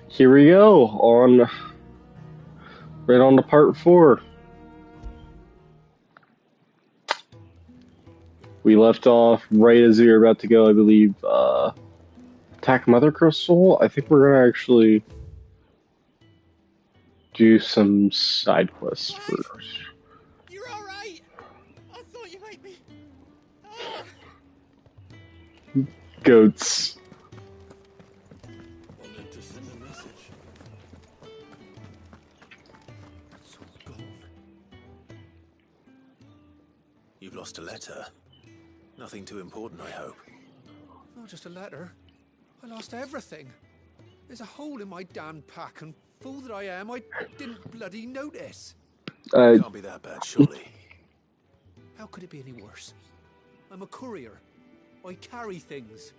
Here we go on right on to part 4. We left off right as we were about to go, I believe. Attack Mother Crystal. I think we're gonna actually do some side quests Clive! first. You're alright! I thought you might be. Ah. Goats. Wanted to send a message. It's all gone. You've lost a letter. Nothing too important, I hope. Not just a letter. I lost everything. There's a hole in my damn pack, and fool that I am, I didn't bloody notice. Can't be that bad, surely. How could it be any worse? I'm a courier. I carry things.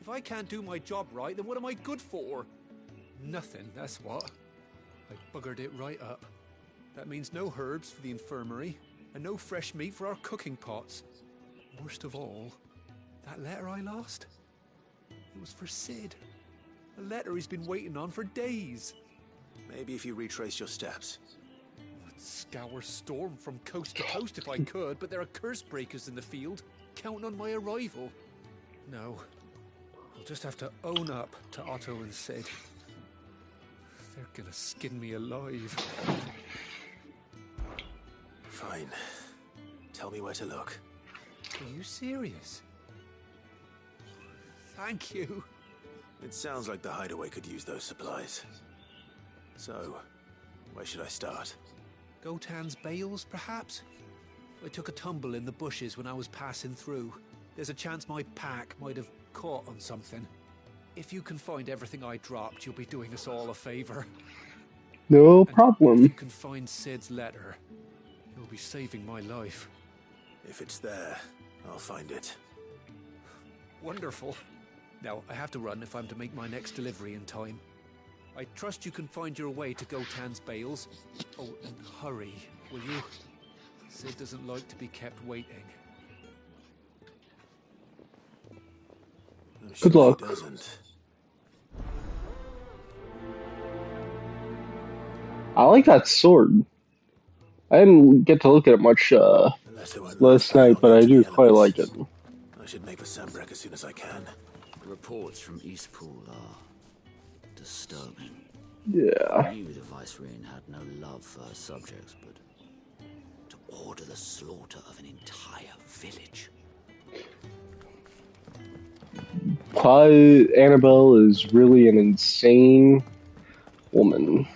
If I can't do my job right, then what am I good for? Nothing, that's what. I buggered it right up. That means no herbs for the infirmary, and no fresh meat for our cooking pots. Worst of all, that letter I lost? It was for Sid. A letter he's been waiting on for days. Maybe if you retrace your steps. I'd scour Storm from coast to coast if I could, but there are curse breakers in the field, counting on my arrival. No, I'll just have to own up to Otto and Sid. They're gonna skin me alive. Fine. Tell me where to look. Are you serious? Thank you. It sounds like the hideaway could use those supplies. So, where should I start? Gotan's bales, perhaps? I took a tumble in the bushes when I was passing through. There's a chance my pack might have caught on something. If you can find everything I dropped, you'll be doing us all a favor. No And if problem. you can find Sid's letter, you'll be saving my life. If it's there, I'll find it. Wonderful. Now, I have to run if I'm to make my next delivery in time. I trust you can find your way to Gotan's bales. Oh, and hurry, will you? Sid doesn't like to be kept waiting. I'm Good sure luck. he doesn't. I like that sword. I didn't get to look at it much The letter won't last last very night, long but out I in do the quite elements. like it. I should make for Sambrek as soon as I can. Reports from Eastpool are disturbing. Yeah. I knew the Vicereine had no love for her subjects, but to order the slaughter of an entire village. Annabelle is really an insane woman.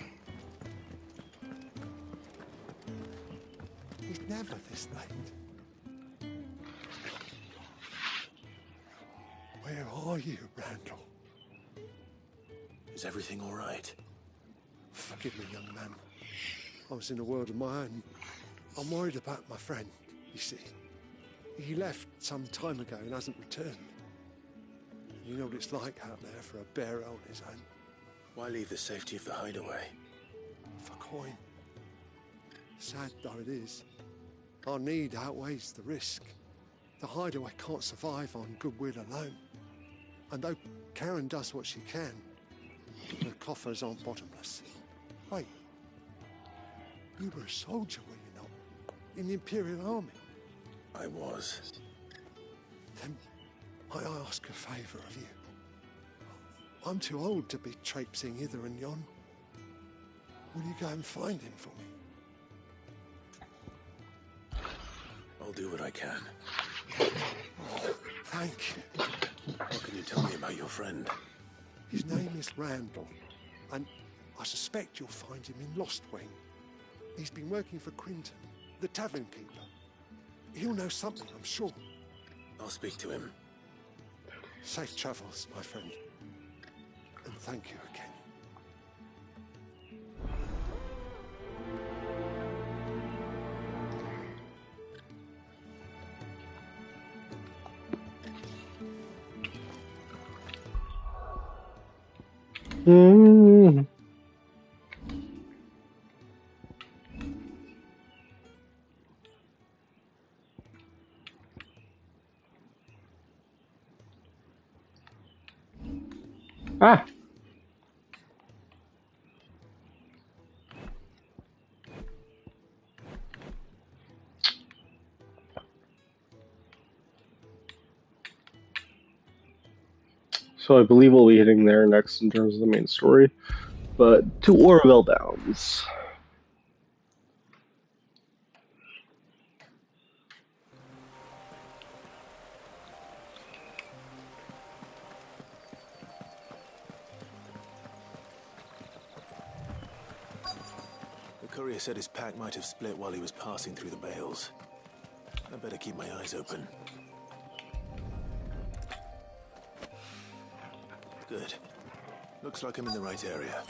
He's never this late. Where are you, Randall? Is everything all right? Forgive me, young man. I was in a world of my own. I'm worried about my friend, you see. He left some time ago and hasn't returned. You know what it's like out there for a bear on his own. Why leave the safety of the hideaway? For coin. Sad though it is, our need outweighs the risk. The hideaway can't survive on goodwill alone. And though Karen does what she can, the coffers aren't bottomless. Wait, you were a soldier, were you not? In the Imperial Army? I was. Then I ask a favour of you. I'm too old to be traipsing hither and yon. Will you go and find him for me? I'll do what I can. Oh, thank you. What can you tell me about your friend? His name is Randall, and I suspect you'll find him in Lost Wing. He's been working for Quinton, the tavern keeper. He'll know something, I'm sure. I'll speak to him. Safe travels, my friend. And thank you again. Mm. Ah. So I believe we'll be hitting there next in terms of the main story. But to Orville Downs. The courier said his pack might have split while he was passing through the bales. I better keep my eyes open. Good. Looks like I'm in the right area.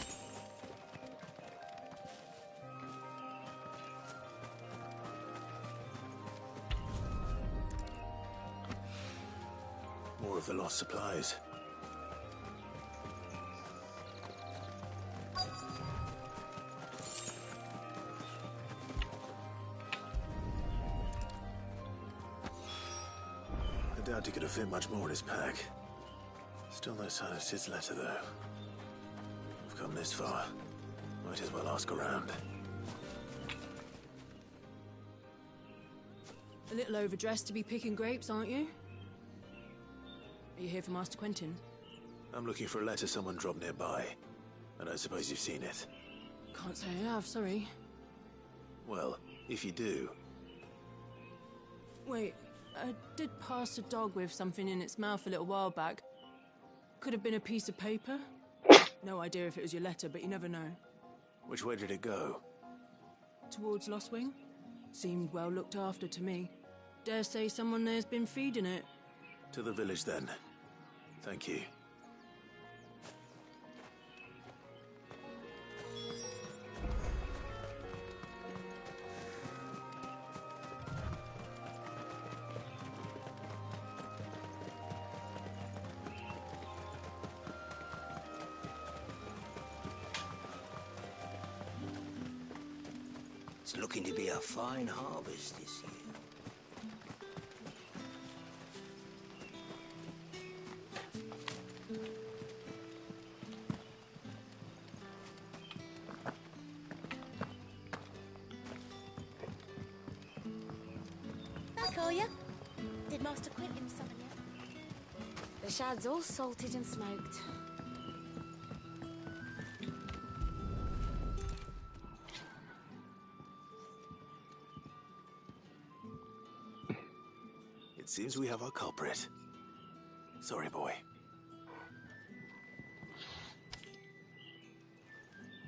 More of the lost supplies. I doubt he could have fit much more in his pack. Still no sign of Sid's letter, though. We've come this far. Might as well ask around. A little overdressed to be picking grapes, aren't you? Are you here for Master Quentin? I'm looking for a letter someone dropped nearby. I don't suppose you've seen it. Can't say I have, sorry. Well, if you do... Wait, I did pass a dog with something in its mouth a little while back. Could have been a piece of paper. No idea if it was your letter, but you never know. Which way did it go? Towards Lost Wing? Seemed well looked after to me. Dare say someone there's been feeding it. To the village, then. Thank you. It's looking to be a fine harvest this year. I call you. Did Master Quentin summon you? The shad's all salted and smoked. It seems we have our culprit. Sorry, boy.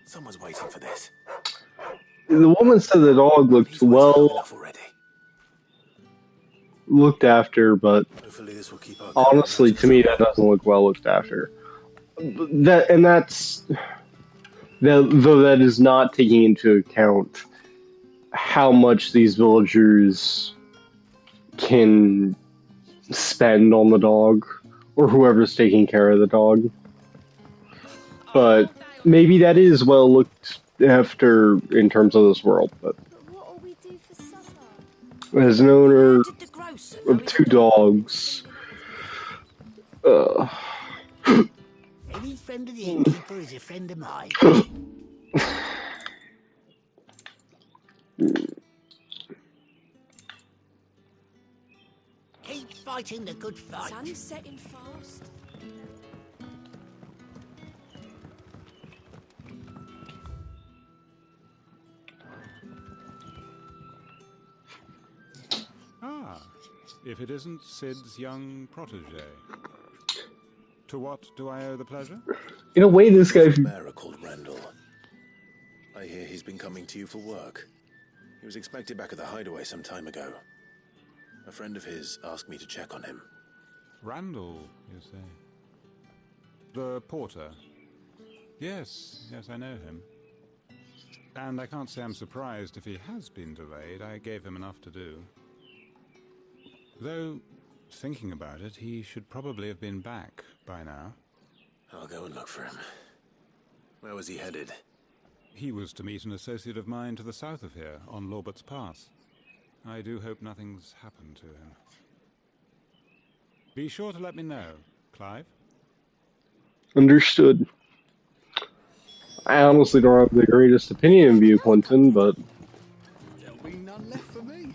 Someone's waiting for this. The woman said the dog looked He's waited long well enough already. looked after, but Hopefully this will keep our honestly, to me, that doesn't look well looked after. That's though that is not taking into account how much these villagers can spend on the dog, or whoever's taking care of the dog. But maybe that is well looked after in terms of this world. But But what'll we do for supper? as an owner Did the grocer of two dogs, Any friend of the innkeeper is a friend of mine. Keep fighting the good fight. Sun's setting fast. Ah, if it isn't Sid's young protege. To what do I owe the pleasure? in a way, this guy. The bearer called Randall. I hear he's been coming to you for work. He was expected back at the hideaway some time ago. A friend of his asked me to check on him. Randall, you say? The porter? Yes, I know him. And I can't say I'm surprised if he has been delayed. I gave him enough to do. Though, thinking about it, he should probably have been back by now. I'll go and look for him. Where was he headed? He was to meet an associate of mine to the south of here, on Lorbert's Pass. I do hope nothing's happened to him. Be sure to let me know, Clive. Understood. I honestly don't have the greatest opinion of you, Quentin, but There'll be none left for me.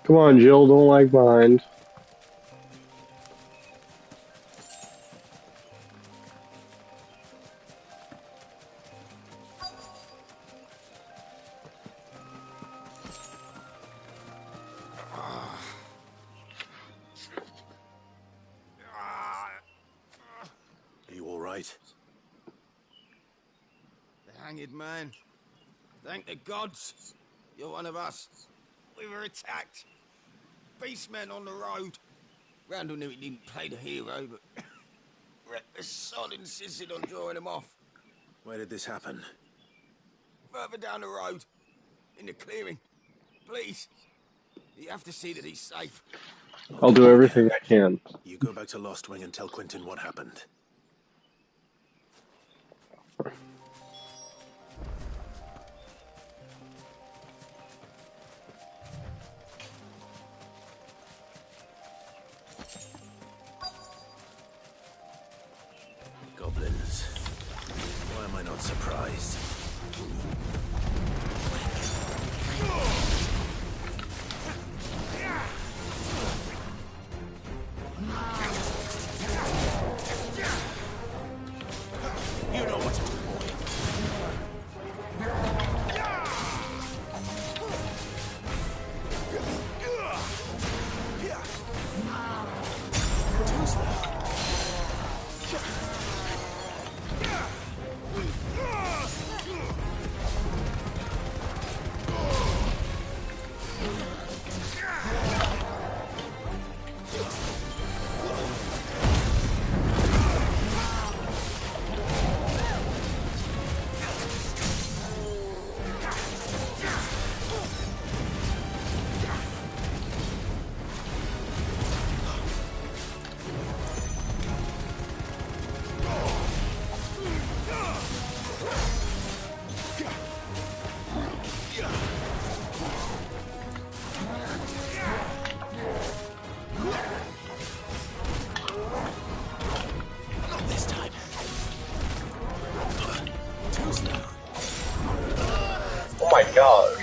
Come on, Jill, don't lag behind. Are you all right? The hanged man. Thank the gods. You're one of us. We were attacked. Beastmen on the road. Randall knew he didn't play the hero, but the sod insisted on drawing him off. Where did this happen? Further down the road. In the clearing. Please. You have to see that he's safe. I'll do everything I can. You go back to Lost Wing and tell Quentin what happened. Goblins. Why am I not surprised? You know what to do, boy. Oh my gosh.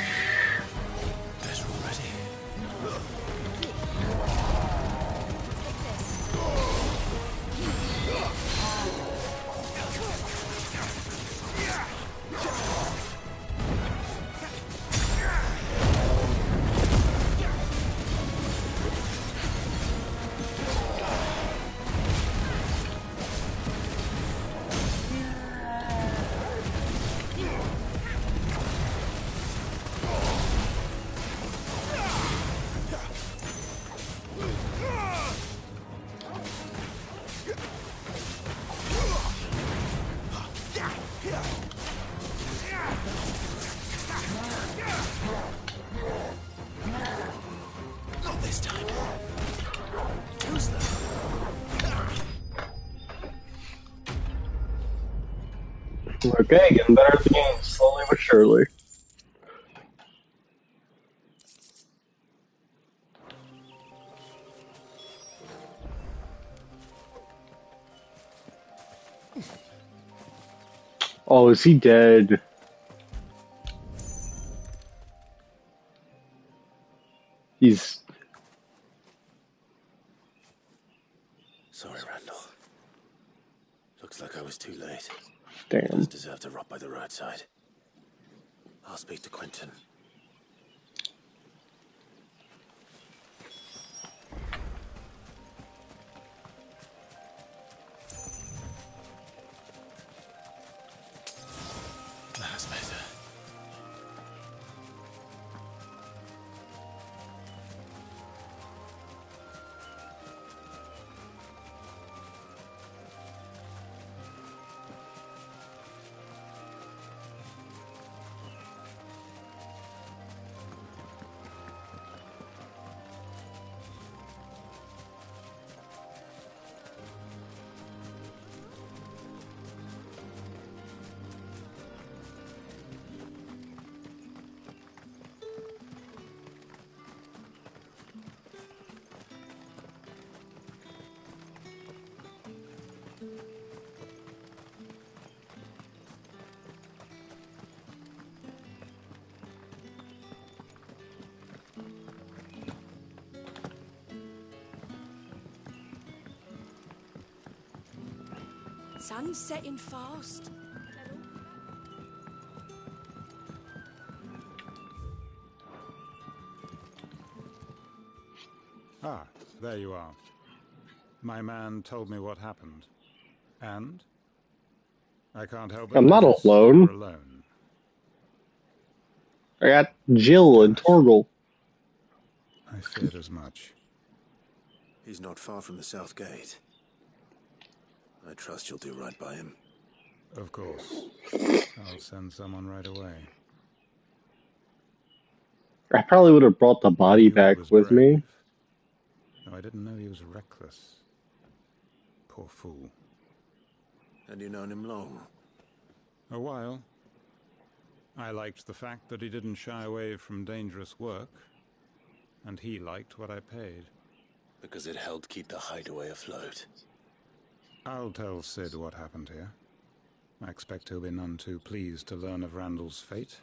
Better already. Not this time. Too slow. Okay, getting better at the game, slowly but surely. Oh, is he dead? He's... Sorry, Randall. Looks like I was too late. damn. He does deserve to rot by the roadside. I'll speak to Quentin. That's better. Sun's setting fast. Ah, there you are. My man told me what happened. And? I can't help but I'm not notice alone. you're alone. I got Jill and Torgal. I feared as much. He's not far from the south gate. I trust you'll do right by him. Of course. I'll send someone right away. I probably would have brought the body I knew he back was with me. brave. No, I didn't know he was reckless. Poor fool. And you've known him long? A while. I liked the fact that he didn't shy away from dangerous work, and he liked what I paid. Because it helped keep the hideaway afloat. I'll tell Sid what happened here. I expect he'll be none too pleased to learn of Randall's fate.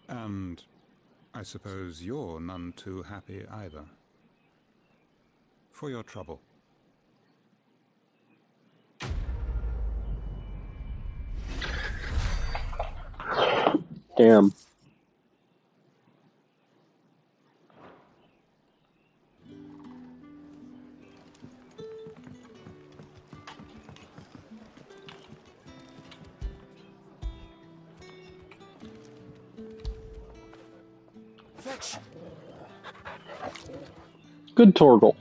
And I suppose you're none too happy either. For your trouble. Damn. Fetch! Good Torgal.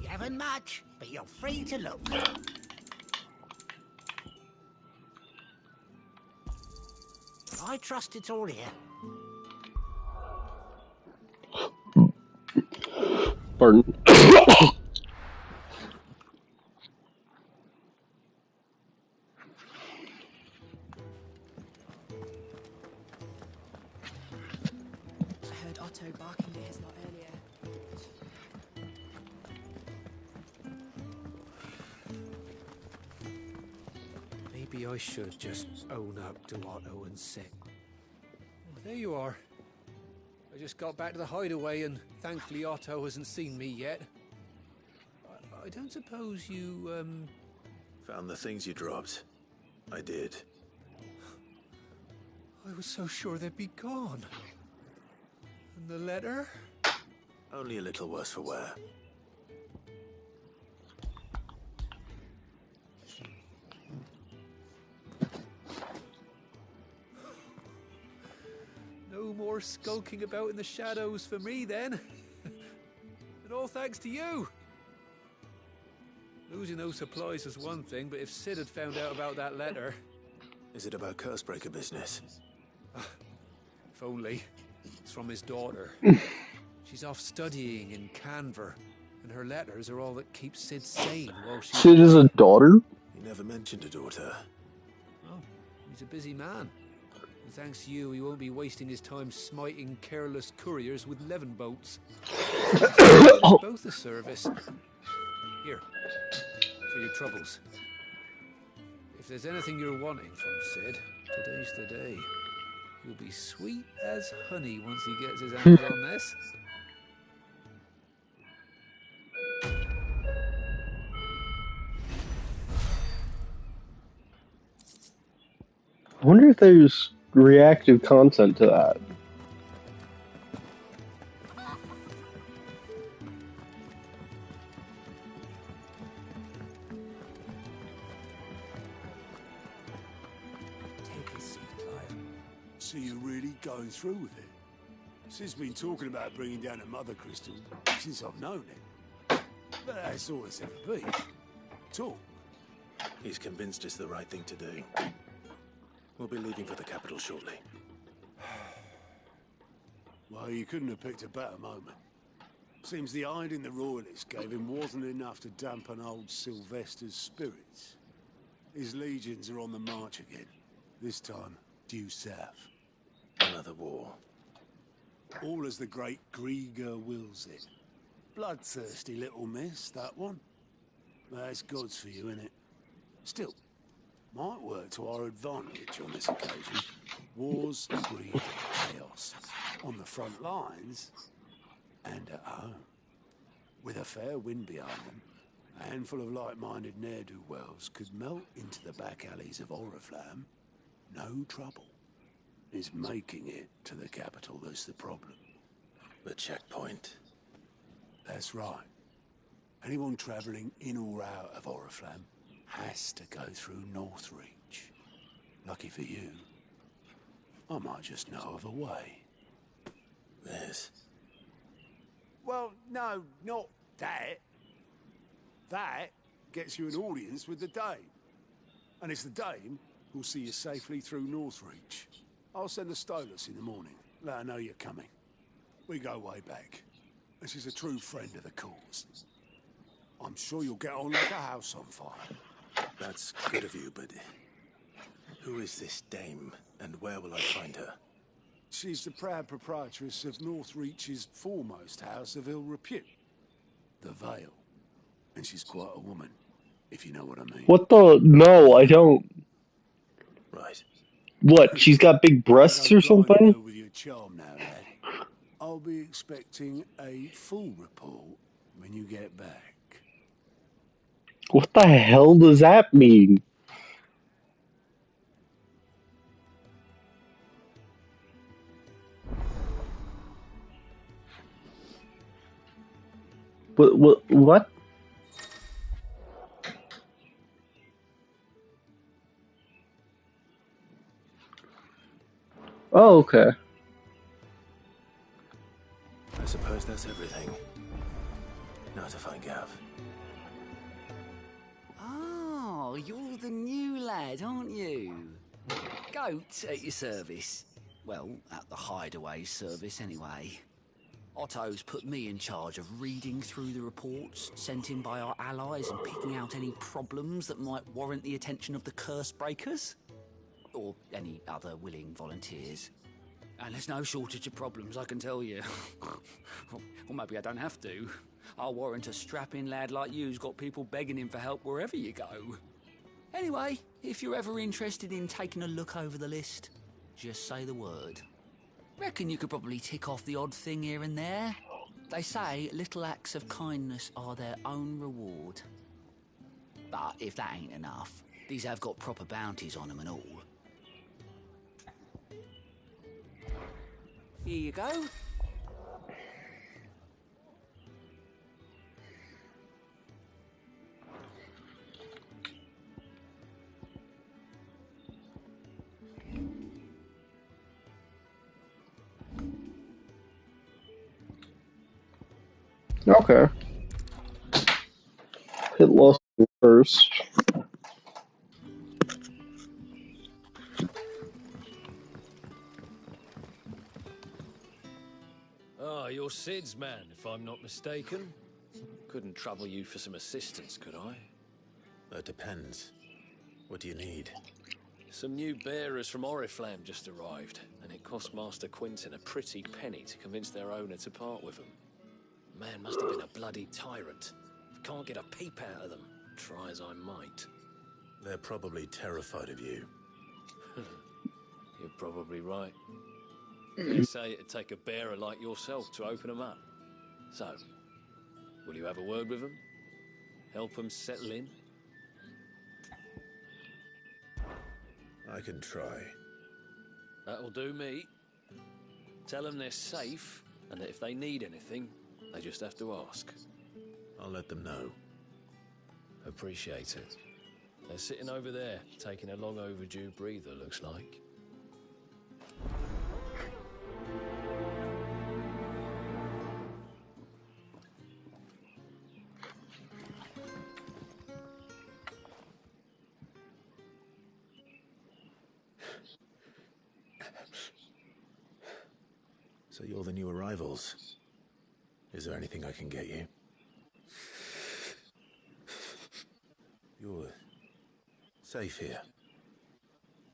You haven't much, but you're free to look. I trust it's all here. Pardon. I heard Otto barking at his lot earlier. Maybe I should just own up to Otto and sit. Well, there you are. I just got back to the hideaway and thankfully Otto hasn't seen me yet. I don't suppose you, Found the things you dropped. I did. I was so sure they'd be gone. And the letter? Only a little worse for wear. No more skulking about in the shadows for me then. And all thanks to you. Losing those supplies was one thing, but if Sid had found out about that letter... Is it about Cursebreaker business? If only. It's from his daughter. She's off studying in Canver, and her letters are all that keeps Sid sane while she's... Sid is a daughter? He never mentioned a daughter. Oh, he's a busy man. And thanks to you, he won't be wasting his time smiting careless couriers with levin boats. Both the service. Here, for your troubles. If there's anything you're wanting from Sid, today's the day. He'll be sweet as honey once he gets his hands on this. I wonder if there's reactive content to that. Take a seat, Clive. So you're really going through with it? Sid's been talking about bringing down a mother crystal since I've known it. But that's all it's ever been. Talk. He's convinced it's the right thing to do. We'll be leaving for the capital shortly. Well, you couldn't have picked a better moment. Seems the hiding the royalists gave him wasn't enough to dampen old Sylvester's spirits. His legions are on the march again. This time, due south. Another war. All as the great Grieger wills it. Bloodthirsty little miss, that one. That's God's for you, innit? Still, might work to our advantage on this occasion. Wars breed chaos. On the front lines and at home. With a fair wind behind them, a handful of like-minded ne'er-do-wells could melt into the back alleys of Oriflamme. No trouble. It's making it to the capital that's the problem. The checkpoint. That's right. Anyone travelling in or out of Oriflamme has to go through Northreach. Lucky for you, I might just know of a way. This? Well, no, not that. That gets you an audience with the Dame. And it's the Dame who'll see you safely through Northreach. I'll send the Stolas in the morning. Let her know you're coming. We go way back. And she's a true friend of the cause. I'm sure you'll get on like a house on fire. That's good of you, but who is this Dame, and where will I find her? She's the proud proprietress of Northreach's foremost house of ill repute, the Vale. And she's quite a woman, if you know what I mean. What the? No, I don't. Right. What? She's got big breasts or something? With your charm now, lad. I'll be expecting a full report when you get back. What the hell does that mean? What? Oh, okay. I suppose that's everything. Now to find Gav. Oh, you're the new lad, aren't you? Goat at your service. Well, at the Hideaway service, anyway. Otto's put me in charge of reading through the reports sent in by our allies and picking out any problems that might warrant the attention of the curse breakers. Or any other willing volunteers. And there's no shortage of problems, I can tell you. Or maybe I don't have to. I'll warrant a strapping lad like you's got people begging him for help wherever you go. Anyway, if you're ever interested in taking a look over the list, just say the word. Reckon you could probably tick off the odd thing here and there. They say little acts of kindness are their own reward. But if that ain't enough, these have got proper bounties on them and all. Here you go. Okay. Hit lost first. Ah, you're Sid's man, if I'm not mistaken. Couldn't trouble you for some assistance, could I? That depends. What do you need? Some new bearers from Oriflamme just arrived, and it cost Master Quinton a pretty penny to convince their owner to part with them. Man must have been a bloody tyrant. Can't get a peep out of them, try as I might. They're probably terrified of you. You're probably right. They say it'd take a bearer like yourself to open them up. So, will you have a word with them? Help them settle in? I can try. That'll do me. Tell them they're safe, and that if they need anything, they just have to ask. I'll let them know. Appreciate it. They're sitting over there, taking a long overdue breather, looks like. So you're the new arrivals. Is there anything I can get you? You're safe here.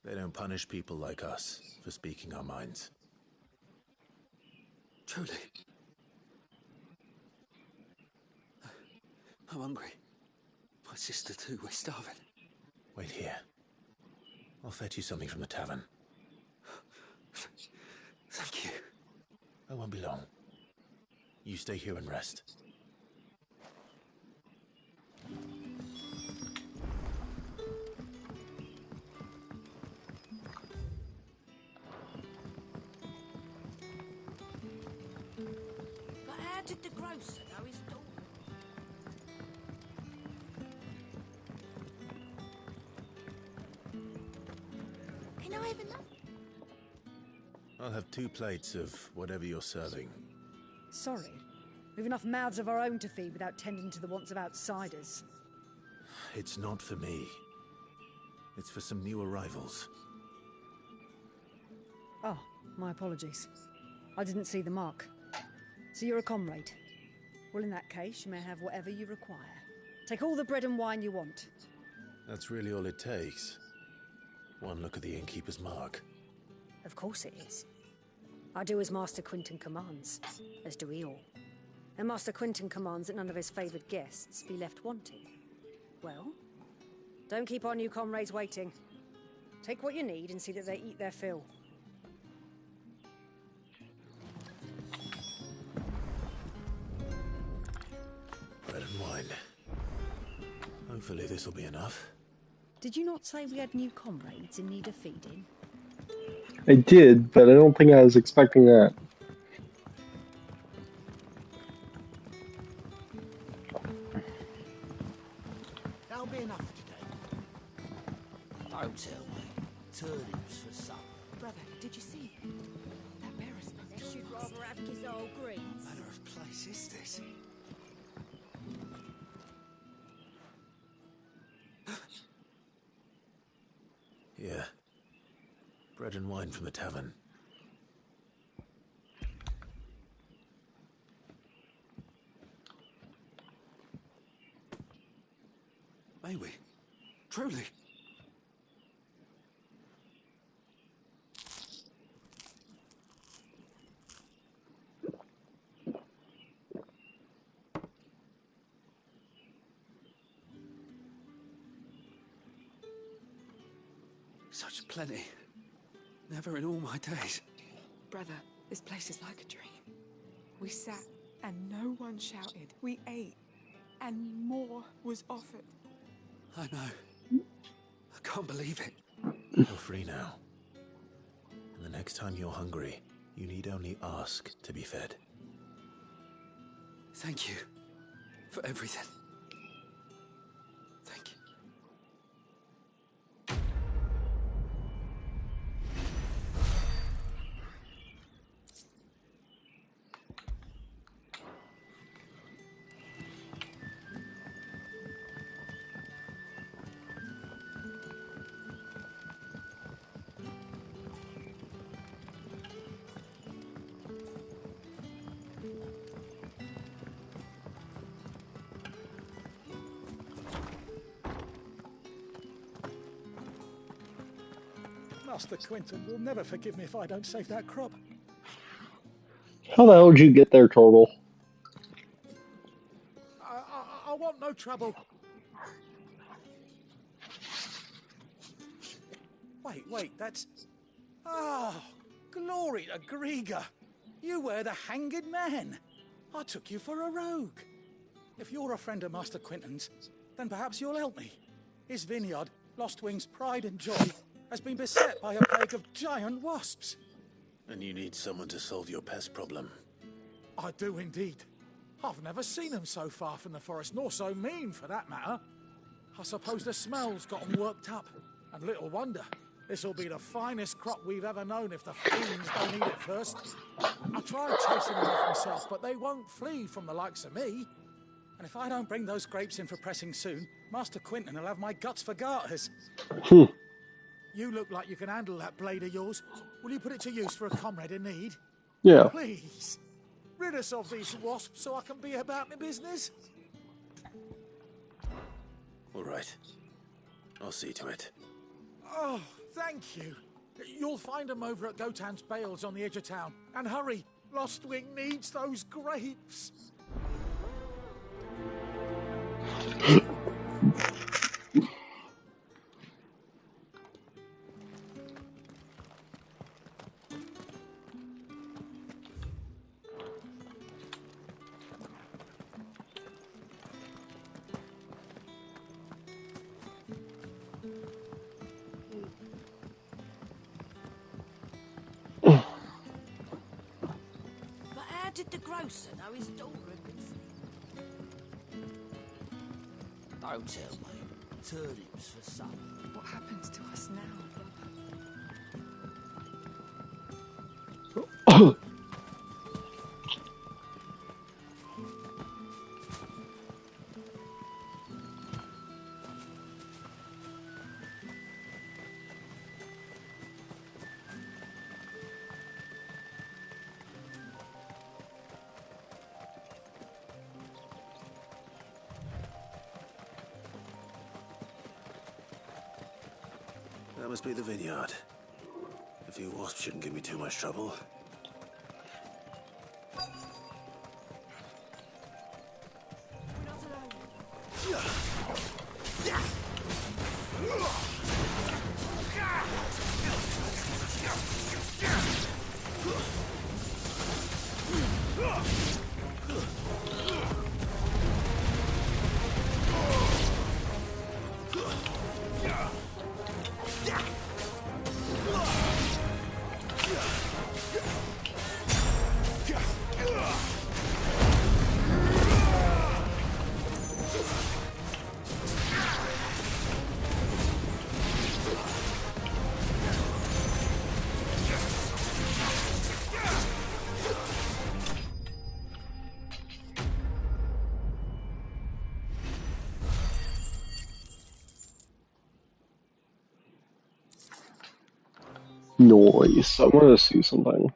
They don't punish people like us for speaking our minds. Truly. I'm hungry. My sister too, we're starving. Wait here. I'll fetch you something from the tavern. Thank I won't be long. You stay here and rest. But how did the grocer know his daughter? Can I have another? I'll have 2 plates of whatever you're serving. Sorry. We've enough mouths of our own to feed without tending to the wants of outsiders. It's not for me. It's for some new arrivals. Oh, my apologies. I didn't see the mark. So you're a comrade. Well, in that case, you may have whatever you require. Take all the bread and wine you want. That's really all it takes. One look at the innkeeper's mark. Of course it is. I do as Master Quinton commands, as do we all. And Master Quinton commands that none of his favoured guests be left wanting. Well, don't keep our new comrades waiting. Take what you need and see that they eat their fill. Bread and wine. Hopefully this'll be enough. Did you not say we had new comrades in need of feeding? I did, but I don't think I was expecting that. That'll be enough today. Don't tell me. Turnips for supper. Brother, did you see? That bearer spoke to You'd rather have his old greens. What manner of place is this? Yeah. Bread and wine from the tavern. May we? Truly? Such plenty. Never in all my days. Brother, this place is like a dream. We sat and no one shouted. We ate and more was offered. I know. I can't believe it. You're free now. And the next time you're hungry, you need only ask to be fed. Thank you for everything. Thank you. Master Quinton will never forgive me if I don't save that crop. How the hell did you get there, Turtle? I want no trouble. Wait, that's... Oh, glory to Grieger. You were the hanged man. I took you for a rogue. If you're a friend of Master Quinton's, then perhaps you'll help me. His vineyard, Lostwing's pride and joy, has been beset by a plague of giant wasps. And you need someone to solve your pest problem. I do indeed. I've never seen them so far from the forest, nor so mean for that matter. I suppose the smell's got them worked up. And little wonder. This'll be the finest crop we've ever known if the fiends don't eat it first. I tried chasing them off myself, but they won't flee from the likes of me. And if I don't bring those grapes in for pressing soon, Master Quinton will have my guts for garters. You look like you can handle that blade of yours. Will you put it to use for a comrade in need? Yeah. Please. Rid us of these wasps so I can be about my business. All right. I'll see to it. Oh, thank you. You'll find them over at Gotan's Bales on the edge of town. And hurry, Lostwing needs those grapes. did the grocer know his daughter had been seen? Don't tell me. Turnips for supper. What happens to us now, brother? That must be the vineyard. A few wasps shouldn't give me too much trouble. Noise. I want to see something.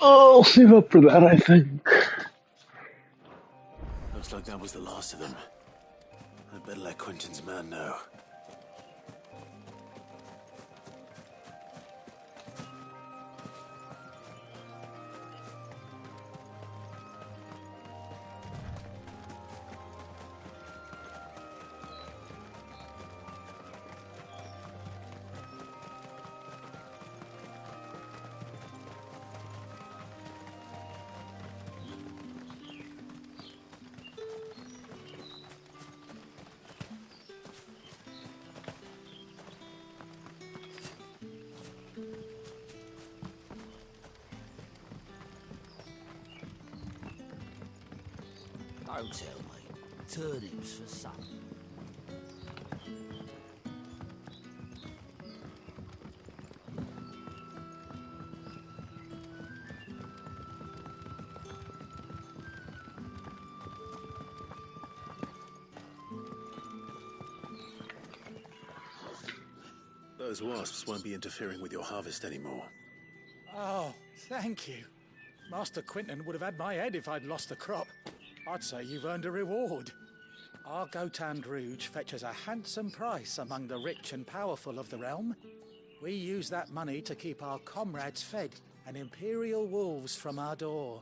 I'll save up for that, I think. Looks like that was the last of them. I'd better let Quentin's man know. Don't tell me. Turnips for supper. Those wasps won't be interfering with your harvest anymore. Oh, thank you. Master Quentin would have had my head if I'd lost the crop. I'd say you've earned a reward. Our Gotand Rouge fetches a handsome price among the rich and powerful of the realm. We use that money to keep our comrades fed and imperial wolves from our door.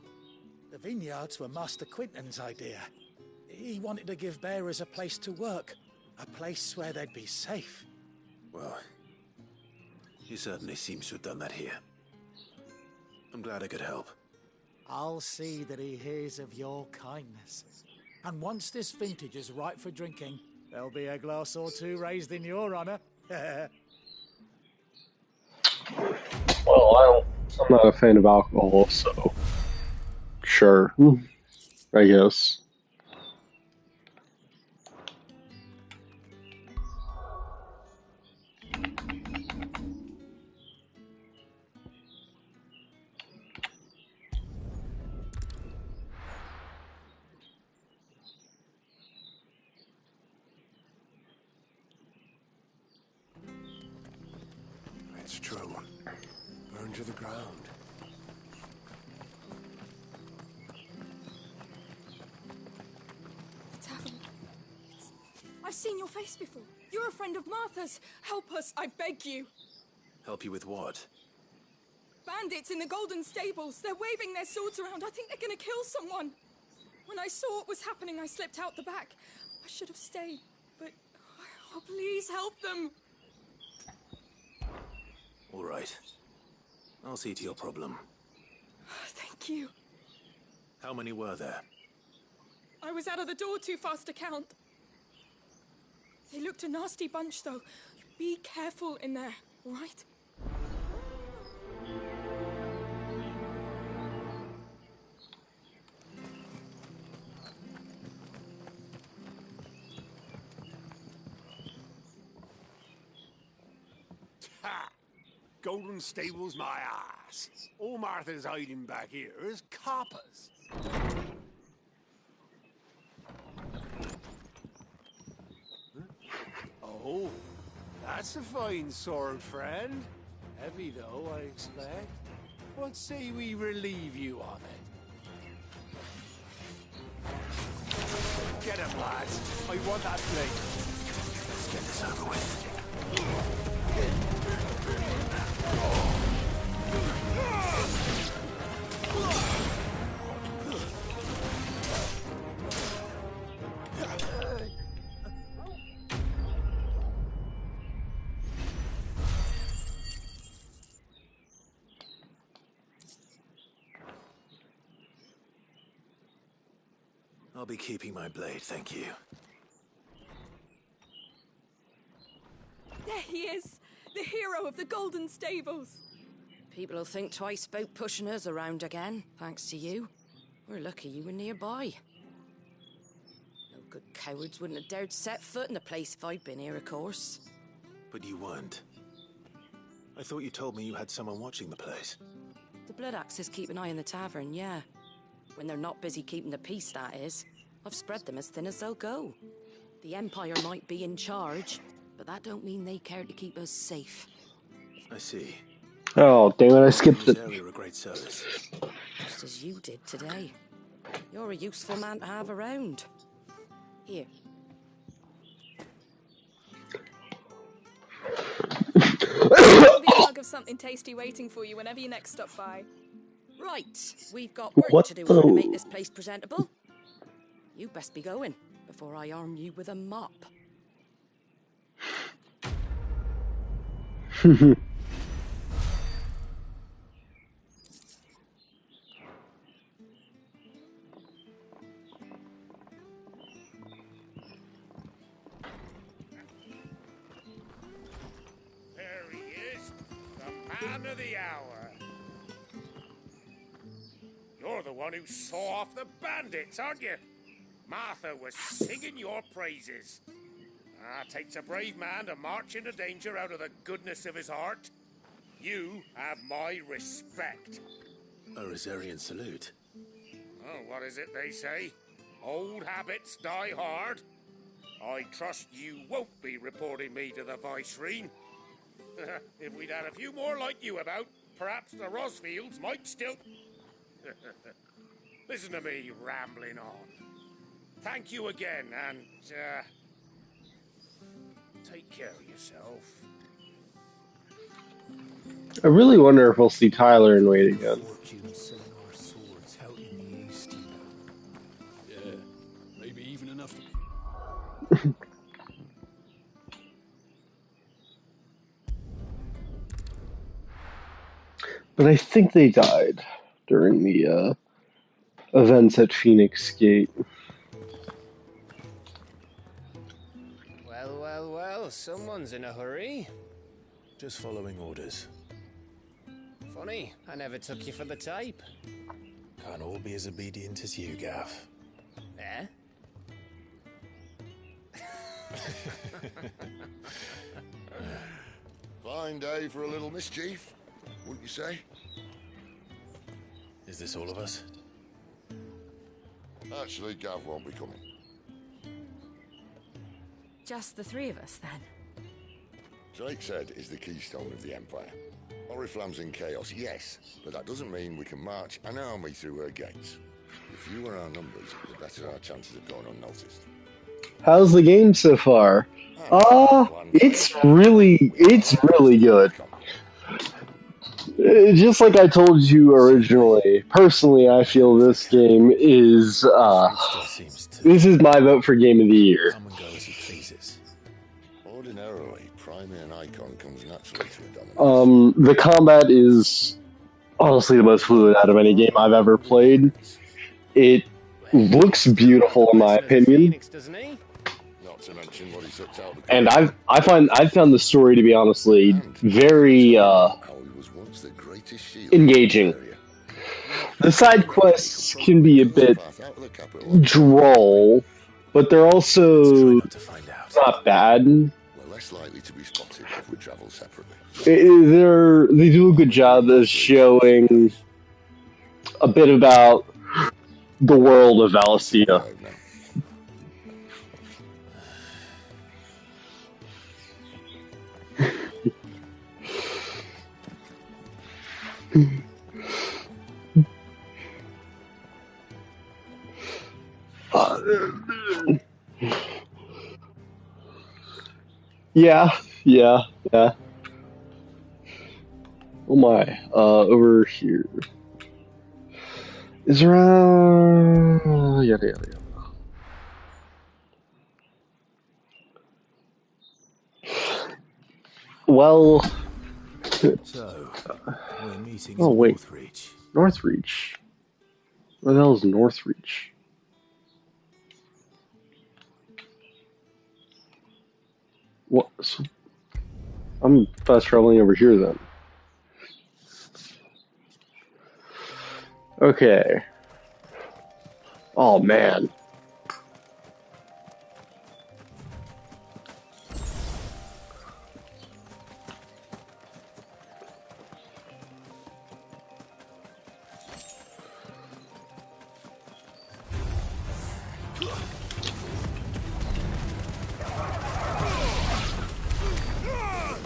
The vineyards were Master Quentin's idea. He wanted to give bearers a place to work, a place where they'd be safe. Well, he certainly seems to have done that here. I'm glad I could help. I'll see that he hears of your kindness. And once this vintage is ripe for drinking, there'll be a glass or two raised in your honor. Well, I'm not a fan of alcohol, so sure, I guess. It's true. Burned to the ground. The tavern. I've seen your face before. You're a friend of Martha's. Help us, I beg you. Help you with what? Bandits in the Golden Stables. They're waving their swords around. I think they're gonna kill someone. When I saw what was happening, I slipped out the back. I should have stayed, but... Oh, please help them. All right. I'll see to your problem. Thank you. How many were there? I was out of the door too fast to count. They looked a nasty bunch, though. Be careful in there, all right? Ha! Golden Stable's my ass. All Martha's hiding back here is coppers. Oh, that's a fine sword, friend. Heavy, though, I expect. What say we relieve you on it? Get him, lads. I want that blade. Let's get this over with. I'll be keeping my blade, thank you. There he is! The hero of the Golden Stables! People will think twice about pushing us around again, thanks to you. We're lucky you were nearby. No good cowards wouldn't have dared set foot in the place if I'd been here, of course. But you weren't. I thought you told me you had someone watching the place. The Blood Axes keep an eye on the tavern, yeah. When they're not busy keeping the peace, that is. I've spread them as thin as they'll go. The Empire might be in charge, but that don't mean they care to keep us safe. I see. Oh, damn it, I skipped it. A great service. Just as you did today. You're a useful man to have around. Here. There'll be a mug of something tasty waiting for you whenever you next stop by. Right, we've got work to do to make this place presentable. You best be going before I arm you with a mop. There he is, the man of the hour. You're the one who saw off the bandits, aren't you? Martha was singing your praises. Takes a brave man to march into danger out of the goodness of his heart. You have my respect. A Rosarian salute. Oh, what is it they say? Old habits die hard. I trust you won't be reporting me to the Viceroy. If we'd had a few more like you about, perhaps the Rosfields might still... Listen to me rambling on. Thank you again, and, take care of yourself. I really wonder if we'll see Tyler and Wade again. Yeah, maybe even enough to... But I think they died during the events at Phoenix Gate. Well, well, well, someone's in a hurry. Just following orders. Funny, I never took you for the type. Can't all be as obedient as you, Gav. Eh? Fine day for a little mischief, wouldn't you say? Is this all of us? Actually, Gav won't be coming. Just the three of us, then? Drake's Head is the keystone of the Empire. Oriflamme's in chaos, yes, but that doesn't mean we can march an army through her gates. The fewer our numbers, the better our chances of going unnoticed. How's the game so far? It's really good. Just like I told you originally, personally, I feel this game is, this is my vote for Game of the Year. Ordinarily, priming an icon comes naturally to a dominance. The combat is honestly the most fluid out of any game I've ever played. It looks beautiful in my opinion. Not to mention what he sucked out the And I've found the story to be honestly very how he was once the greatest shield engaging. The side quests can be a bit droll, but they're also not bad. We're less likely to be spotted if we travel separately. They do a good job of showing a bit about the world of Valencia. Yeah. Oh my, over here. Is around yada. Well, So, we're meeting oh in wait, Northreach. Northreach. Where the hell is Northreach? What? So, I'm fast traveling over here then. Okay. Oh man.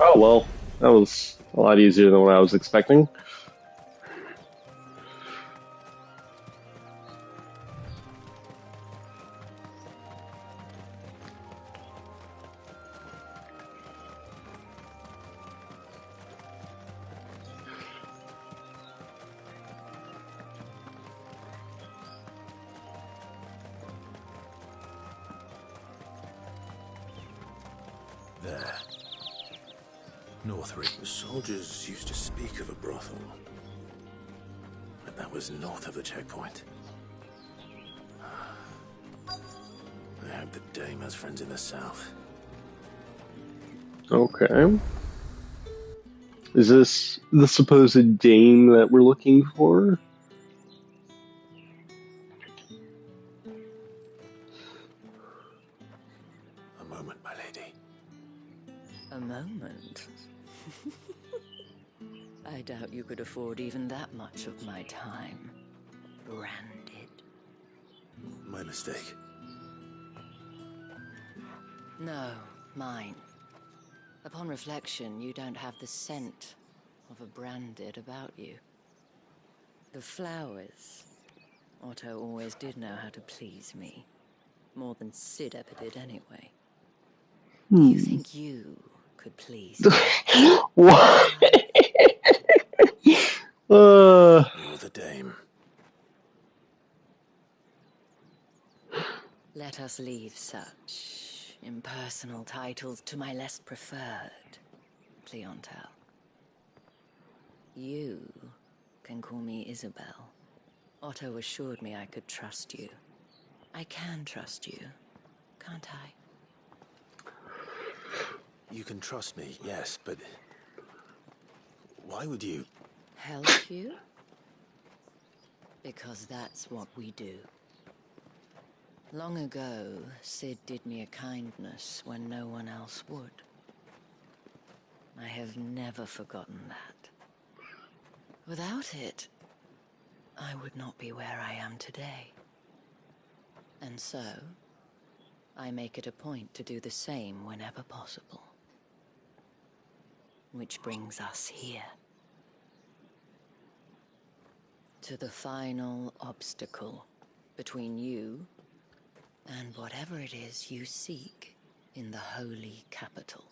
Oh well, that was a lot easier than what I was expecting. There. Northreach. The soldiers used to speak of a brothel. But that was north of the checkpoint. I hope the dame has friends in the south. Okay. Is this the supposed dame that we're looking for? A moment, my lady. A moment? I doubt you could afford even that much of my time. Branded. My mistake. No, mine. Upon reflection, you don't have the scent of a branded about you. The flowers. Otto always did know how to please me. More than Sid ever did anyway. Do you think you could please me? What? You're the dame. Let us leave such impersonal titles to my less preferred clientele. You can call me Isabel. Otto assured me I could trust you. I can trust you, can't I? You can trust me, yes, but... why would you... Help you? Because that's what we do. Long ago, Sid did me a kindness when no one else would. I have never forgotten that. Without it, I would not be where I am today. And so, I make it a point to do the same whenever possible. Which brings us here. To the final obstacle between you and whatever it is you seek in the holy capital.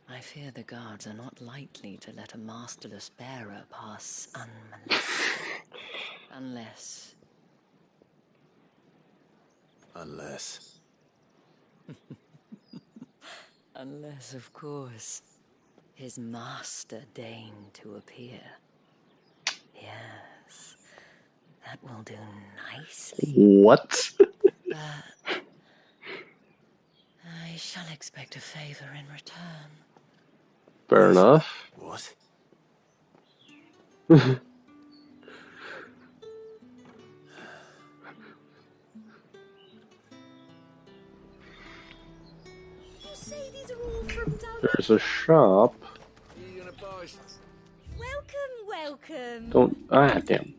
I fear the guards are not likely to let a masterless bearer pass unmolested. Unless... Unless, of course, his master deigned to appear. Yes, that will do nicely. What? But I shall expect a favor in return. Fair enough. What? You say these are all from down There's a shop. Welcome, welcome. Don't. Ah, damn.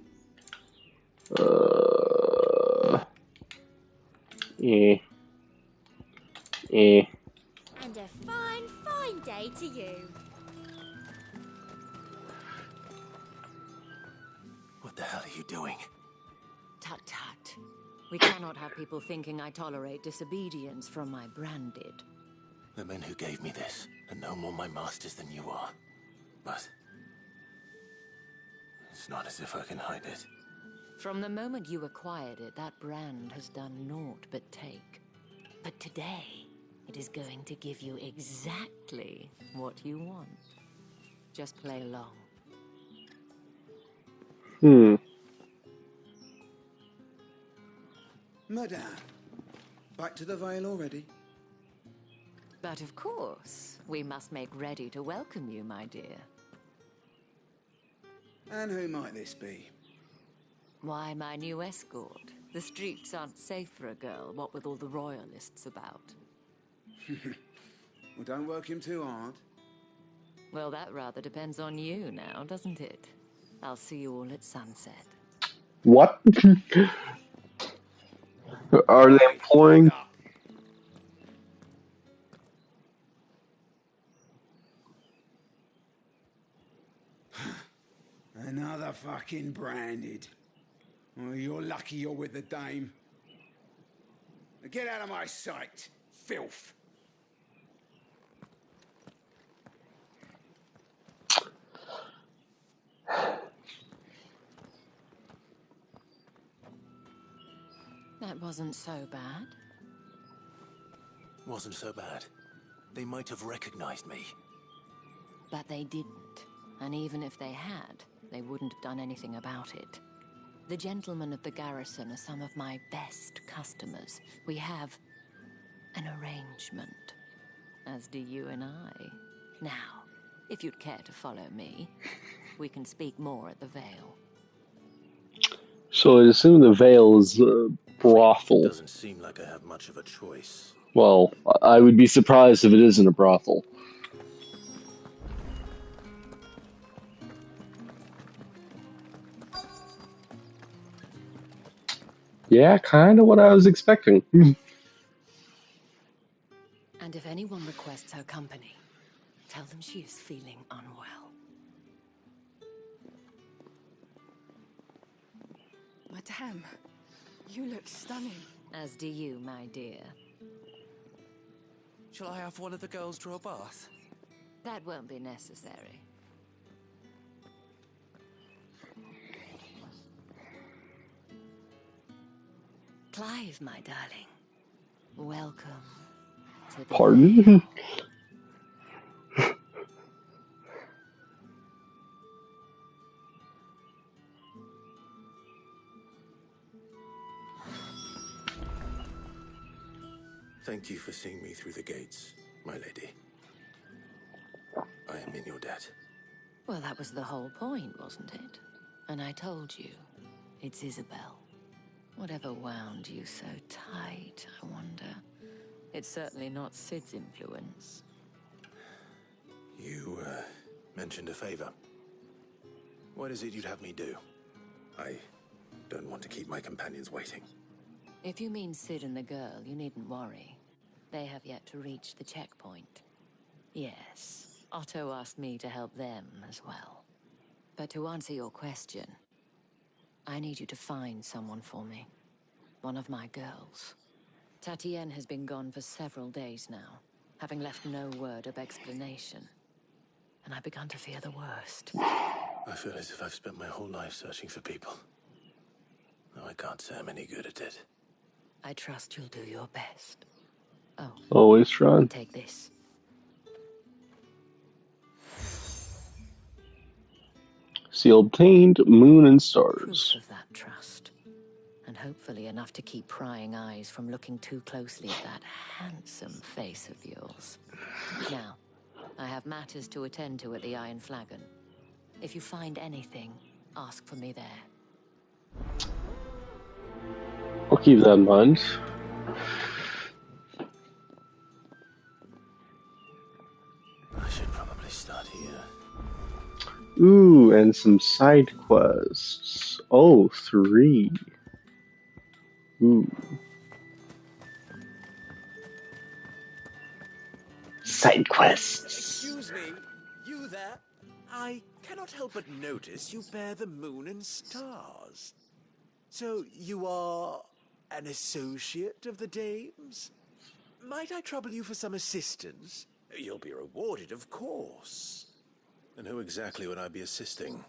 Eh. Eh. And a fine, fine day to you. What the hell are you doing? Tut tut. We cannot have people thinking I tolerate disobedience from my branded. The men who gave me this are no more my masters than you are. But it's not as if I can hide it. From the moment you acquired it, that brand has done naught but take. But today, it is going to give you exactly what you want. Just play along. Madame, back to the Vale already? But of course, we must make ready to welcome you, my dear. And who might this be? Why, my new escort. The streets aren't safe for a girl, what with all the royalists about. Well, don't work him too hard. Well, that rather depends on you now, doesn't it? I'll see you all at sunset. What? Are they employing? Another fucking branded. Well, you're lucky you're with the dame. Now get out of my sight, filth. That wasn't so bad. Wasn't so bad. They might have recognized me. But they didn't. And even if they had, they wouldn't have done anything about it. The gentlemen of the garrison are some of my best customers. We have an arrangement, as do you and I. Now, if you'd care to follow me, we can speak more at the Vale. So I assume the Vale is a brothel. Doesn't seem like I have much of a choice. Well, I would be surprised if it isn't a brothel. Yeah, kind of what I was expecting. And if anyone requests her company, tell them she is feeling unwell. Madame, you look stunning. As do you, my dear. Shall I have one of the girls draw a bath? That won't be necessary. Clive, my darling. Welcome to the Pardon? Thank you for seeing me through the gates, my lady. I am in your debt. Well, that was the whole point, wasn't it? And I told you, it's Isabel. Whatever wound you so tight, I wonder. It's certainly not Sid's influence. You, mentioned a favor. What is it you'd have me do? I don't want to keep my companions waiting. If you mean Sid and the girl, you needn't worry. They have yet to reach the checkpoint. Yes, Otto asked me to help them as well. But to answer your question, I need you to find someone for me. One of my girls. Tatienne has been gone for several days now, having left no word of explanation. And I've begun to fear the worst. I feel as if I've spent my whole life searching for people. Though I can't say I'm any good at it. I trust you'll do your best. Oh. Always trying. Take this. See obtained Moon and Stars. Proof of that trust. And and hopefully enough to keep prying eyes from looking too closely at that handsome face of yours. Now, I have matters to attend to at the Iron Flagon. If you find anything, ask for me there. I'll keep that in mind. I should probably start here. Ooh, and some side quests. Oh, 3. Ooh. Side quests. Excuse me, you there? I cannot help but notice you bear the moon and stars. So you are an associate of the dames? Might I trouble you for some assistance? You'll be rewarded, of course. And who exactly would I be assisting?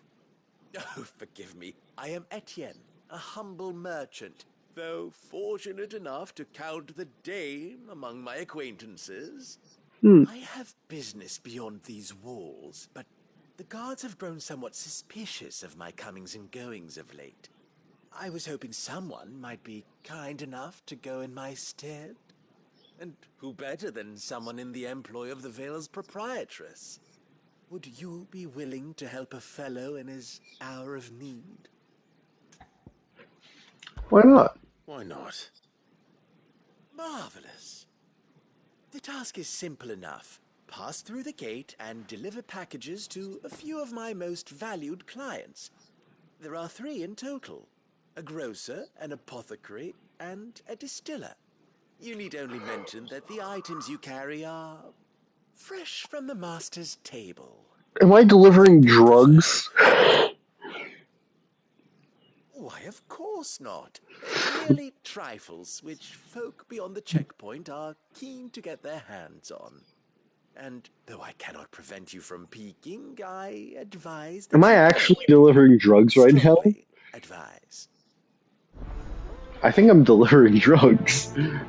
Oh, forgive me. I am Etienne, a humble merchant, though fortunate enough to count the dame among my acquaintances. I have business beyond these walls, but the guards have grown somewhat suspicious of my comings and goings of late. I was hoping someone might be kind enough to go in my stead. And who better than someone in the employ of the Vale's proprietress? Would you be willing to help a fellow in his hour of need? Why not? Why not? Marvelous. The task is simple enough. Pass through the gate and deliver packages to a few of my most valued clients. There are 3 in total: a grocer, an apothecary, and a distiller. You need only mention that the items you carry are fresh from the master's table. Am I delivering drugs? Why, of course not. Merely trifles which folk beyond the checkpoint are keen to get their hands on. And though I cannot prevent you from peeking, I advise that Am I actually delivering drugs right now? advise. I think I'm delivering drugs. The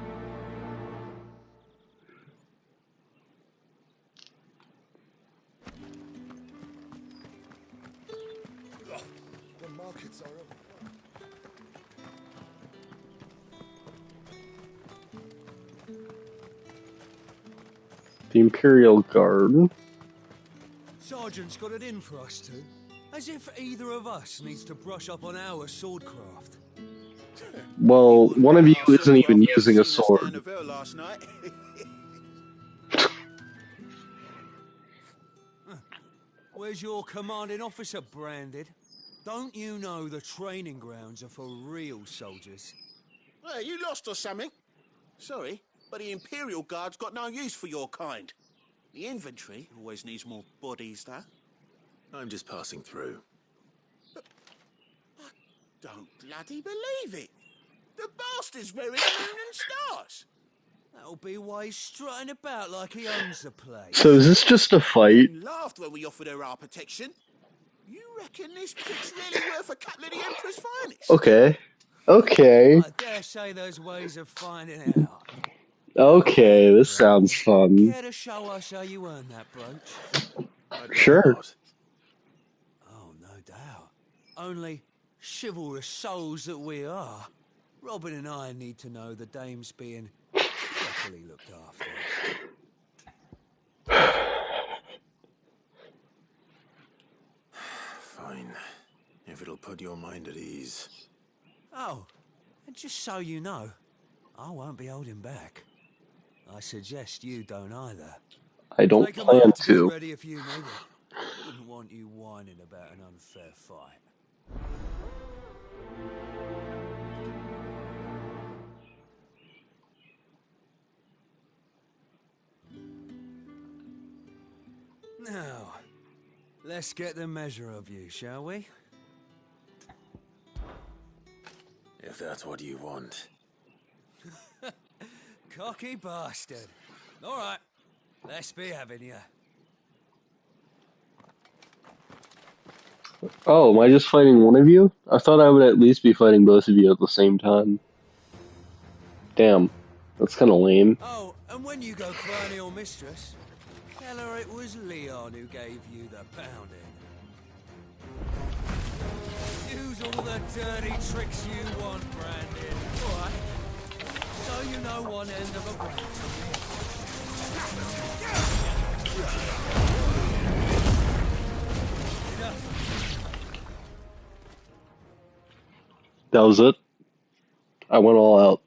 markets are over. The Imperial Guard. Sergeant's got it in for us two. As if either of us needs to brush up on our swordcraft. Well, one of you isn't even using a sword. Last night. Where's your commanding officer branded? Don't you know the training grounds are for real soldiers? Well, you lost or something? Sorry, but the Imperial Guard's got no use for your kind. The infantry always needs more bodies, though. I'm just passing through. I don't bloody believe it. The bastard's wearing the moon and stars. That'll be why he's strutting about like he owns the place. So is this just a fight? And laughed when we offered her our protection. You reckon this prick's really worth a couple of the Emperor's finest? Okay. Okay. I dare say there's ways of finding out. Okay, this sounds fun. Care to show us how you earn that brooch? Sure. Oh, no doubt. Only chivalrous souls that we are, Robin and I need to know the dame's being properly looked after. Fine. If it'll put your mind at ease. Oh, and just so you know, I won't be holding back. I suggest you don't either. I don't Take a plan moment to. Get ready if you need it. Wouldn't want you whining about an unfair fight. Now, let's get the measure of you, shall we? If that's what you want. Cocky bastard. All right, let's be having you. Oh, am I just fighting one of you? I thought I would at least be fighting both of you at the same time. Damn, that's kind of lame. Oh, and when you go crying to your mistress, tell her it was Leon who gave you the pounding. You Use all the dirty tricks you want, Brandon. All right. So you know one end of a break from me. That was it. I went all out.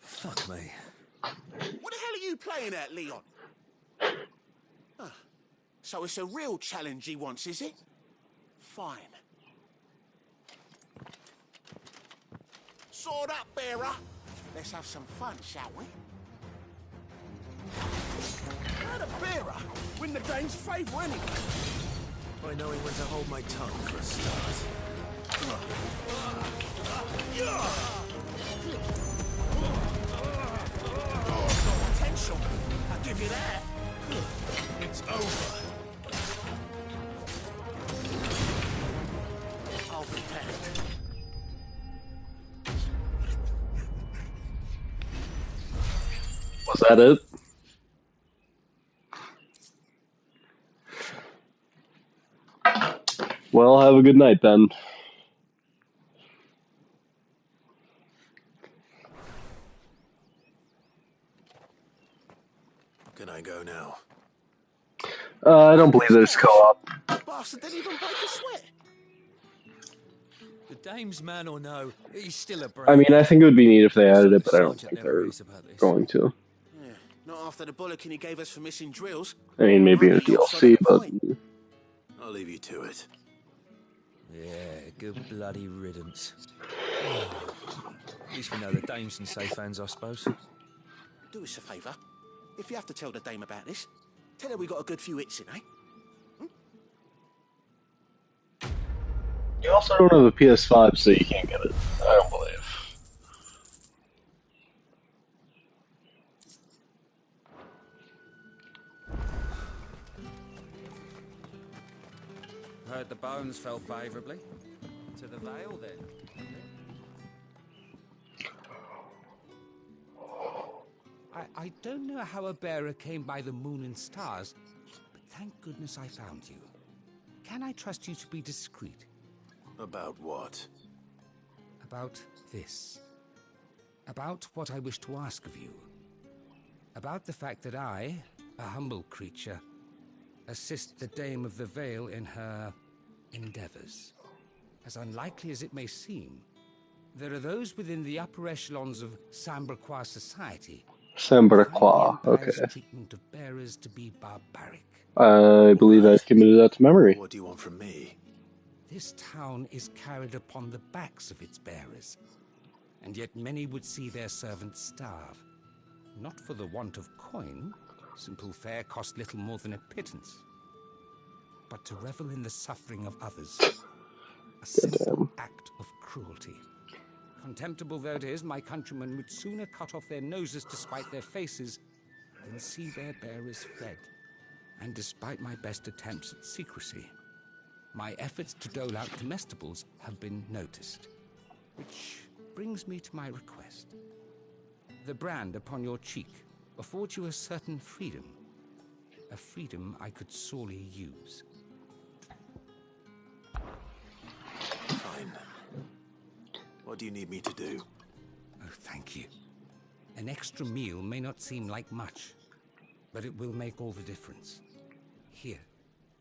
Fuck me. What the hell are you playing at, Leon? Huh. So it's a real challenge he wants, is it? Fine. Sword up, bearer. Let's have some fun, shall we? How the bearer win the dame's favour anyway? By knowing when to hold my tongue for a start. Potential. I'll give you that. It's over. I'll repent. Was that it? Well, have a good night then. Can I go now? I don't believe there's co-op. Bastard didn't even break a sweat. The dame's man or no, he's still a I brand. mean, I think it would be neat if they added it, but I don't Sergeant think never they're reads about this. going to. Yeah, not after the bollocking he gave us for missing drills. I mean, maybe in a DLC, but... I'll leave you to it. Yeah, good bloody riddance. At least we know the dame's in safe hands, I suppose. Do us a favour. If you have to tell the dame about this, tell her we got a good few hits in, eh? You also don't have a PS5, so you can't get it. I don't believe. Heard the bones fell favourably. To the Vale, then. I don't know how a bearer came by the moon and stars, but thank goodness I found you. Can I trust you to be discreet? About what? About this. About what I wish to ask of you. About the fact that I, a humble creature, assist the Dame of the Vale in her endeavors. As unlikely as it may seem, there are those within the upper echelons of Samberquois society Samberquois, okay. treatment of bearers to be barbaric. I believe I've committed that to memory. What do you want from me? This town is carried upon the backs of its bearers, and yet many would see their servants starve. Not for the want of coin, simple fare cost little more than a pittance, but to revel in the suffering of others, a simple act of cruelty. Contemptible though it is, my countrymen would sooner cut off their noses to spite their faces than see their bearers fed. And despite my best attempts at secrecy, my efforts to dole out comestibles have been noticed. Which brings me to my request. The brand upon your cheek affords you a certain freedom. A freedom I could sorely use. Fine. What do you need me to do? Oh, thank you. An extra meal may not seem like much, but it will make all the difference. Here,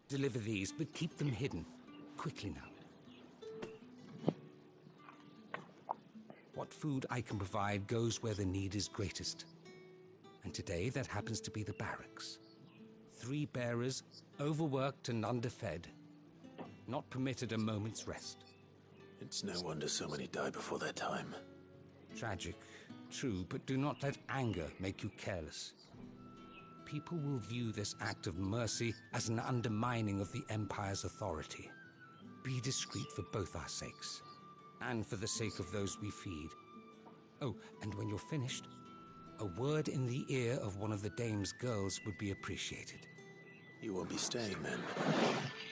deliver these, but keep them hidden. Quickly now. What food I can provide goes where the need is greatest. And today that happens to be the barracks. 3 bearers, overworked and underfed, not permitted a moment's rest. It's no wonder so many die before their time. Tragic, true, but do not let anger make you careless. People will view this act of mercy as an undermining of the Empire's authority. Be discreet for both our sakes, and for the sake of those we feed. Oh, and when you're finished, a word in the ear of one of the Dame's girls would be appreciated. You won't be staying then?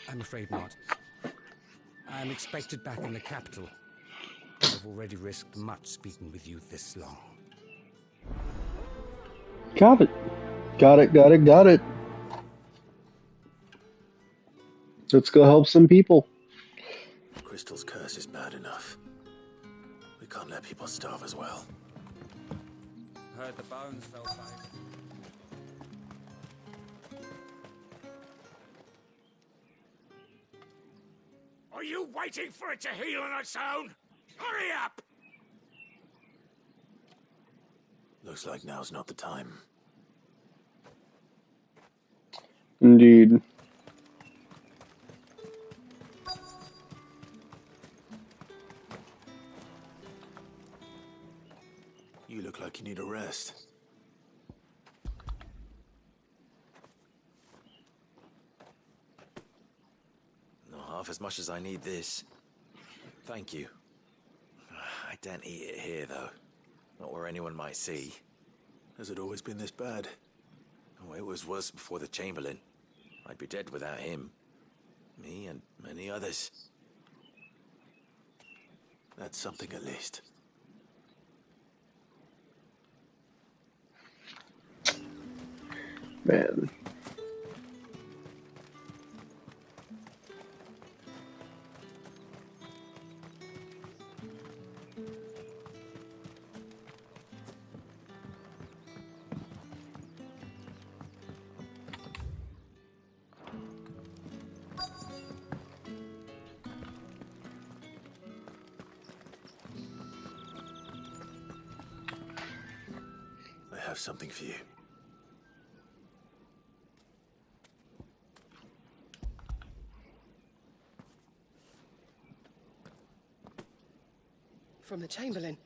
I'm afraid not. I'm expected back in the capital. I've already risked much speaking with you this long. Got it. Got it. Let's go help some people. Crystal's curse is bad enough. We can't let people starve as well. Heard the bones fell favourably. Are you waiting for it to heal on its own? Hurry up! Looks like now's not the time. Indeed. You look like you need a rest. Not half as much as I need this. Thank you. I don't eat it here, though. Not where anyone might see. Has it always been this bad? Oh, it was worse before the Chamberlain. I'd be dead without him. Me and many others. That's something at least. Man. I have something for you. From the Chamberlain.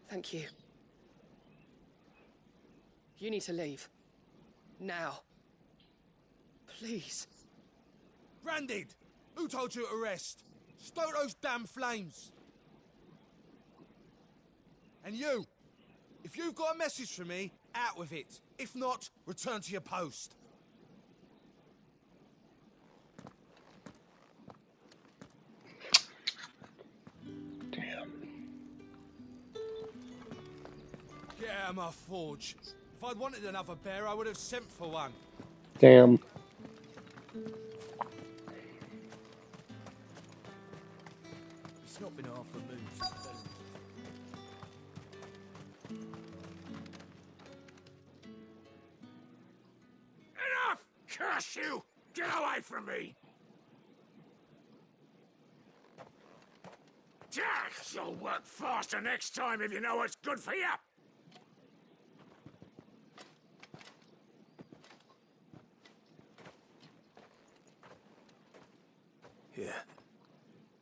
Thank you. You need to leave. Now. Please. Branded! Who told you to rest? Stoke those damn flames! And you! If you've got a message for me, out with it. If not, return to your post. Get out of my forge. If I'd wanted another bear, I would have sent for one. Damn. It's not been half a moon since then. Enough! Curse you! Get away from me! You'll work faster next time if you know what's good for you! Here.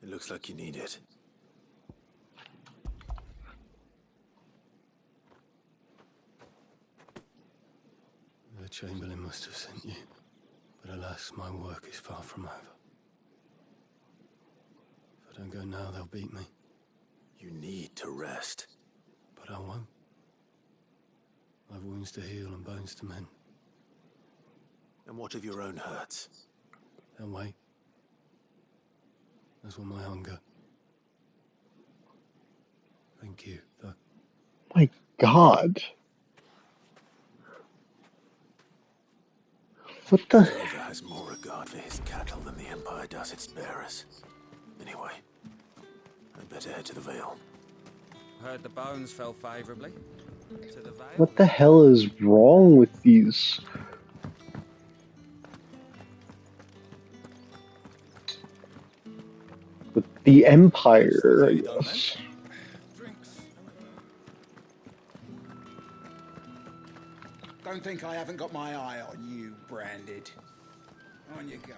It looks like you need it. The Chamberlain must have sent you, but alas, my work is far from over. If I don't go now, they'll beat me. You need to rest. But I won't. I've wounds to heal and bones to mend. And what of your own hurts? They'll wait. As will my hunger. Thank you, though. My God. What the? Dover has more regard for his cattle than the Empire does its bearers. Anyway, I'd better head to the Vale. Heard the bones fell favourably. To the Vale. What the hell is wrong with these? With the Empire, I guess. Don't think I haven't got my eye on you, Branded. On you go.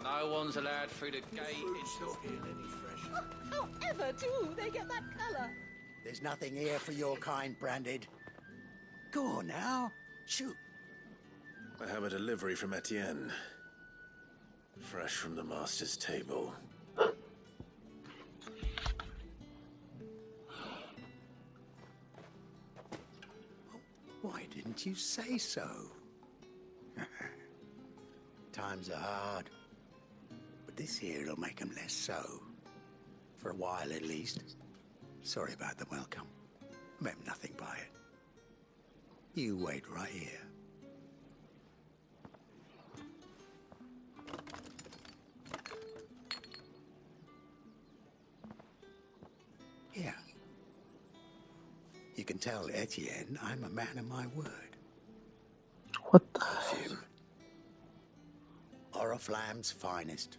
No one's allowed through the gate. It's not getting any fresher. However do they get that colour? There's nothing here for your kind, Branded. Go on now. Shoot. I have a delivery from Etienne. Fresh from the master's table. Why didn't you say so? Times are hard. But this here'll make 'em less so. For a while at least. Sorry about the welcome. Meant nothing by it. You wait right here. Here. You can tell Etienne I'm a man of my word. What the? Perfume. Oriflamme's finest.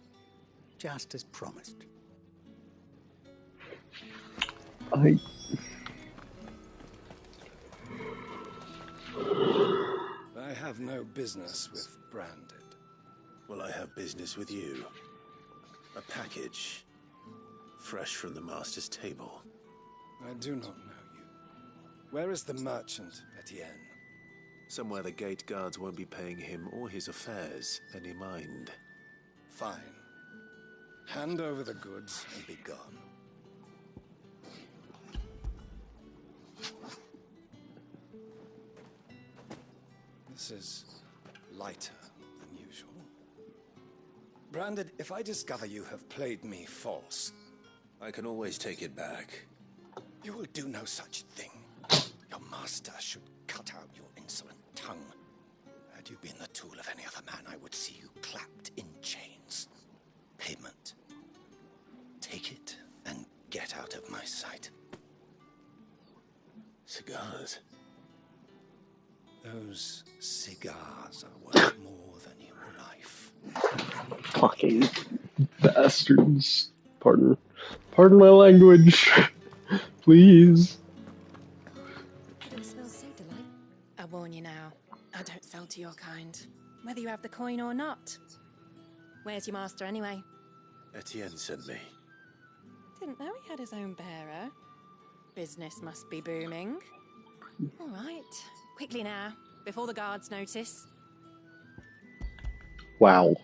Just as promised. I have no business with Branded. Well, I have business with you. A package. Fresh from the master's table. I do not know you. Where is the merchant, Etienne? Somewhere the gate guards won't be paying him or his affairs any mind. Fine. Hand over the goods and be gone. This is lighter than usual. Branded, if I discover you have played me false... I can always take it back. You will do no such thing. Your master should cut out your insolent tongue. Had you been the tool of any other man, I would see you clapped in chains. Payment. Take it and get out of my sight. Cigars? Those cigars are worth more than your life. fucking bastards. Pardon my language. Please. It smells so delightful. I warn you now, I don't sell to your kind, whether you have the coin or not. Where's your master anyway? Etienne sent me. Didn't know he had his own bearer. Business must be booming. All right, quickly now, before the guards notice. Wow.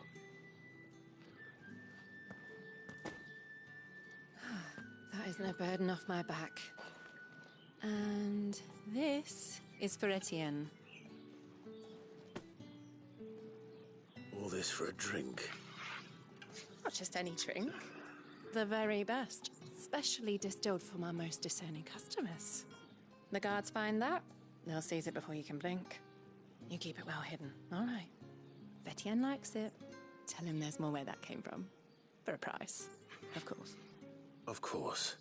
That isn't a burden off my back. And this is for Etienne. All this for a drink. Not just any drink. The very best. Specially distilled for my most discerning customers. The guards find that, they'll seize it before you can blink. You keep it well hidden, all right? If Etienne likes it, tell him there's more where that came from. For a price, of course. Of course.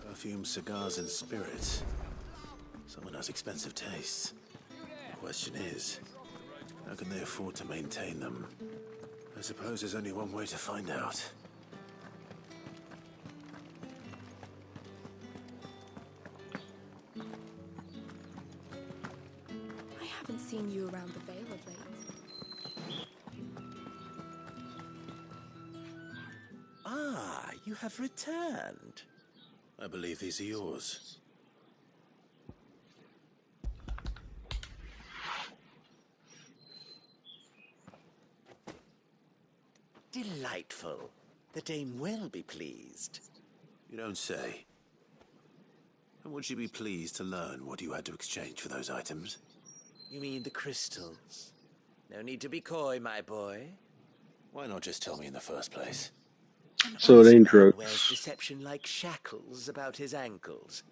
Perfume, cigars, and spirits. Someone has expensive tastes. The question is, how can they afford to maintain them? I suppose there's only one way to find out. I haven't seen you around the Vale of late. Ah, you have returned. I believe these are yours. Delightful. The dame will be pleased. You don't say. And would she be pleased to learn what you had to exchange for those items? You mean the crystals? No need to be coy, my boy. Why not just tell me in the first place? So it ain't Man drugs. wears deception like shackles about his ankles.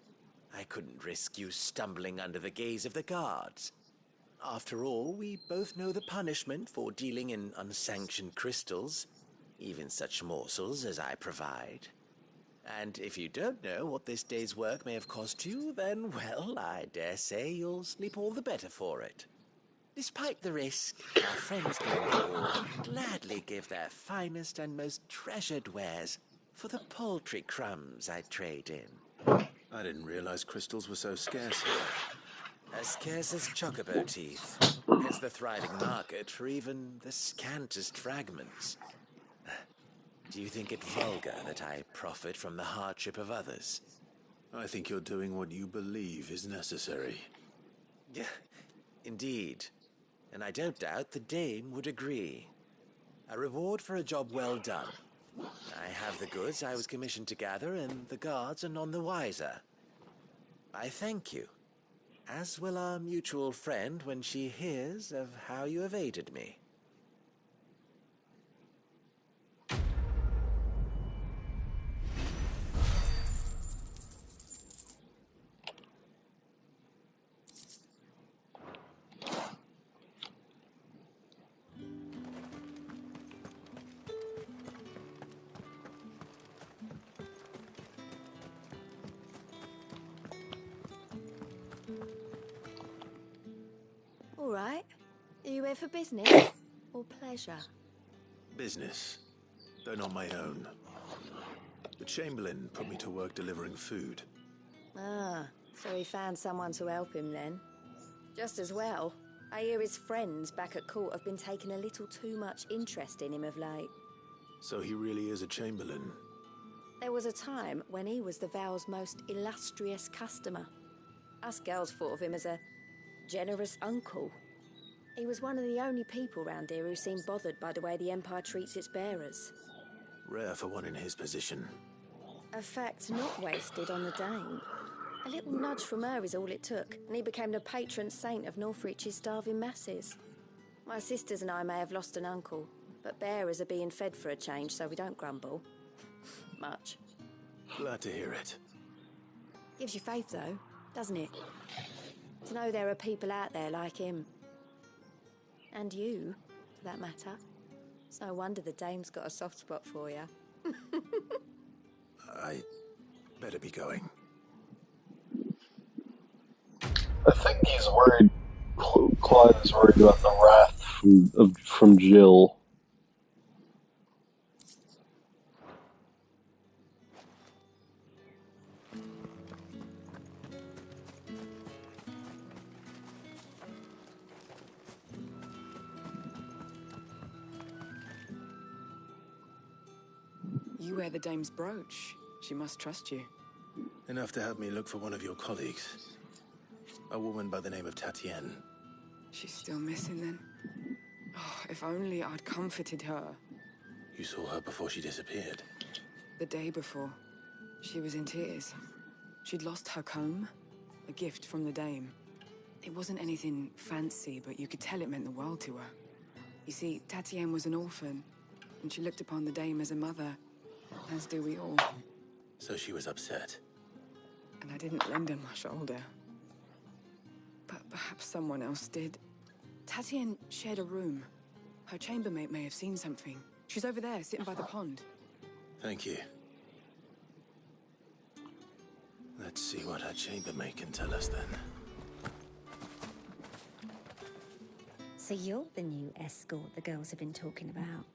I couldn't risk you stumbling under the gaze of the guards. After all, we both know the punishment for dealing in unsanctioned crystals, even such morsels as I provide. And if you don't know what this day's work may have cost you, then, well, I dare say you'll sleep all the better for it. Despite the risk, our friends going to war gladly give their finest and most treasured wares for the paltry crumbs I trade in. I didn't realize crystals were so scarce here. As scarce as chocobo teeth. It's the thriving market for even the scantest fragments. Do you think it vulgar that I profit from the hardship of others? I think you're doing what you believe is necessary. Yeah, indeed. And I don't doubt the dame would agree. A reward for a job well done. I have the goods I was commissioned to gather, and the guards are none the wiser. I thank you, as will our mutual friend when she hears of how you have aided me. All right. Are you here for business or pleasure? Business, though not my own. The Chamberlain put me to work delivering food. Ah, so he found someone to help him then. Just as well. I hear his friends back at court have been taking a little too much interest in him of late. So he really is a Chamberlain. There was a time when he was the Vale's most illustrious customer. Us girls thought of him as a generous uncle. He was one of the only people round here who seemed bothered by the way the Empire treats its bearers. Rare for one in his position. A fact not wasted on the Dame. A little nudge from her is all it took, and he became the patron saint of Northreach's starving masses. My sisters and I may have lost an uncle, but bearers are being fed for a change, so we don't grumble. Much. Glad to hear it. Gives you faith, though, doesn't it? To know there are people out there like him. And you, for that matter. It's no wonder the Dame's got a soft spot for you. I better be going. I think he's worried. Clyde is worried about the wrath from Jill. You wear the Dame's brooch. She must trust you. Enough to have me look for one of your colleagues. A woman by the name of Tatienne. She's still missing then. Oh, if only I'd comforted her. You saw her before she disappeared. The day before, she was in tears. She'd lost her comb, a gift from the Dame. It wasn't anything fancy, but you could tell it meant the world to her. You see, Tatienne was an orphan, and she looked upon the Dame as a mother, as do we all. So she was upset. And I didn't lend her my shoulder. But perhaps someone else did. Tatienne shared a room. Her chambermaid may have seen something. She's over there, sitting by the pond. Thank you. Let's see what her chambermaid can tell us then. So you're the new escort the girls have been talking about.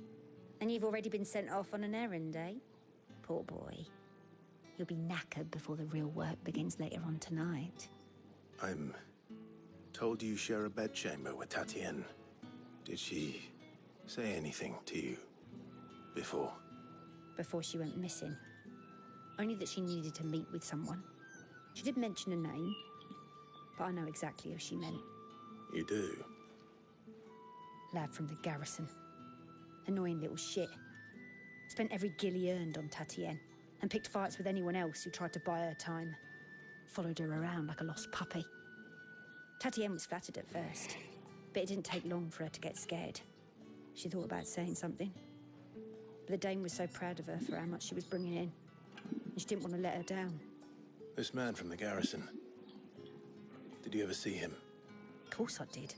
And you've already been sent off on an errand, eh? Poor boy. You'll be knackered before the real work begins later on tonight. I'm told you share a bedchamber with Tatienne. Did she say anything to you before? Before she went missing. Only that she needed to meet with someone. She did mention a name, but I know exactly who she meant. You do? Lad from the garrison. Annoying little shit. Spent every guil he earned on Tatienne, and picked fights with anyone else who tried to buy her time. Followed her around like a lost puppy. Tatienne was flattered at first, but it didn't take long for her to get scared. She thought about saying something. But the Dame was so proud of her for how much she was bringing in, and she didn't want to let her down. This man from the garrison. Did you ever see him? Of course I did.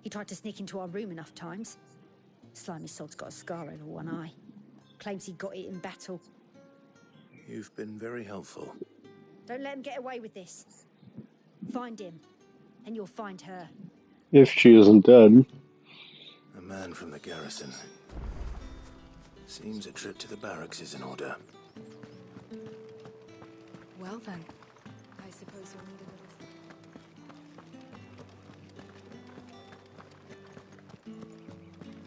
He tried to sneak into our room enough times. Slimy sod's got a scar over one eye. Claims he got it in battle. You've been very helpful. Don't let him get away with this. Find him, and you'll find her. If she isn't dead. A man from the garrison. Seems a trip to the barracks is in order. Well then, I suppose you'll need a little...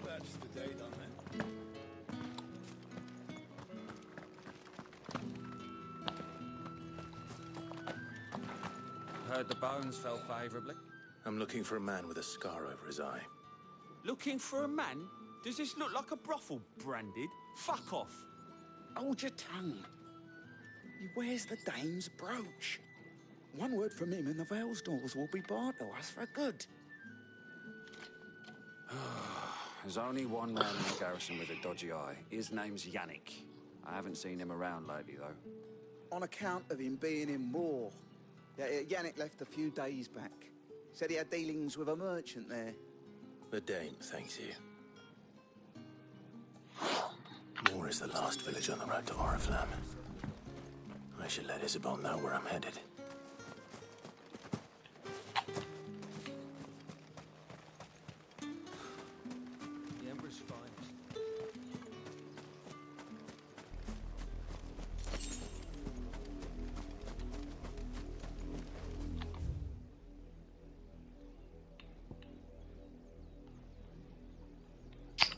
That's the day done then. Heard the bones fell favourably. I'm looking for a man with a scar over his eye. Looking for a man? Does this look like a brothel, Branded? Fuck off. Hold your tongue. He wears the Dame's brooch. One word from him and the Vale's doors will be barred to us for good. There's only one man in the garrison with a dodgy eye. His name's Yannick. I haven't seen him around lately, though. On account of him being in war. Yeah, Yannick left a few days back. Said he had dealings with a merchant there. The Dame thanks you. Moor is the last village on the road to Oriflamme. I should let Isabel know where I'm headed.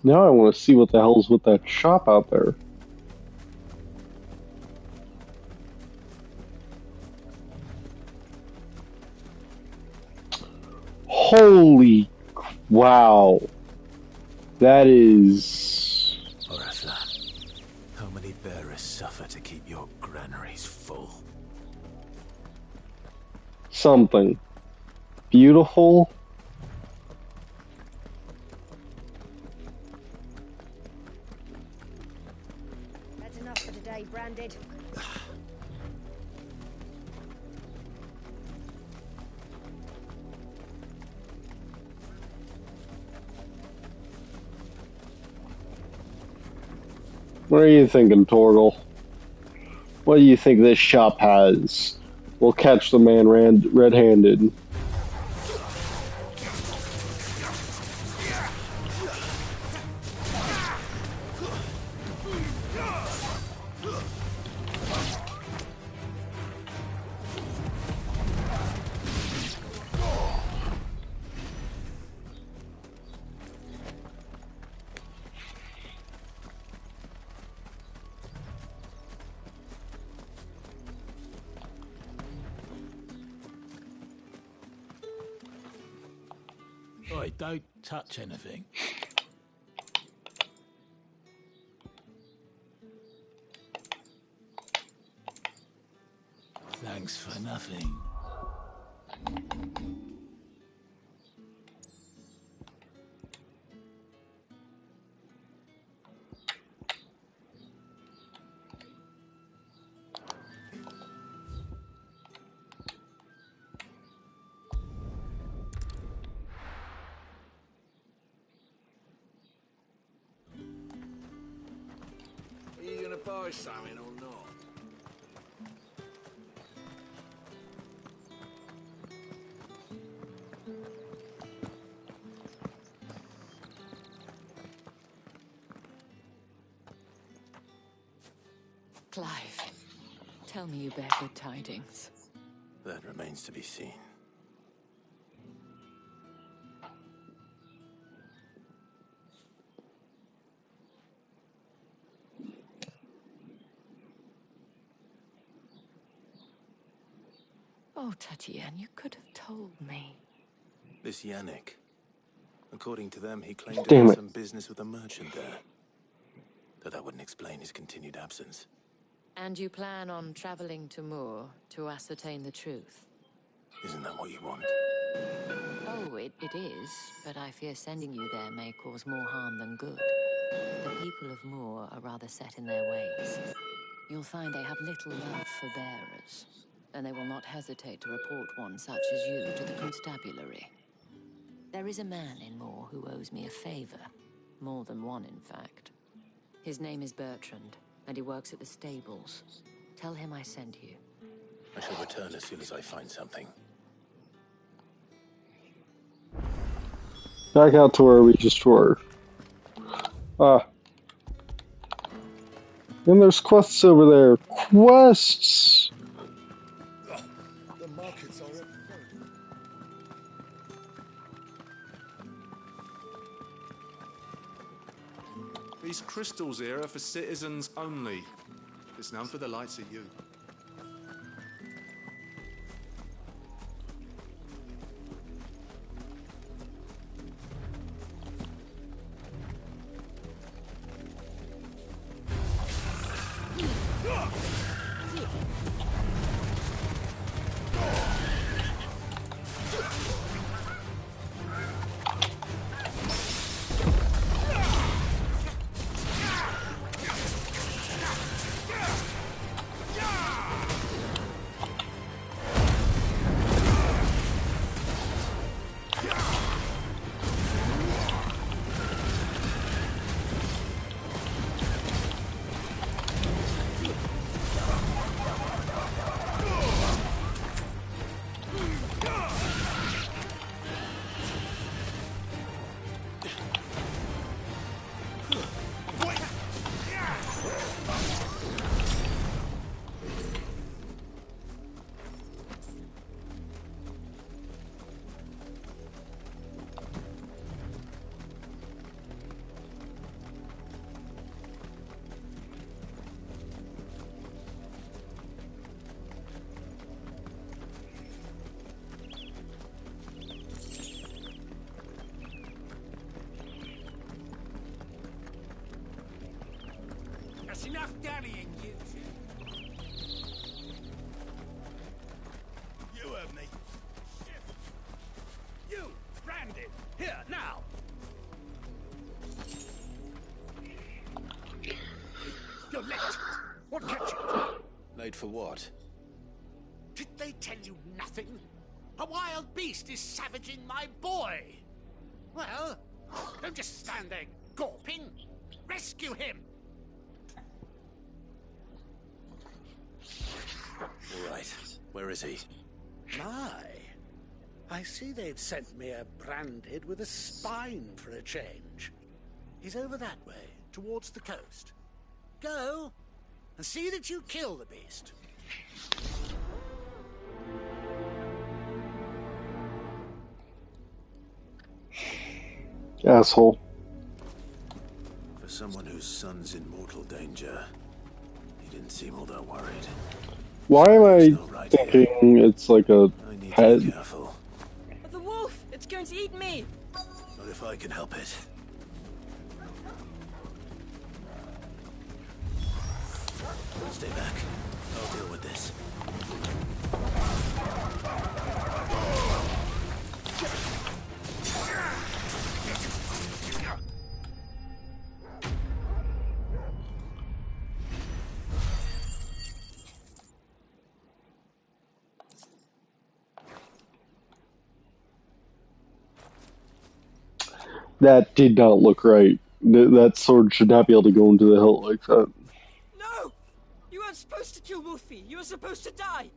Now I want to see what the hell's with that shop out there. Holy wow. That is... Orafla, how many bearers suffer to keep your granaries full? something. Beautiful. That's enough for today, Branded. What are you thinking, Torgal? What do you think this shop has? We'll catch the man red-handed. Oi, don't touch anything. Thanks for nothing. Are you gonna buy something or not? Clive, tell me you bear good tidings. That remains to be seen. Oh, Tatian, you could have told me. This Yannick. According to them, he claimed to Damn have it. some business with a merchant there. Though that wouldn't explain his continued absence. And you plan on traveling to Moor to ascertain the truth? Isn't that what you want? Oh, it is, but I fear sending you there may cause more harm than good. The people of Moor are rather set in their ways. You'll find they have little love for bearers, and they will not hesitate to report one such as you to the constabulary. There is a man in Moor who owes me a favor. More than one, in fact. His name is Bertrand, and he works at the stables. Tell him I sent you. I shall return as soon as I find something. Back out to where we just were. And there's quests over there. Quests! The markets are at These crystals here are for citizens only. It's none for the likes of you. enough dallying, you two. You heard me. You, branded. Here, now. You're late. What kept you? Late for what? Did they tell you nothing? A wild beast is savaging my boy. Well, don't just stand there gawping. Rescue him. All right. Where is he? My. I see they've sent me a branded with a spine for a change. He's over that way, towards the coast. Go, and see that you kill the beast. Asshole. For someone whose son's in mortal danger, he didn't seem all that worried. Why am I thinking it's like a pet? Be careful. The wolf! It's going to eat me! Not if I can help it. Stay back. I'll deal with this. That did not look right. That sword should not be able to go into the hilt like that. No! You weren't supposed to kill Wolfie. You were supposed to die.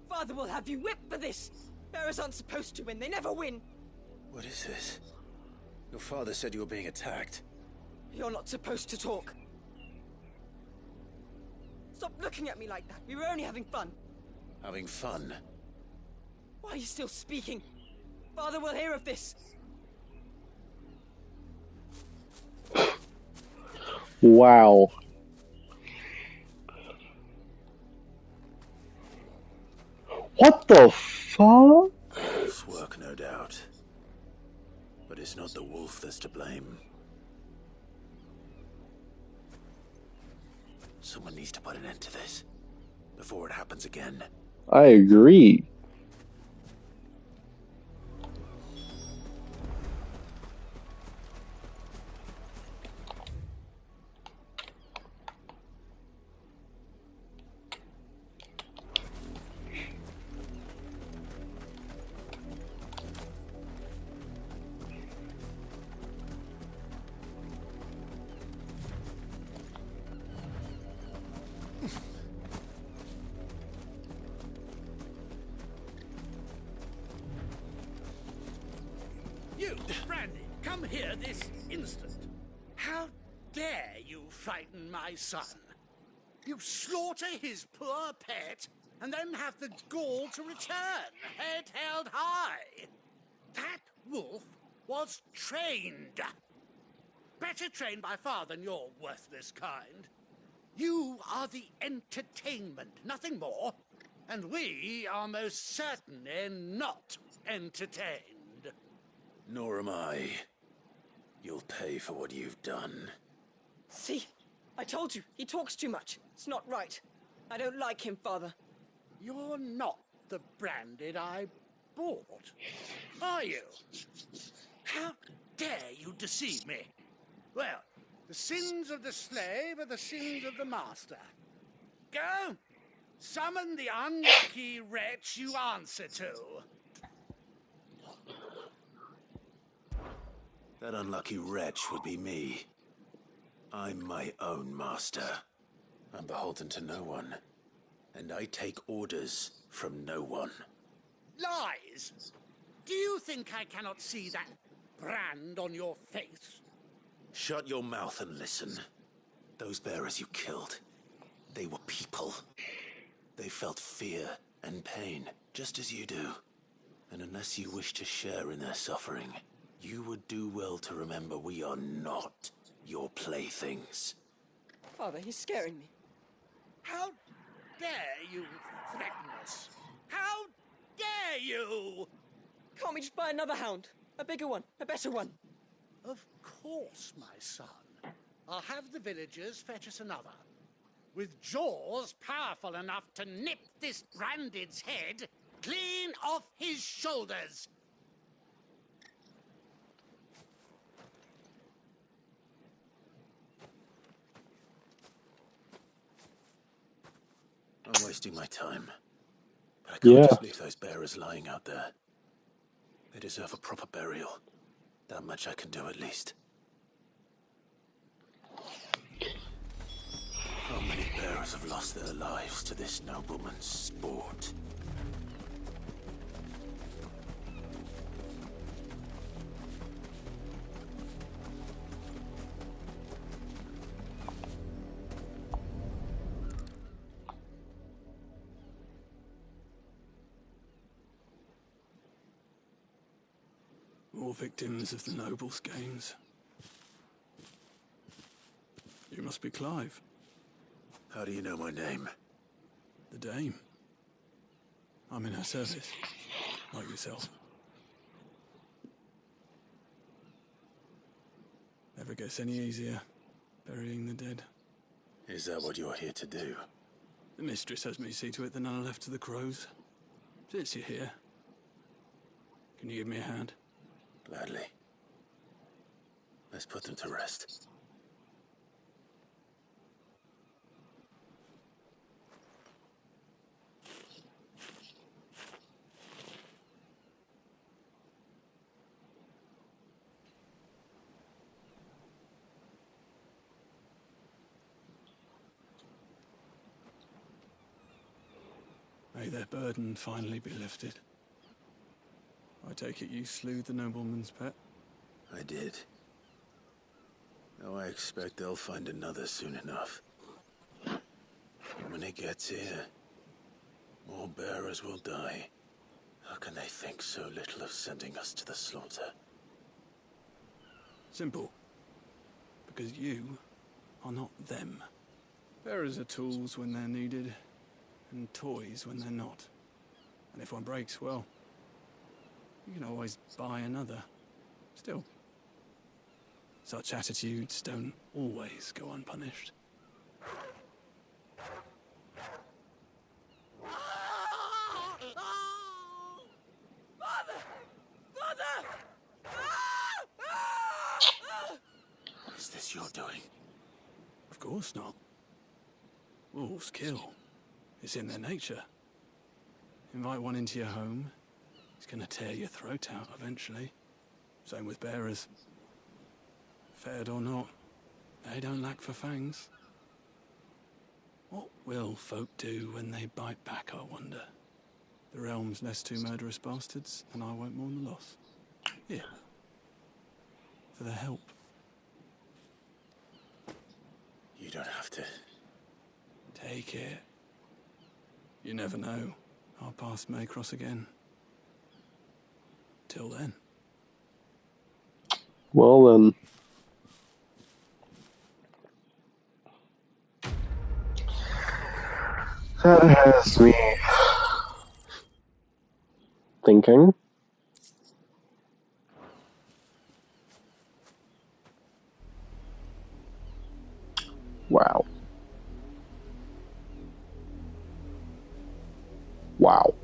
Father will have you whipped for this. Bearers aren't supposed to win. They never win. What is this? Your father said you were being attacked. You're not supposed to talk. Stop looking at me like that. We were only having fun. Having fun? Why are you still speaking? Father will hear of this. Wow. What the fuck? Wolf's work, no doubt. But it's not the wolf that's to blame. Someone needs to put an end to this before it happens again. I agree. You, Brandy, come here this instant. How dare you frighten my son? You slaughter his poor pet, and then have the gall to return, head held high. That wolf was trained. Better trained by far than your worthless kind. You are the entertainment, nothing more. And we are most certainly not entertained. Nor am I. You'll pay for what you've done. See? I told you. He talks too much. It's not right. I don't like him, Father. You're not the branded I bought, are you? How dare you deceive me? Well, the sins of the slave are the sins of the master. Go! Summon the unlucky wretch you answer to. That unlucky wretch would be me. I'm my own master. I'm beholden to no one. And I take orders from no one. Lies! Do you think I cannot see that brand on your face? Shut your mouth and listen. Those bearers you killed, they were people. They felt fear and pain, just as you do. And unless you wish to share in their suffering, you would do well to remember we are not your playthings. Father, he's scaring me. How dare you threaten us? How dare you? Can't we just buy another hound? A bigger one, a better one. Of course, my son. I'll have the villagers fetch us another. with jaws powerful enough to nip this branded's head clean off his shoulders. I'm wasting my time. But I can't just leave those bearers lying out there. They deserve a proper burial. That much I can do at least. How many bearers have lost their lives to this nobleman's sport? More victims of the nobles' games. You must be Clive. How do you know my name? The Dame. I'm in her service, like yourself. Never gets any easier, burying the dead. Is that what you're here to do? The mistress has me see to it that none are left to the crows. Since you're here, can you give me a hand? Gladly. Let's put them to rest. May their burden finally be lifted. I take it you slew the nobleman's pet? I did. Now I expect they'll find another soon enough. And when it gets here, more bearers will die. How can they think so little of sending us to the slaughter? Simple. Because you are not them. Bearers are tools when they're needed, and toys when they're not. And if one breaks, well, you can always buy another. Still, such attitudes don't always go unpunished. Is this your doing? Of course not. Wolves kill. It's in their nature. Invite one into your home, he's gonna tear your throat out eventually. Same with bearers. Fed or not, they don't lack for fangs. What will folk do when they bite back, I wonder? The realm's less two murderous bastards, and I won't mourn the loss. Here. For the help. You don't have to. Take it. You never know. Our paths may cross again. Till then. Well then. That has me thinking. Wow. Wow.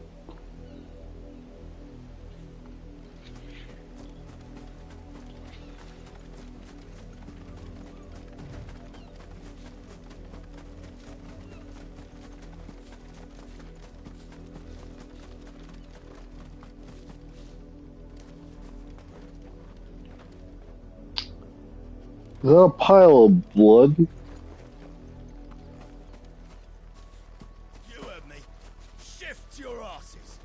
Is that a pile of blood? You heard me. Shift your asses.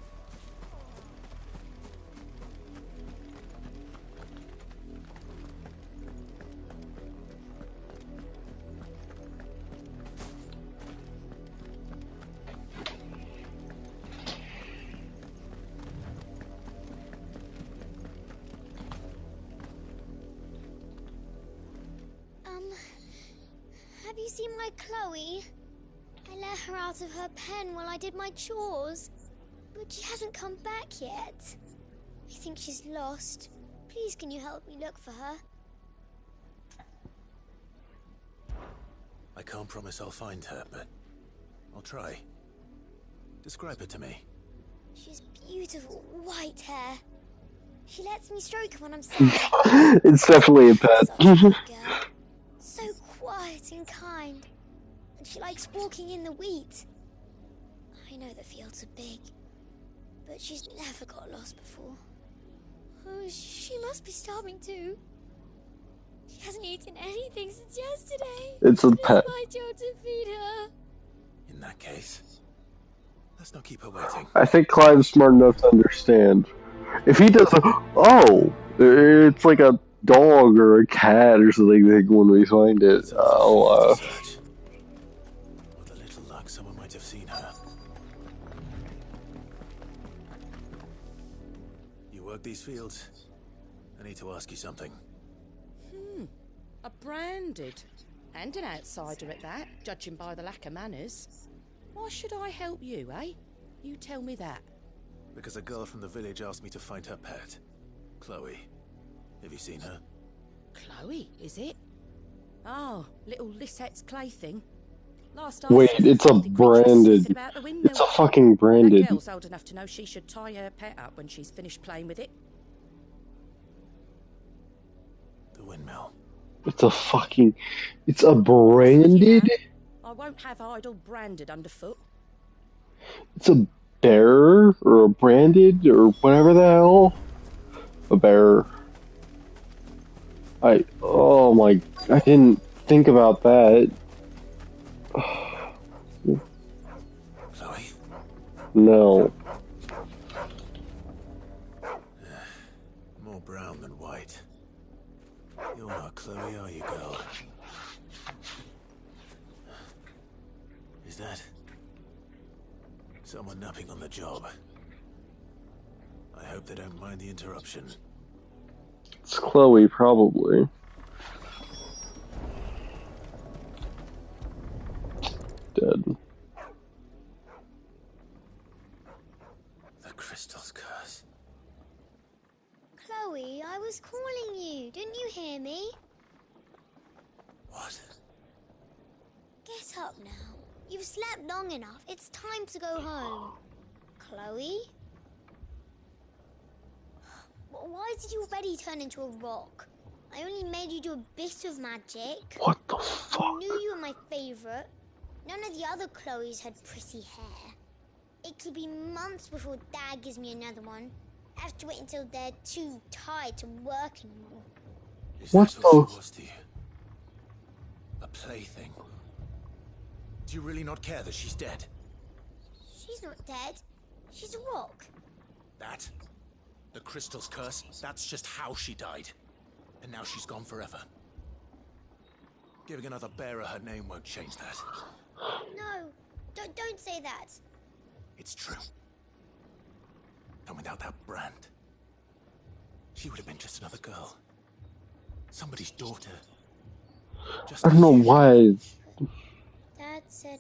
Have you seen my Chloe? I let her out of her pen while I did my chores, but she hasn't come back yet. I think she's lost. Please, can you help me look for her? I can't promise I'll find her, but I'll try. Describe her to me. She's beautiful white hair. She lets me stroke her when I'm sad. It's definitely a pet. Such a good girl. So quiet and kind. And she likes walking in the wheat. I know the fields are big, but she's never got lost before. Oh, she must be starving too. She hasn't eaten anything since yesterday. It's a pet. It's my job to feed her. In that case, let's not keep her waiting. I think Clive's smart enough to understand. If he does, oh, it's like a dog or a cat or something when we find it. With a little luck, someone might have seen her. You work these fields? I need to ask you something. A branded. And an outsider at that, judging by the lack of manners. Why should I help you, eh? You tell me that. Because a girl from the village asked me to find her pet, Chloe. Have you seen her? Chloe, is it? Oh, little Lisette's plaything. Last I Wait, saw her, it's a the creature's branded. sniffing about the windmill. It's a fucking branded. That girl's old enough to know she should tie her pet up when she's finished playing with it. The windmill. It's a fucking. It's a branded. I won't have idle branded underfoot. It's a bearer or a branded or whatever the hell. A bearer. Oh my, I didn't think about that. Chloe? No. More brown than white. You're not Chloe, are you, girl? Is that someone napping on the job? I hope they don't mind the interruption. It's Chloe, probably. Dead. The crystal's curse. Chloe, I was calling you. Didn't you hear me? What? Get up now. You've slept long enough. It's time to go home. Chloe? Why did you already turn into a rock? I only made you do a bit of magic. What the fuck? I knew you were my favourite. None of the other Chloes had pretty hair. It could be months before Dad gives me another one. I have to wait until they're too tired to work anymore. Is what that all the? she was to you? A plaything? Do you really not care that she's dead? She's not dead. She's a rock. That? The crystal's curse? That's just how she died. And now she's gone forever. Giving another bearer her name won't change that. No, don't say that. It's true. And without that brand, she would have been just another girl. Somebody's daughter. Just I don't know why. Dad said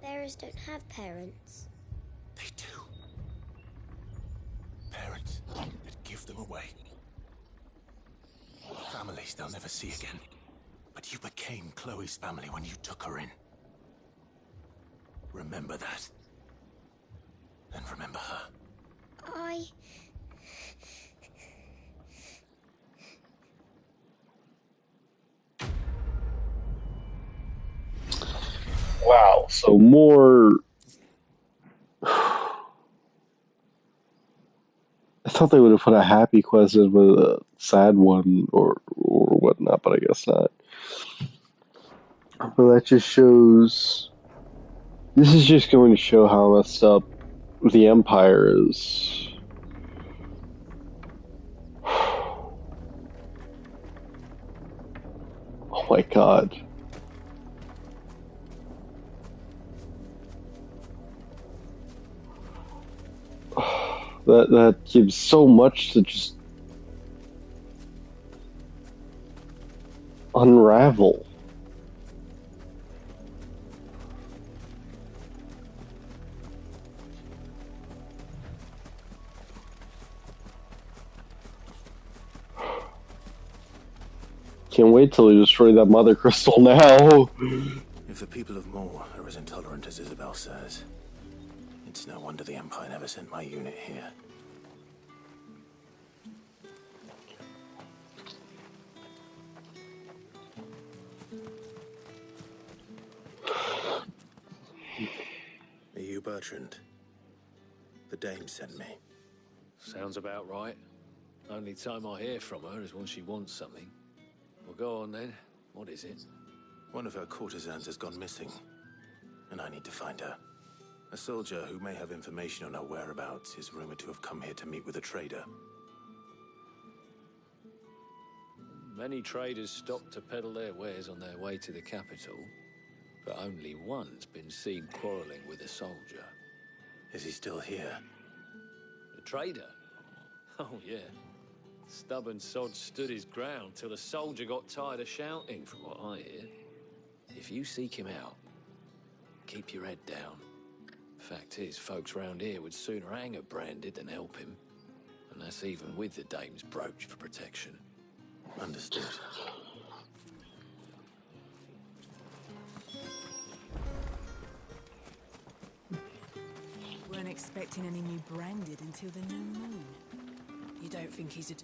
bearers don't have parents. They do. Parents that give them away. Families they'll never see again. But you became Chloe's family when you took her in. Remember that. And remember her. Wow, so more. I thought they would have put a happy quest in with a sad one or whatnot, but I guess not. But that just shows. This is just going to show how messed up the Empire is. Oh my god. That gives so much to just unravel. Can't wait till they destroy that mother crystal now. If the people of Moor are as intolerant as Isabel says, it's no wonder the Empire never sent my unit here. Are you Bertrand? The dame sent me. Sounds about right. Only time I hear from her is when she wants something. Well, go on then. What is it? One of her courtesans has gone missing, and I need to find her. A soldier who may have information on her whereabouts is rumored to have come here to meet with a trader. Many traders stop to peddle their wares on their way to the capital, but only one's been seen quarreling with a soldier. Is he still here? The trader? Oh, yeah. Stubborn sod stood his ground till the soldier got tired of shouting, from what I hear. If you seek him out, keep your head down. Fact is, folks round here would sooner hang a branded than help him. And that's even with the dame's brooch for protection. Understood. Weren't expecting any new branded until the new moon. You don't think he's a...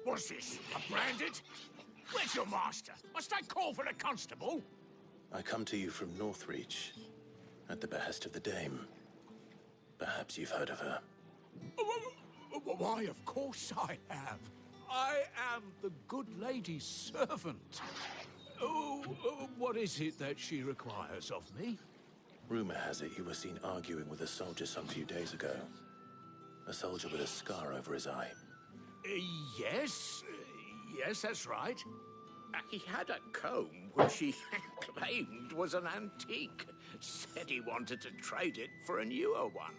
What's this? A branded? Where's your master? Must I call for the constable? I come to you from Northreach, at the behest of the dame. Perhaps you've heard of her. Why, of course I have. I am the good lady's servant. What is it that she requires of me? Rumor has it you were seen arguing with a soldier some few days ago. A soldier with a scar over his eye. Yes. Yes, that's right. He had a comb which he claimed was an antique. Said he wanted to trade it for a newer one.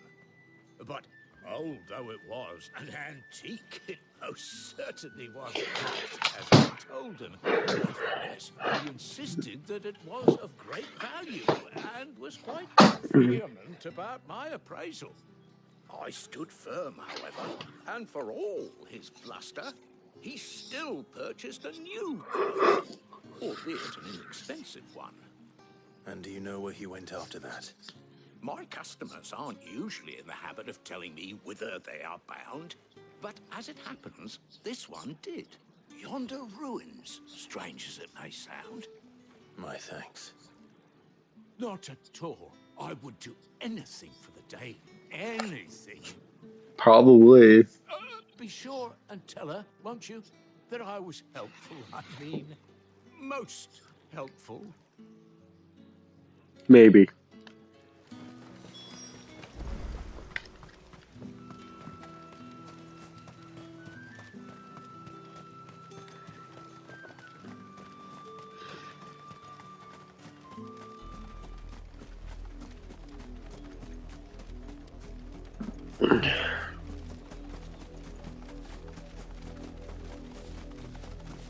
But old though it was, an antique it most certainly was not, as I told him. Nevertheless, he insisted that it was of great value, and was quite vehement about my appraisal. I stood firm, however, and for all his bluster, he still purchased a new comb, albeit an inexpensive one. And do you know where he went after that? My customers aren't usually in the habit of telling me whither they are bound, but as it happens, this one did. Yonder ruins, strange as it may sound. My thanks. Not at all. I would do anything for the day. Anything. Probably. Be sure and tell her, won't you, that I was helpful. I mean, most helpful. Maybe.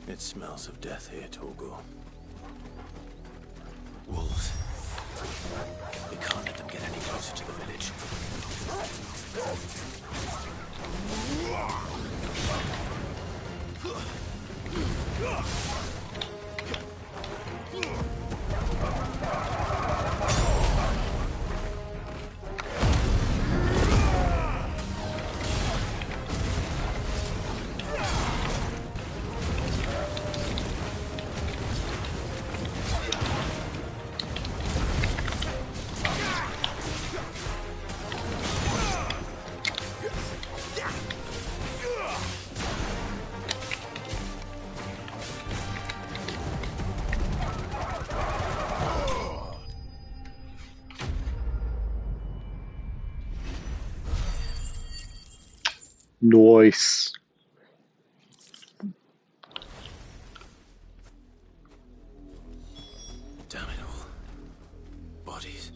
It smells of death here, Torgor. Wolves. We can't let them get any closer to the village. Nice. Damn it all. Bodies.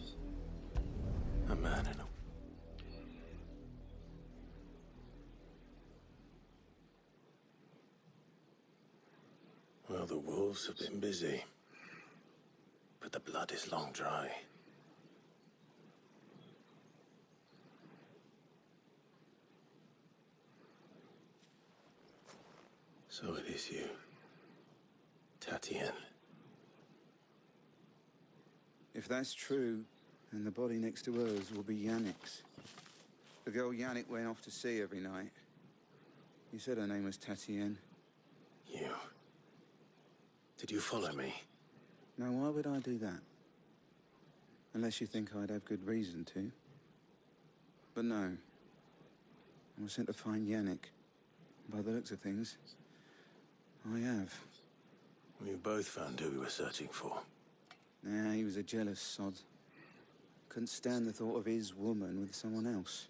A man and a... Well, the wolves have been busy. But the blood is long dry. So it is you. Tatienne. If that's true, then the body next to hers will be Yannick's. The girl Yannick went off to see every night. You said her name was Tatienne. You... Did you follow me? Now, why would I do that? Unless you think I'd have good reason to. But no. I was sent to find Yannick. By the looks of things, I have. We both found who we were searching for. Nah, he was a jealous sod. Couldn't stand the thought of his woman with someone else.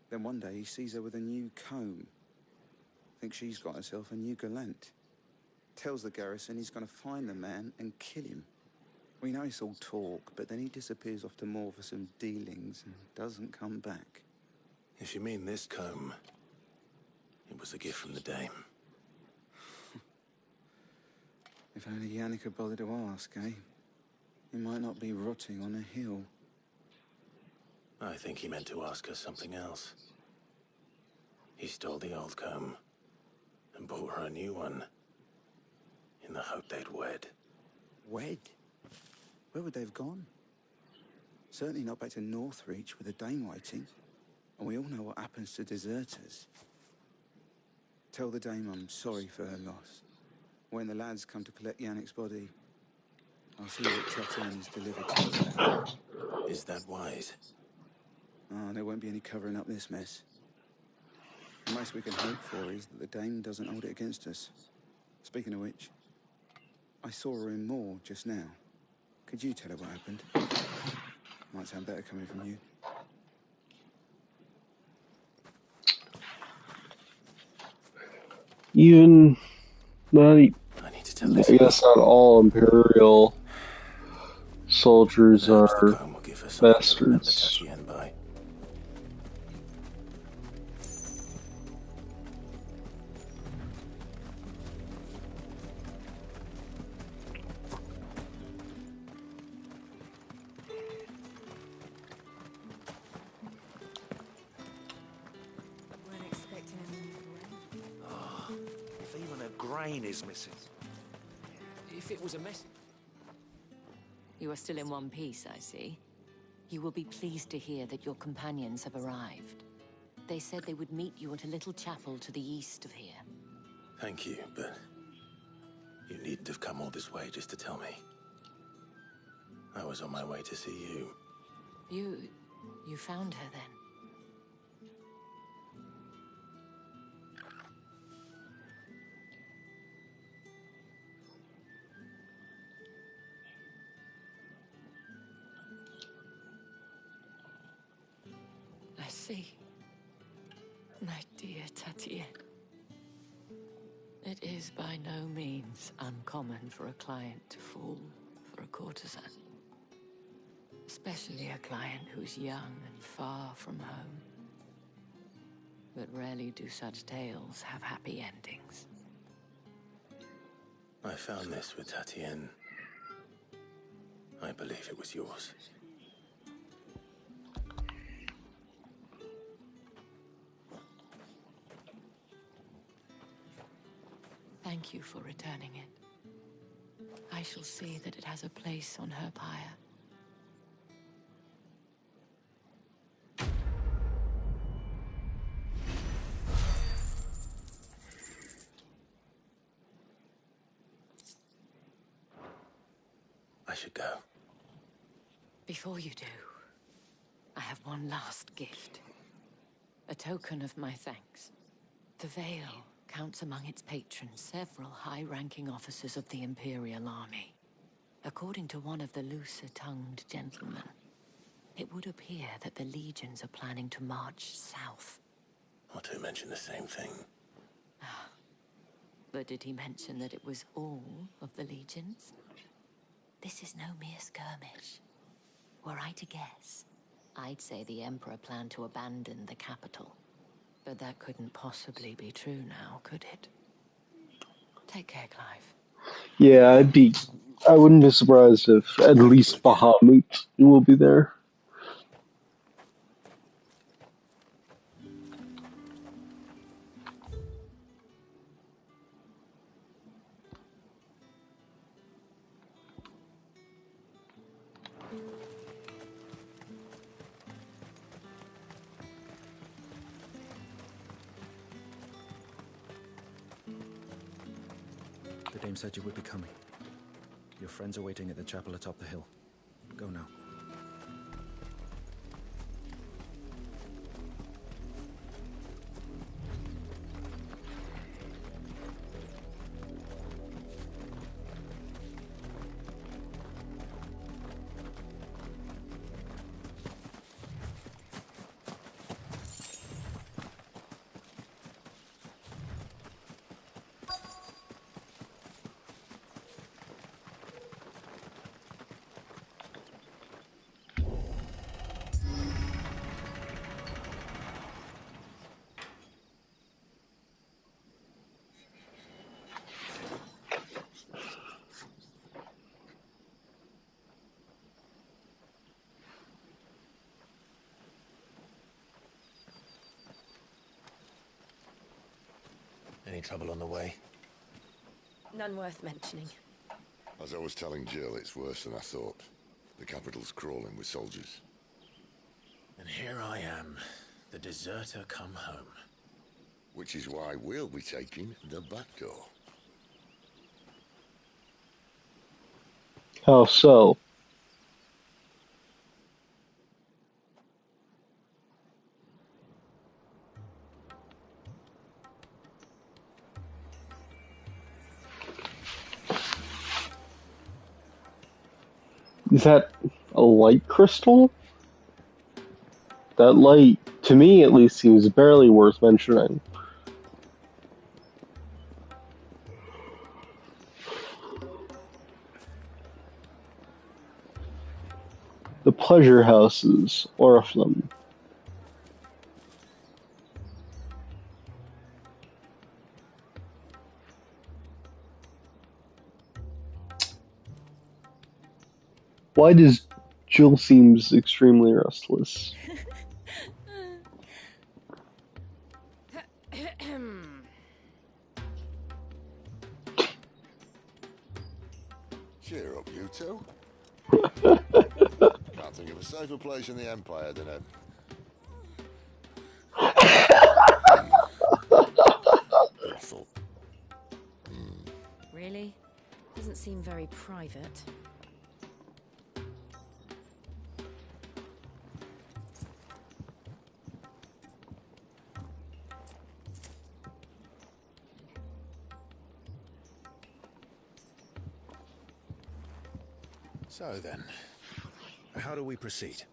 Then one day he sees her with a new comb. Thinks she's got herself a new gallant. Tells the garrison he's gonna find the man and kill him. We know it's all talk, but then he disappears off to Moor for some dealings and doesn't come back. If you mean this comb, it was a gift from the dame. If only Yannick had bothered to ask, eh? He might not be rotting on a hill. I think he meant to ask her something else. He stole the old comb and bought her a new one in the hope they'd wed. Wed? Where would they have gone? Certainly not back to Northreach with a dame waiting. And we all know what happens to deserters. Tell the dame I'm sorry for her loss. When the lads come to collect Yannick's body, I'll see that Tatienne is delivered to her. Is that wise? Oh, there won't be any covering up this mess. The most we can hope for is that the dame doesn't hold it against us. Speaking of which, I saw her in Moor just now. Could you tell her what happened? Might sound better coming from you. Even, well, I this guess not all Imperial soldiers are bastards. By. Weren't expecting any new rain. Ah, if even a grain is missing. If it was a mess... You are still in one piece, I see. You will be pleased to hear that your companions have arrived. They said they would meet you at a little chapel to the east of here. Thank you, but you needn't have come all this way just to tell me. I was on my way to see you. You found her then? I see. My dear Tatienne. It is by no means uncommon for a client to fall for a courtesan. Especially a client who's young and far from home. But rarely do such tales have happy endings. I found this with Tatienne. I believe it was yours. Thank you for returning it. I shall see that it has a place on her pyre. I should go. Before you do, I have one last gift. A token of my thanks. The Vale counts among its patrons several high-ranking officers of the Imperial Army. According to one of the looser-tongued gentlemen, it would appear that the legions are planning to march south. Otto mentioned the same thing. But did he mention that it was all of the legions? This is no mere skirmish. Were I to guess, I'd say the Emperor planned to abandon the capital. But that couldn't possibly be true now, could it? Take care, Clive. Yeah, I wouldn't be surprised if at least Bahamut will be there. Dame said you would be coming. Your friends are waiting at the chapel atop the hill. Go now. Any trouble on the way? None worth mentioning. As I was telling Jill, it's worse than I thought. The capital's crawling with soldiers. And here I am, the deserter come home. Which is why we'll be taking the back door. How so? Is that a light crystal? That light, to me at least, seems barely worth mentioning. The pleasure houses, Oriflamme. Why does Jill seems extremely restless? Cheer up, you two. Can't think of a safer place in the Empire than a... brothel. Really? Doesn't seem very private. So then, how do we proceed?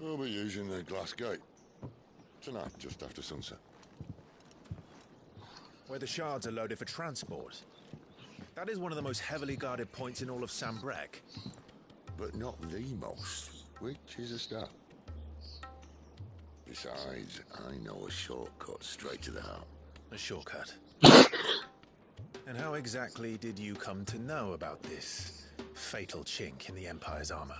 We'll be using the glass gate. Tonight, just after sunset. Where the shards are loaded for transport. That is one of the most heavily guarded points in all of Sambrec. But not the most, which is a start. Besides, I know a shortcut straight to the heart. A shortcut? And how exactly did you come to know about this fatal chink in the Empire's armor?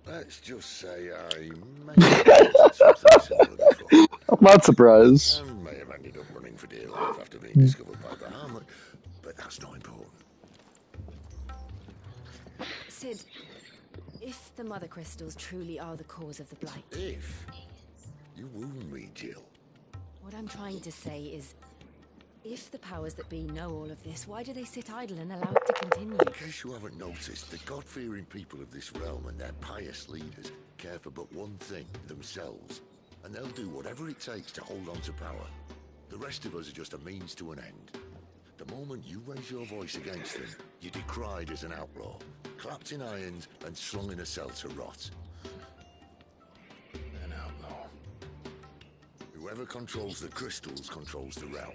Let's just say I may have something similar before. I'm not surprised. And may have ended up running for dear life after being discovered by Bahamut, but that's not important. Sid, if the Mother Crystals truly are the cause of the Blight... If? You wound me, Jill. What I'm trying to say is, if the powers that be know all of this, why do they sit idle and allow it to continue? In case you haven't noticed, the God-fearing people of this realm and their pious leaders care for but one thing, themselves. And they'll do whatever it takes to hold on to power. The rest of us are just a means to an end. The moment you raise your voice against them, you're decried as an outlaw, clapped in irons and slung in a cell to rot. An outlaw. Whoever controls the crystals controls the realm.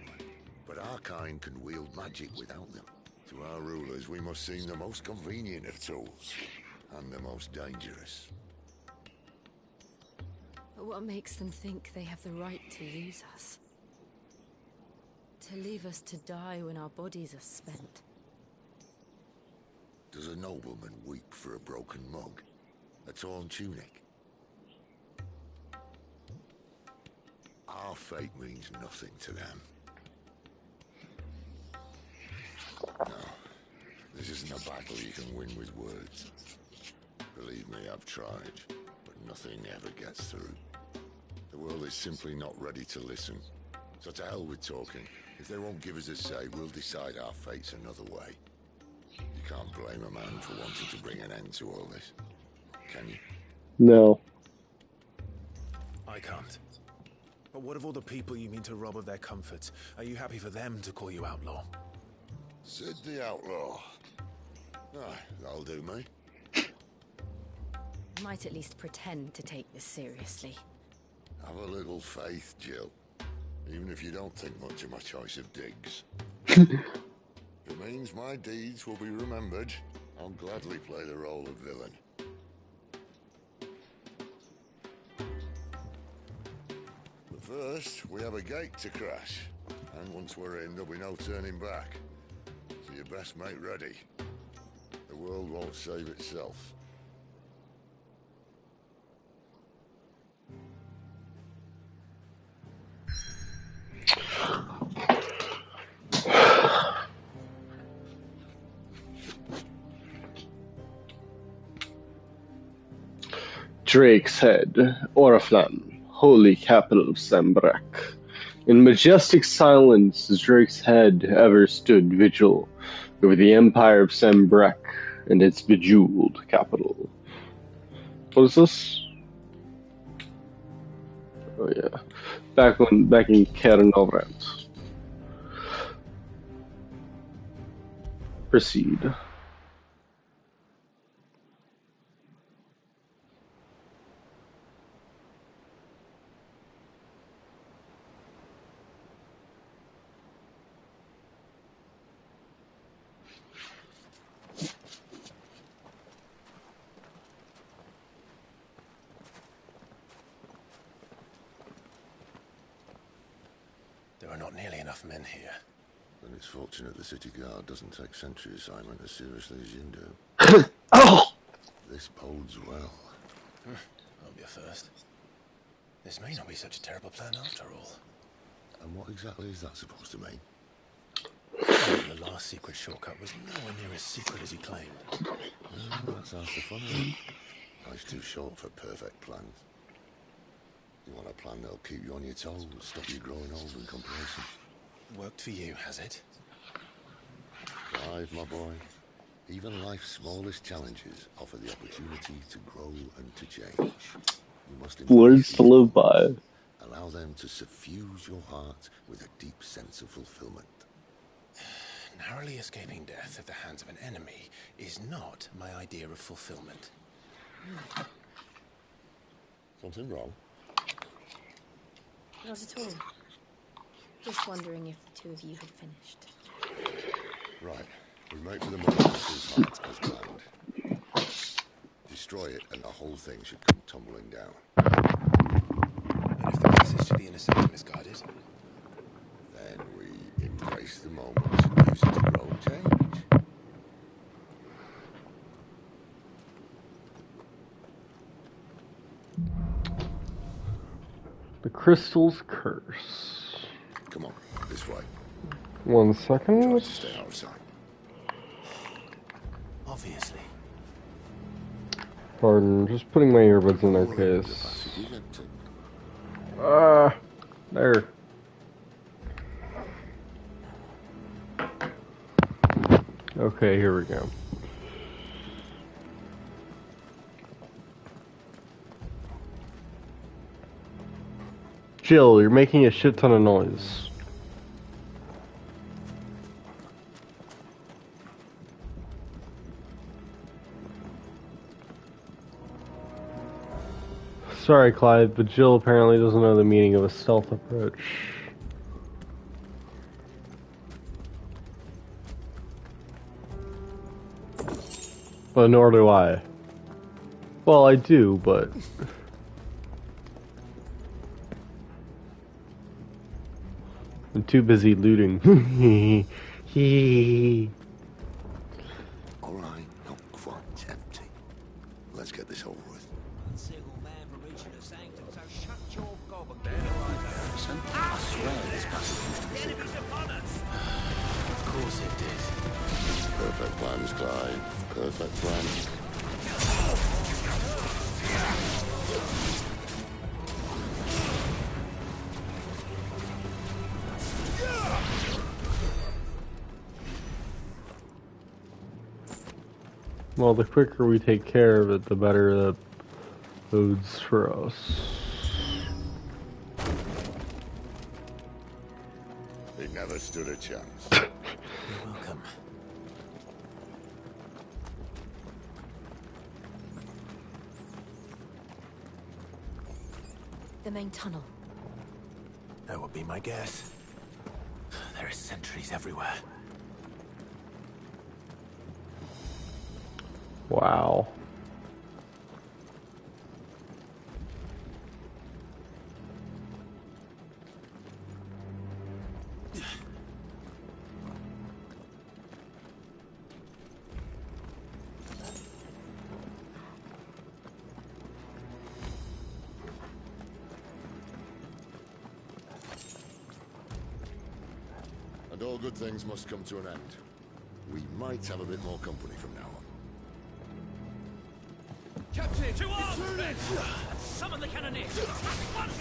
But our kind can wield magic without them. To our rulers, we must seem the most convenient of tools, and the most dangerous. But what makes them think they have the right to use us? To leave us to die when our bodies are spent? Does a nobleman weep for a broken mug? A torn tunic? Our fate means nothing to them. No, this isn't a battle you can win with words. Believe me, I've tried, but nothing ever gets through. The world is simply not ready to listen. So to hell with talking. If they won't give us a say, we'll decide our fates another way. You can't blame a man for wanting to bring an end to all this, can you? No. I can't. But what of all the people you mean to rob of their comforts? Are you happy for them to call you outlaw? Sid the outlaw. Ah, that'll do me. You might at least pretend to take this seriously. Have a little faith, Jill. Even if you don't think much of my choice of digs. If it means my deeds will be remembered, I'll gladly play the role of villain. But first, we have a gate to crash. And once we're in, there'll be no turning back. So you best make ready. The world won't save itself. Drake's Head, Oriflamme, holy capital of Sambrek. In majestic silence, Drake's Head ever stood vigil over the empire of Sambrek and its bejeweled capital. What is this? Oh yeah, back in Cairnovrat. Proceed. There are not nearly enough men here. Then it's fortunate the city guard doesn't take sentry assignment as seriously as you do. Oh! This bodes well. Won't be a first. This may not be such a terrible plan after all. And what exactly is that supposed to mean? The last secret shortcut was nowhere near as secret as he claimed. That's half the fun of it. Life's too short for perfect plans. You want a plan that'll keep you on your toes, stop you growing old and complacent. Worked for you, has it? Clive, my boy. Even life's smallest challenges offer the opportunity to grow and to change. You must Words to live by. Allow them to suffuse your heart with a deep sense of fulfillment. Narrowly escaping death at the hands of an enemy is not my idea of fulfillment. Something wrong? Not at all. Just wondering if the two of you had finished. Right. We make for the Mother's heart as planned. Destroy it and the whole thing should come tumbling down. And if the passage to the inner sanctum is guarded? Then we embrace the moment and use it to grow and change. The Crystal's Curse. Come on, this way. 1 second. Try to stay out of sight. Obviously. Pardon, just putting my earbuds in their case. There. Okay, here we go. Jill, you're making a shit ton of noise. Sorry, Clyde, but Jill apparently doesn't know the meaning of a stealth approach. Well, nor do I. Well, I do, but... I'm too busy looting. Alright, not quite empty. Let's get this over with. I swear this passage used to be secret. Of course it did. Perfect plans, Clyde. Perfect plans. Well, the quicker we take care of it, the better that bodes for us. They never stood a chance. You're welcome. The main tunnel. That would be my guess. There are sentries everywhere. Wow. And all good things must come to an end. We might have a bit more company from now on. Captain! To arms, men! Summon the cannoneers! Attack at once!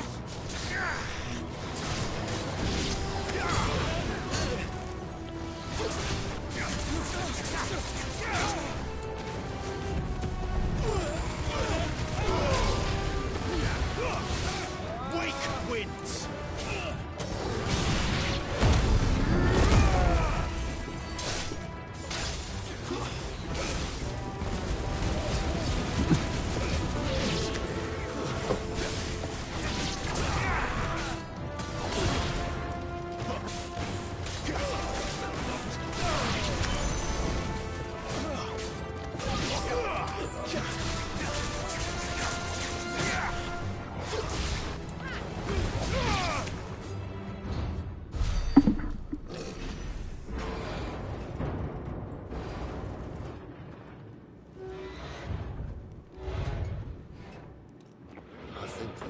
Wake winds!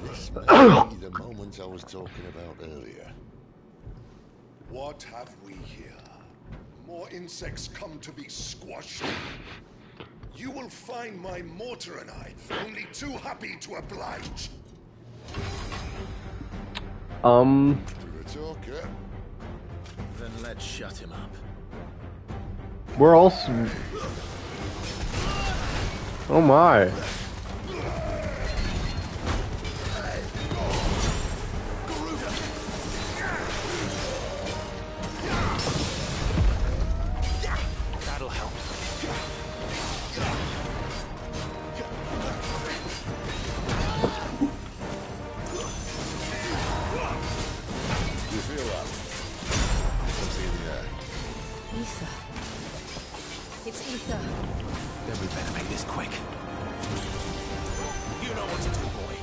This may be the moment I was talking about earlier. What have we here? More insects come to be squashed. You will find my mortar and I only too happy to oblige. We're a talker. Then let's shut him up. We're also... Oh my. That'll help. You feel that? Something in the air. Ether. It's ether. Then we better make this quick. You know what to do, boy.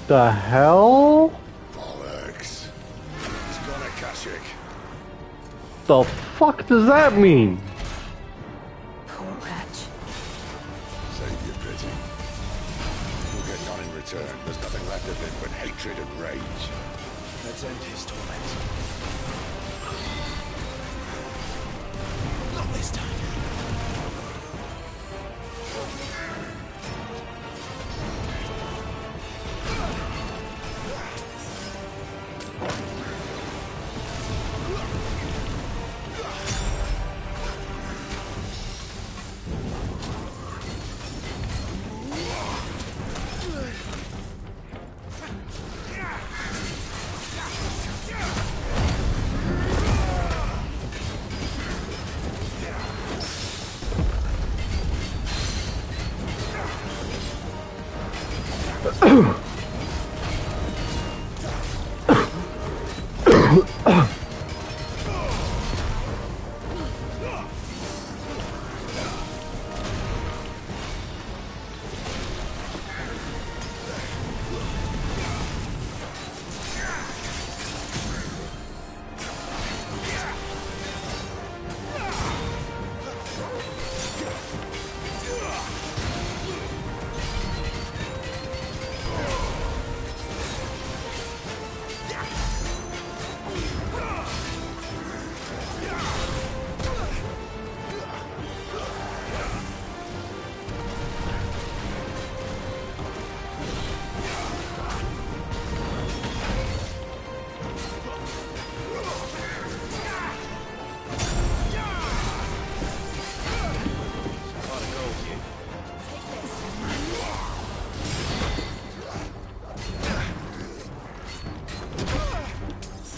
The hell? Bollocks. He's gone Akashic. The fuck does that mean? Poor wretch. Save your pity. You'll get none in return. There's nothing left of him but hatred and rage. Let's end his torment. Not this time.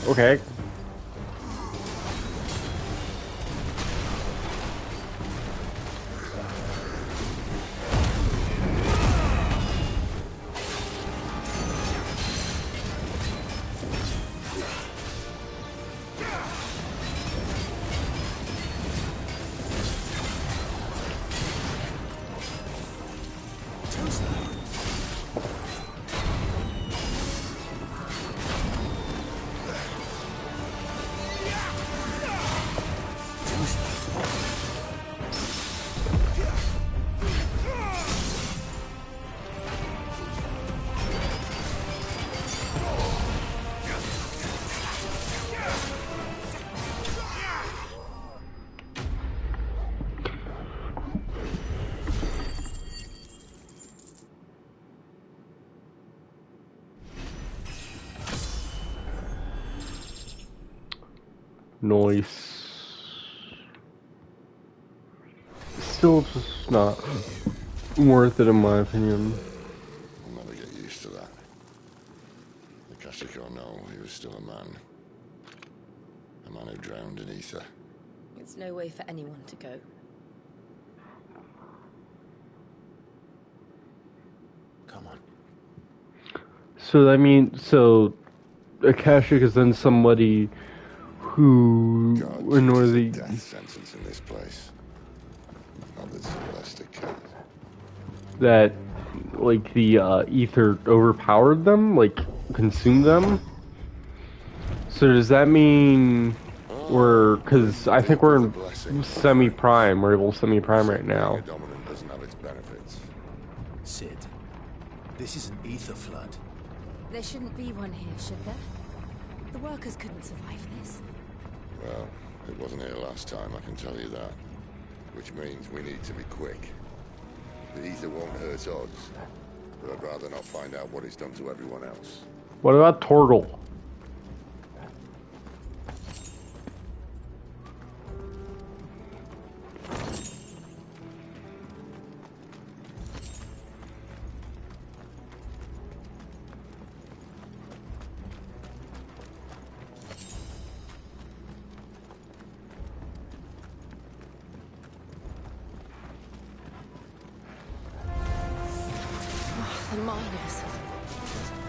Okay. Nice. Still just not worth it in my opinion. I'll never get used to that. The Kashyyyk or no, he was still a man. A man who drowned in ether. It's no way for anyone to go. Come on. So I mean, so Akashic is then somebody who, in order to Death sentence in this place. Not that Sylvester cared. that, like the ether overpowered them, like consumed them. So does that mean we're? Because I think we're in semi-prime. We're able semi-prime right now. Dominant doesn't have its benefits. Sid, this is an ether flood. There shouldn't be one here, should there? The workers couldn't survive this. Well, it wasn't here last time, I can tell you that. Which means we need to be quick. The ether won't hurt us, but I'd rather not find out what it's done to everyone else. What about Torgal? The miners.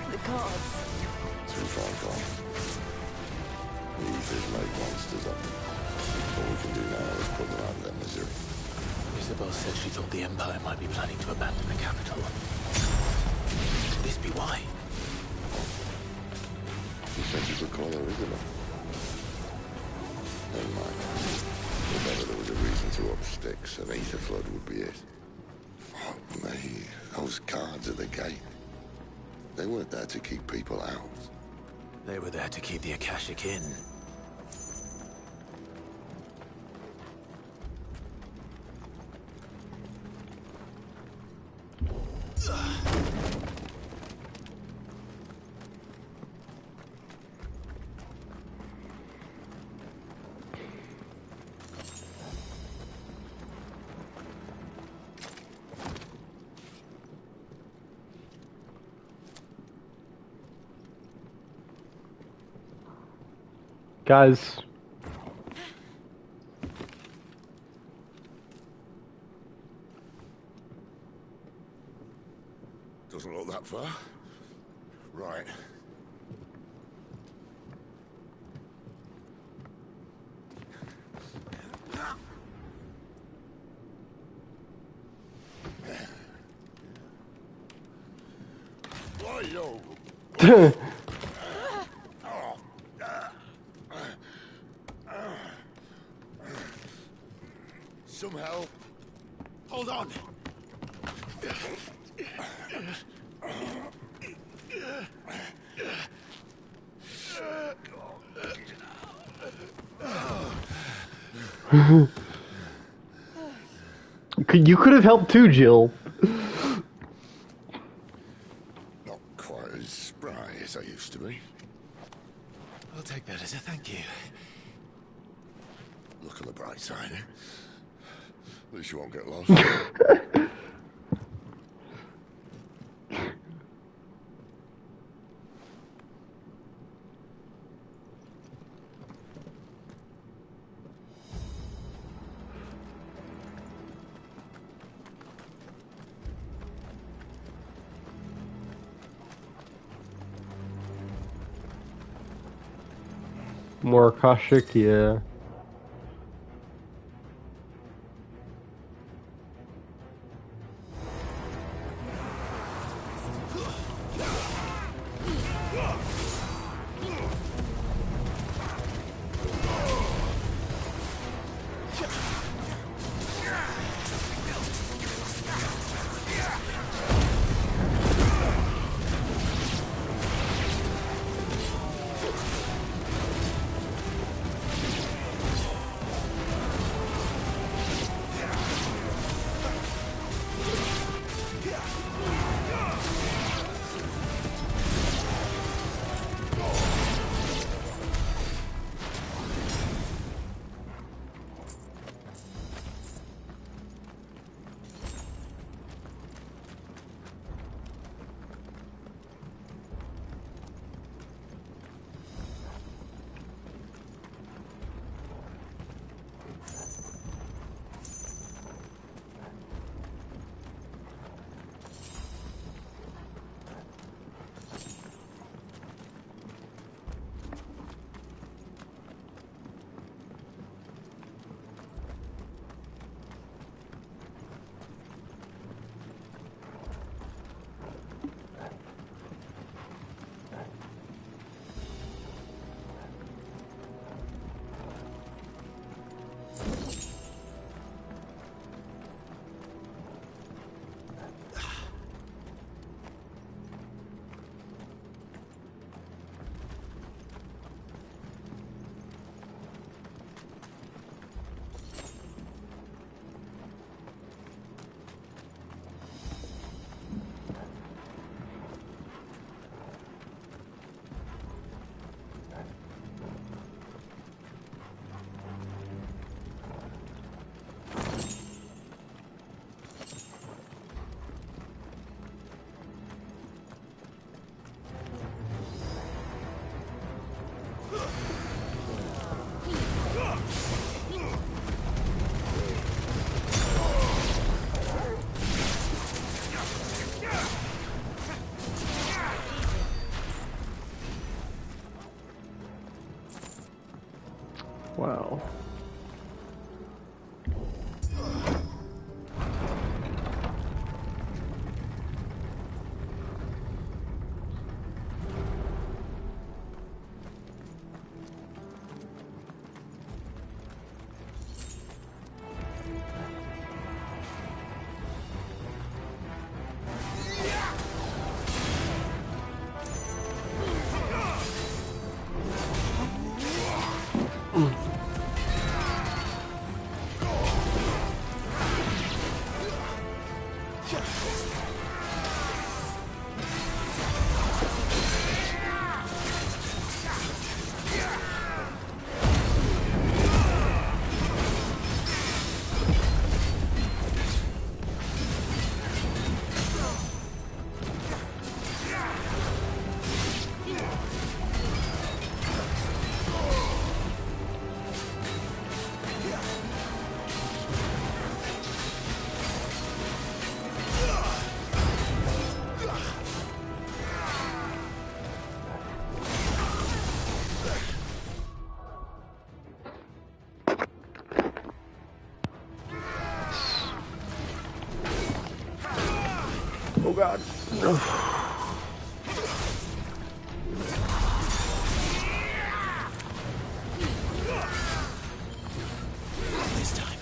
The guards. Too far gone. The ether's made monsters of them. All we can do now is put them out of their misery. Isabel said she thought the Empire might be planning to abandon the capital. Could this be why? You think you could call her Isabel? Never mind. If ever there was a reason to up sticks, an ether flood would be it. Fuck me. Those guards at the gate. They weren't there to keep people out. They were there to keep the Akashic in. Guys. Doesn't look that far. Right. Some help. Hold on. You could have helped too, Jill. Not quite as spry as I used to be. I'll take that as a thank you. Look on the bright side, eh? At least you won't get lost. More Akashic, yeah. Wow. God. This time.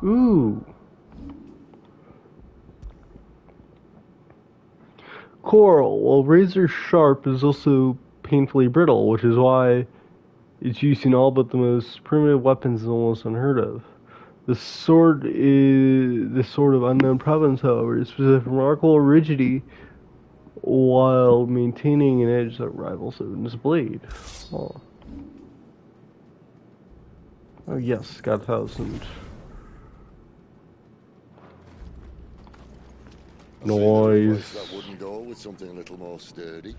Ooh. Coral, while razor sharp, is also painfully brittle, which is why its use in all but the most primitive weapons is almost unheard of. The sword of unknown provenance, however, is possessed remarkable rigidity while maintaining an edge that rivals Odin's blade. Oh yes, got 1,000. Noise. Replace that wooden door with something a little more sturdy.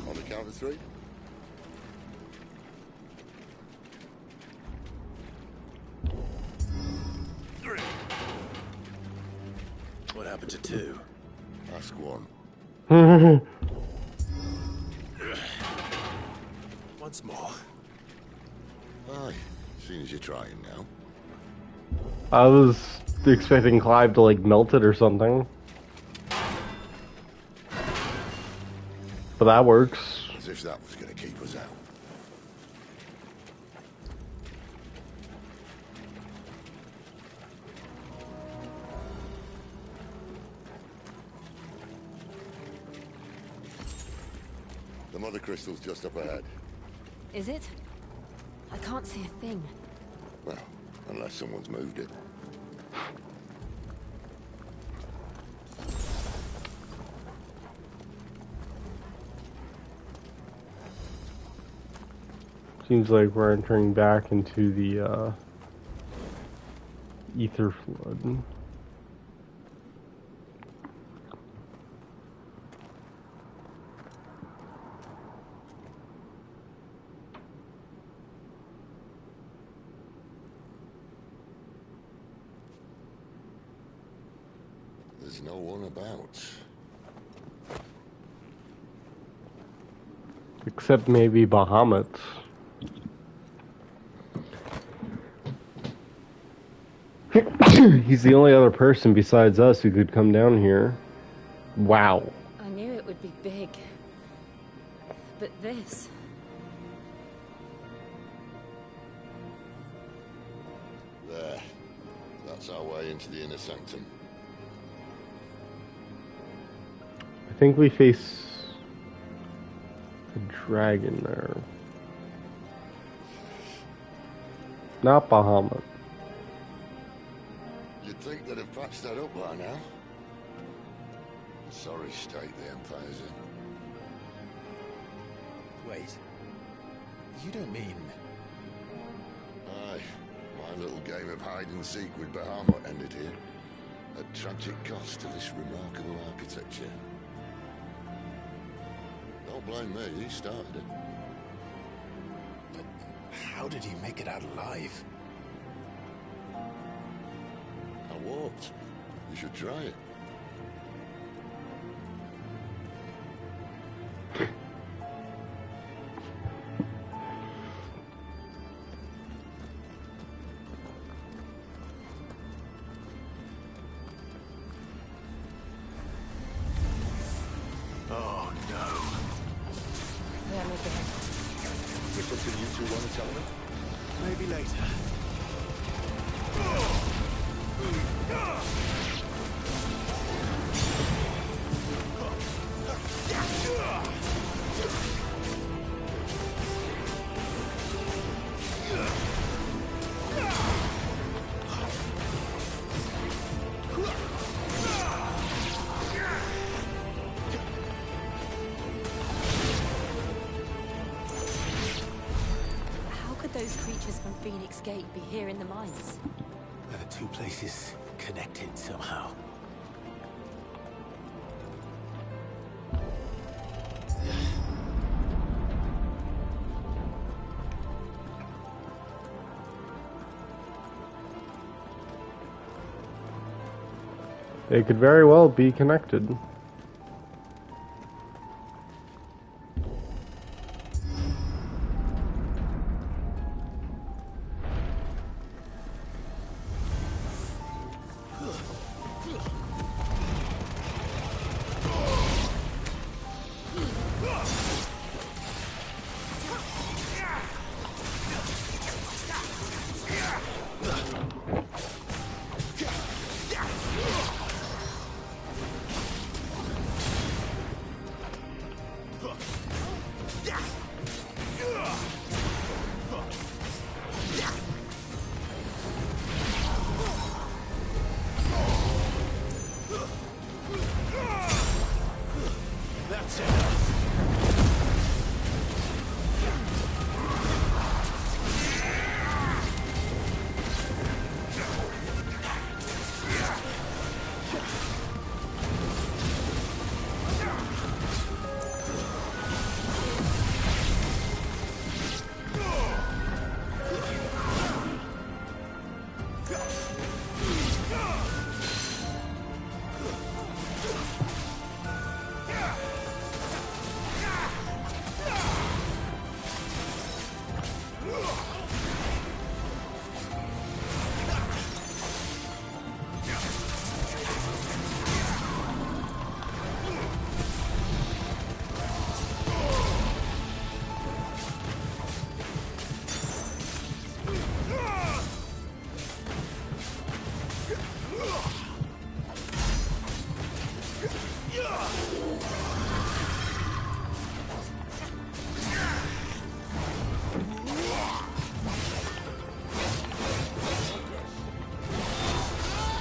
On the count of 3. What happened to 2? Ask 1. Once more. Aye, seeing as you're trying now. I was expecting Clive to like melt it or something. But that works. As if that was going to keep us out. The mother crystal's just up ahead. Is it? I can't see a thing. Well, unless someone's moved it. Seems like we're entering back into the ether flood. There's no one about. Except maybe Bahamut. He's the only other person besides us who could come down here. Wow. I knew it would be big. But this... There. That's our way into the inner sanctum. I think we face a dragon there. Not Bahamut. You'd think they'd have patched that up by now. Sorry state the Empire's in. Wait. You don't mean... Aye. My little game of hide-and-seek with Bahamut ended here. At tragic cost to this remarkable architecture. Don't blame me, he started it. But how did he make it out alive? I walked. You should try it. gentlemen. Maybe later. How could those creatures from Phoenix Gate be here in the mines? Are the two places connected somehow? They could very well be connected.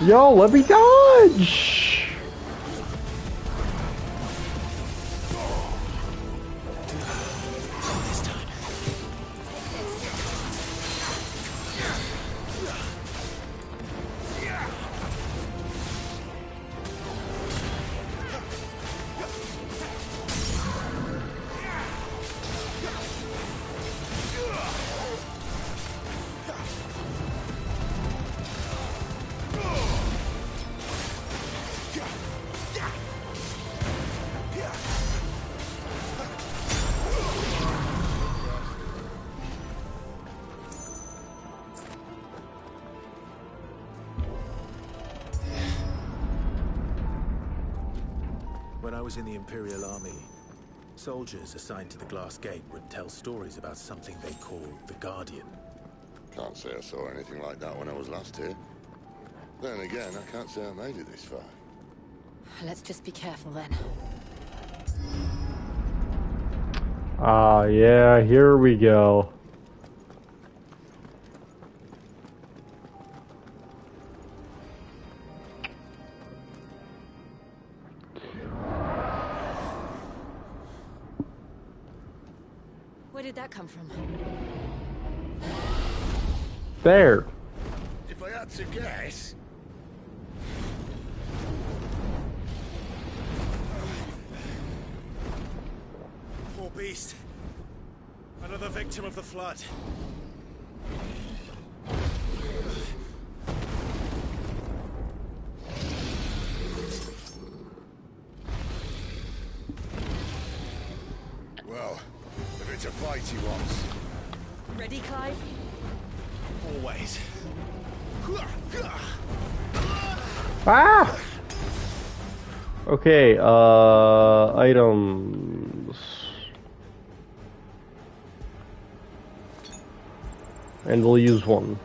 Yo, let me dodge! When I was in the Imperial Army, soldiers assigned to the Glass Gate would tell stories about something they called the Guardian. Can't say I saw anything like that when I was last here. Then again, I can't say I made it this far. Let's just be careful then. Ah, yeah, here we go. Where did that come from? There. If I had to guess... Poor beast. Another victim of the flood. Well, if it's a fight he wants. Ready, Clive? Always. Ah! Okay, items. And we'll use one.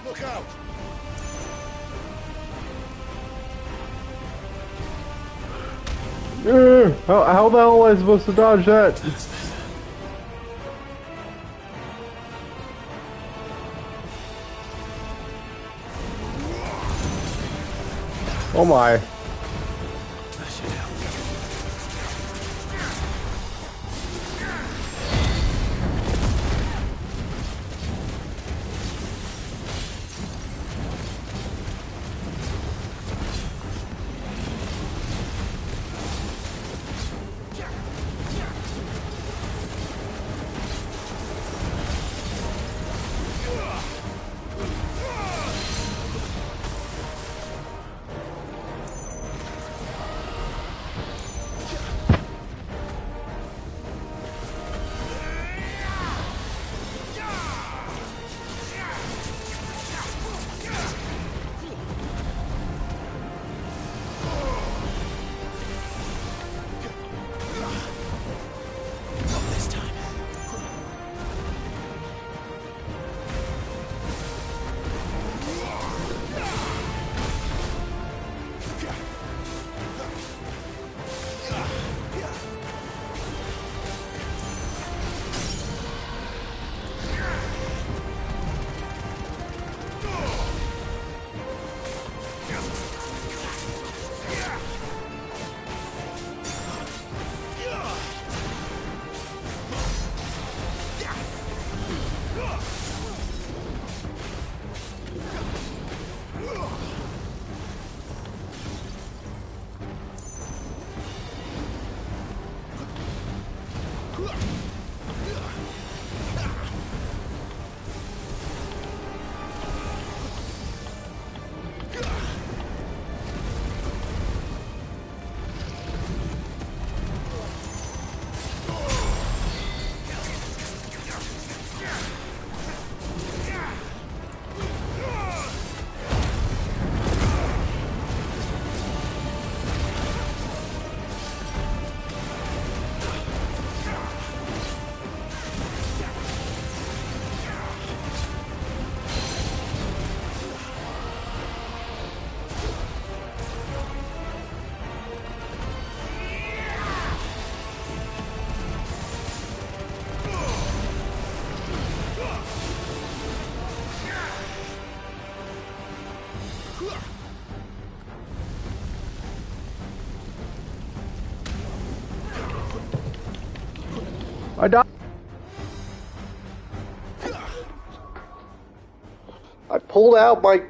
Look out! How the hell am I supposed to dodge that? Oh my. I died. I pulled out my...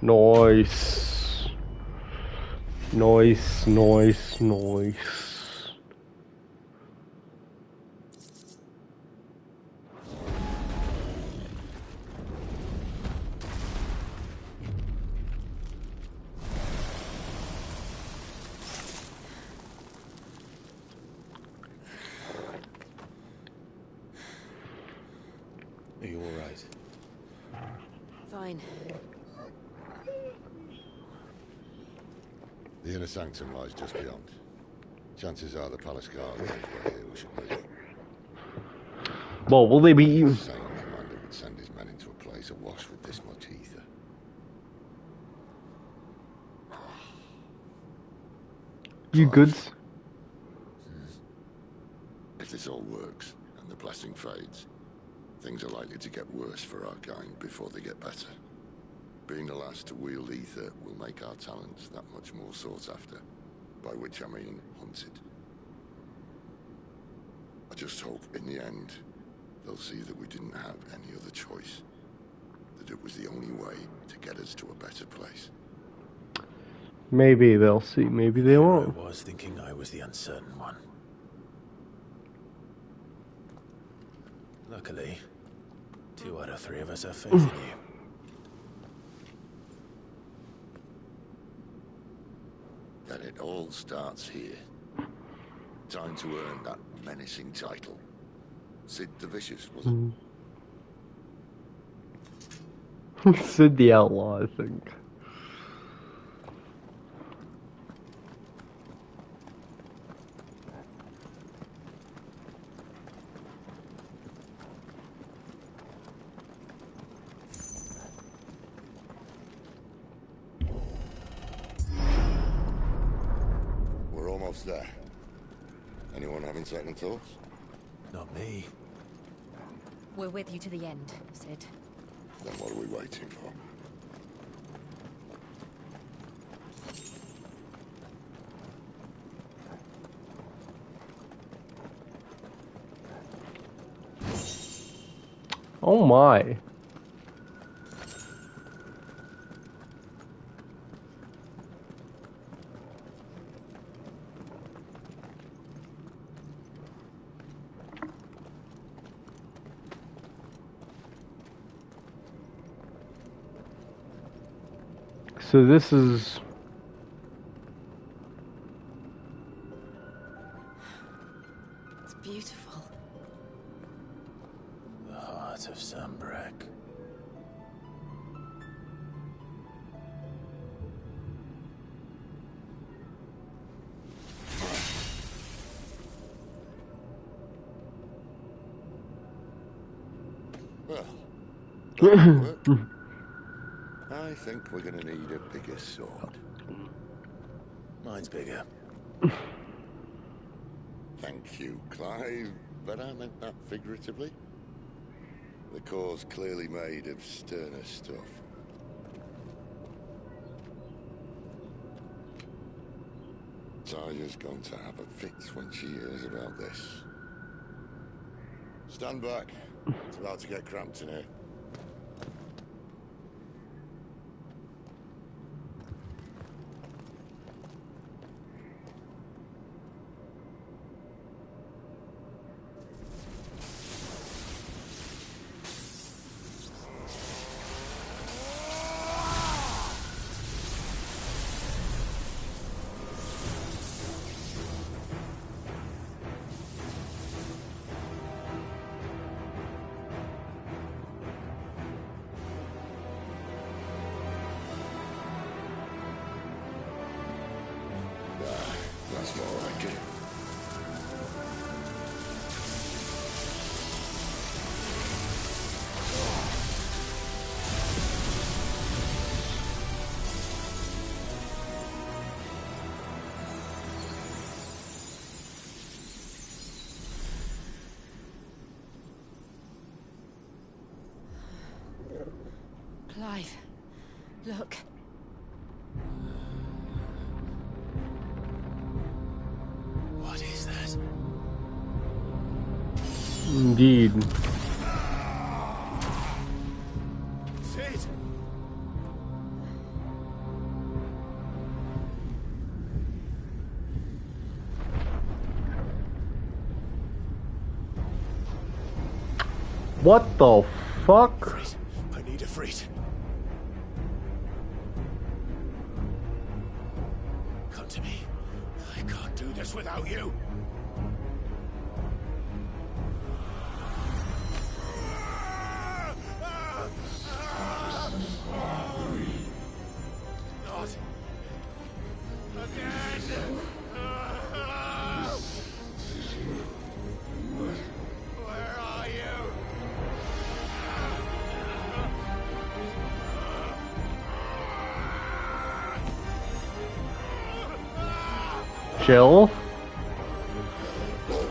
Nice. Nice, nice, nice. Are you all right? Fine. The inner sanctum lies just beyond. Chances are the palace guard knows where we should move. Well, will they be... The same commander would send his men into a place awash with this much ether. You goods? If this all works, and the blessing fades, things are likely to get worse for our kind before they get better. Being the last to wield ether will make our talents that much more sought after, by which I mean hunted. I just hope, in the end, they'll see that we didn't have any other choice. That it was the only way to get us to a better place. Maybe they'll see, maybe they won't. I was thinking I was the uncertain one. Luckily, 2 out of 3 of us have faith in you. Then it all starts here. Time to earn that menacing title. Sid the Vicious, was it? Sid the Outlaw, I think. We're almost there. Anyone having second thoughts? Not me. We're with you to the end, Sid. Then what are we waiting for? Oh my. So this is... It's beautiful. The heart of Sambrak. Well, I think we're gonna need a bigger sword. Mine's bigger. Thank you, Clive, but I meant that figuratively. The core's clearly made of sterner stuff. Taya's going to have a fit when she hears about this. Stand back. It's about to get cramped in here. That's more like it. Clive, look. What is that? Indeed. Sid! What the fuck? I need a freight. Come to me. I can't do this without you. Not again. Where are you? Jill?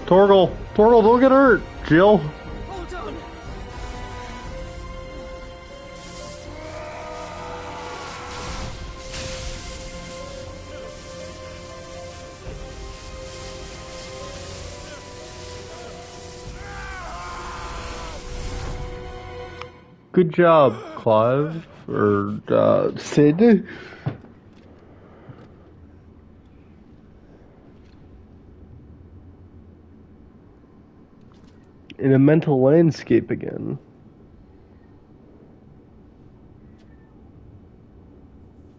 Torgal, don't get hurt. Jill. Hold on. Good job, Clive. Or, Sid. In a mental landscape again.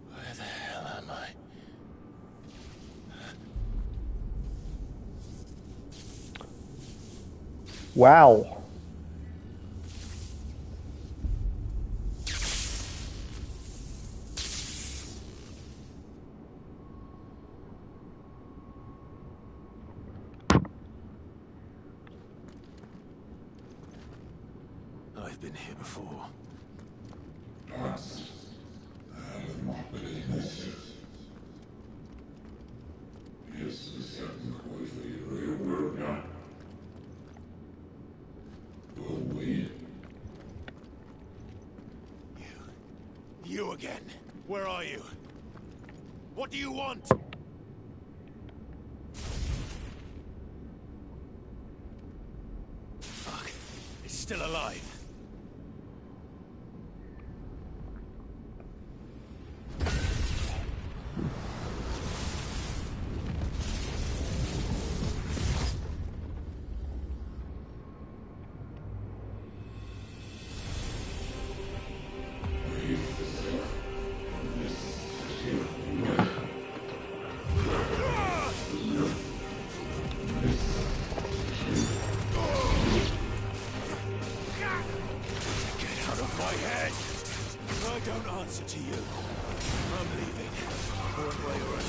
Where the hell am I? Wow. I've been here before. You again. Where are you? What do you want? Fuck. It's still alive. To you. I'm leaving. One way or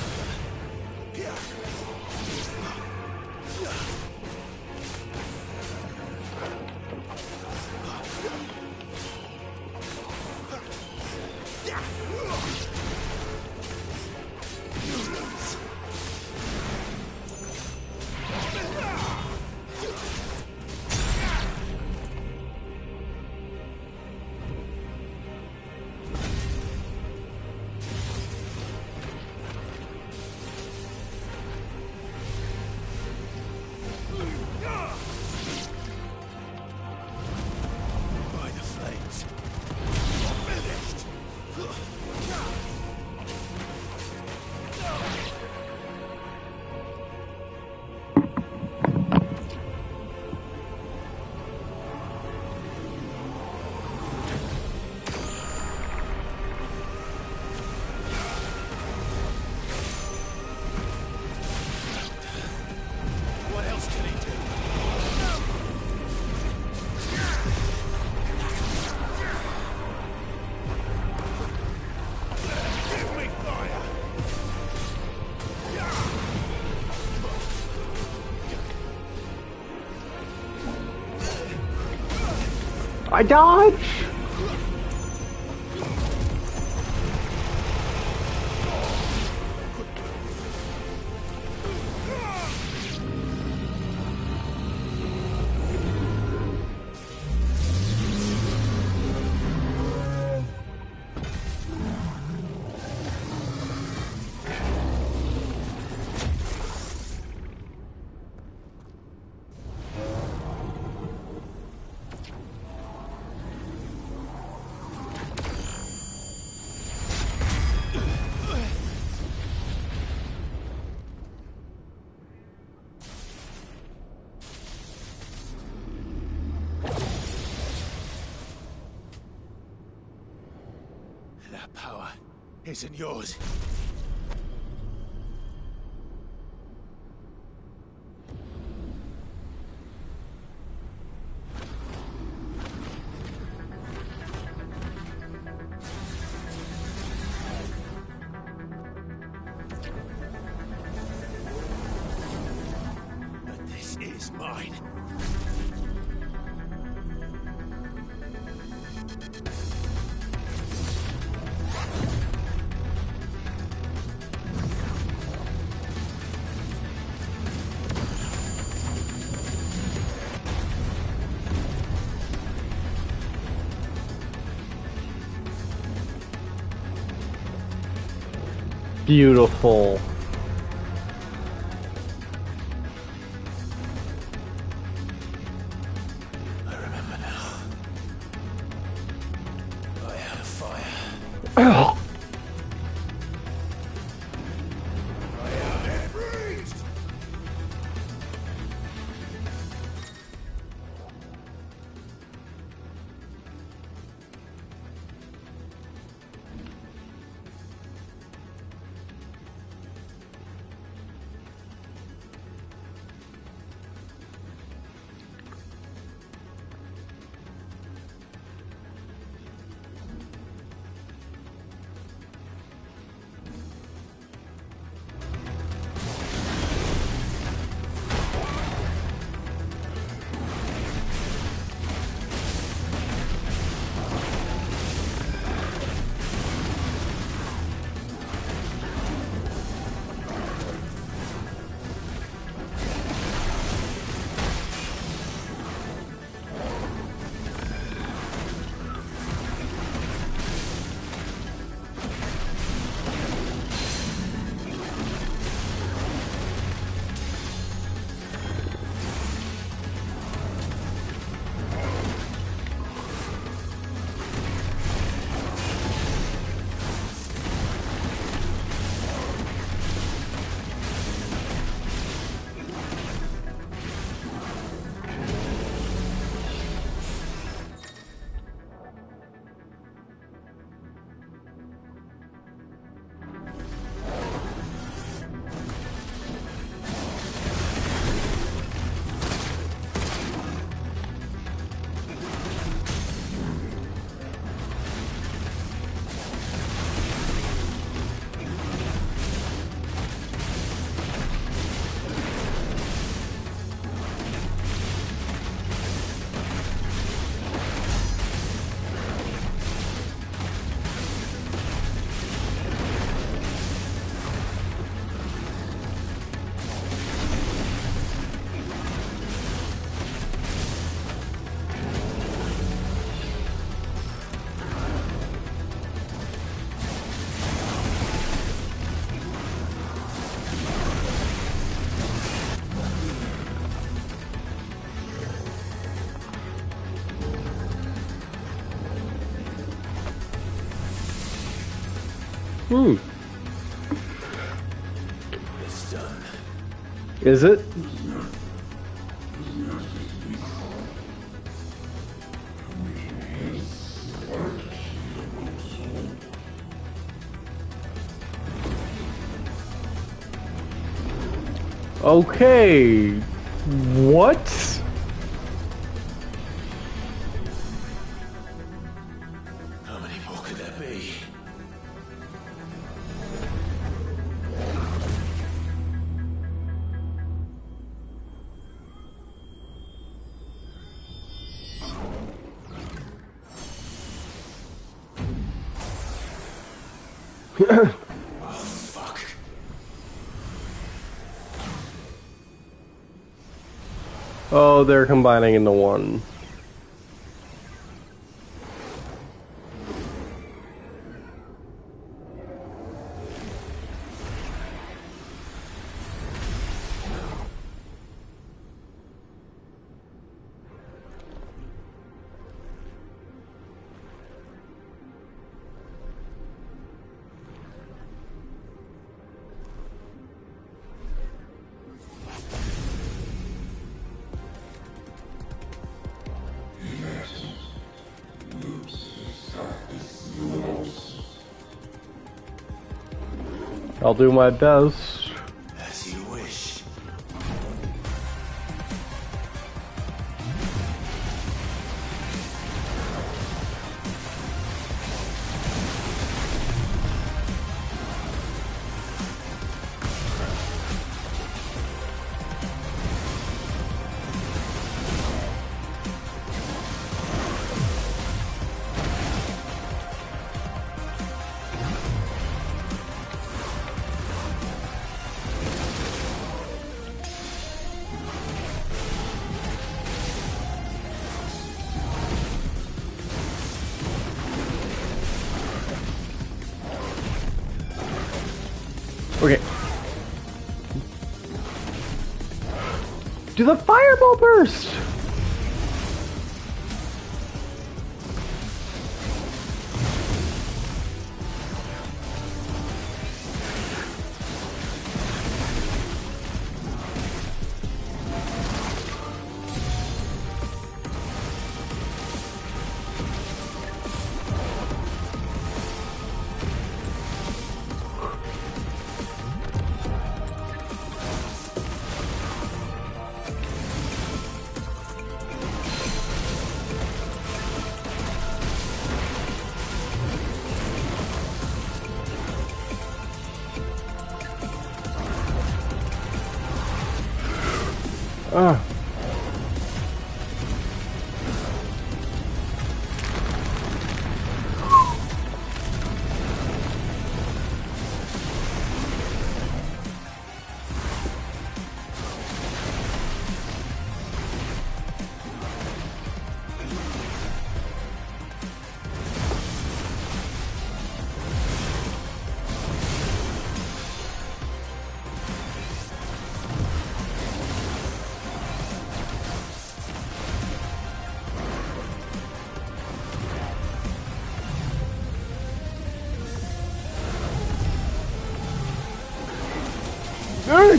I dodge! That power isn't yours. But this is mine. Beautiful. I remember now. I have fire. Oh. Hmm. It's done. Is it? Okay. What? How many more could there be? Oh, they're combining into one. I'll do my best. As you wish. Okay. Do the fireball burst!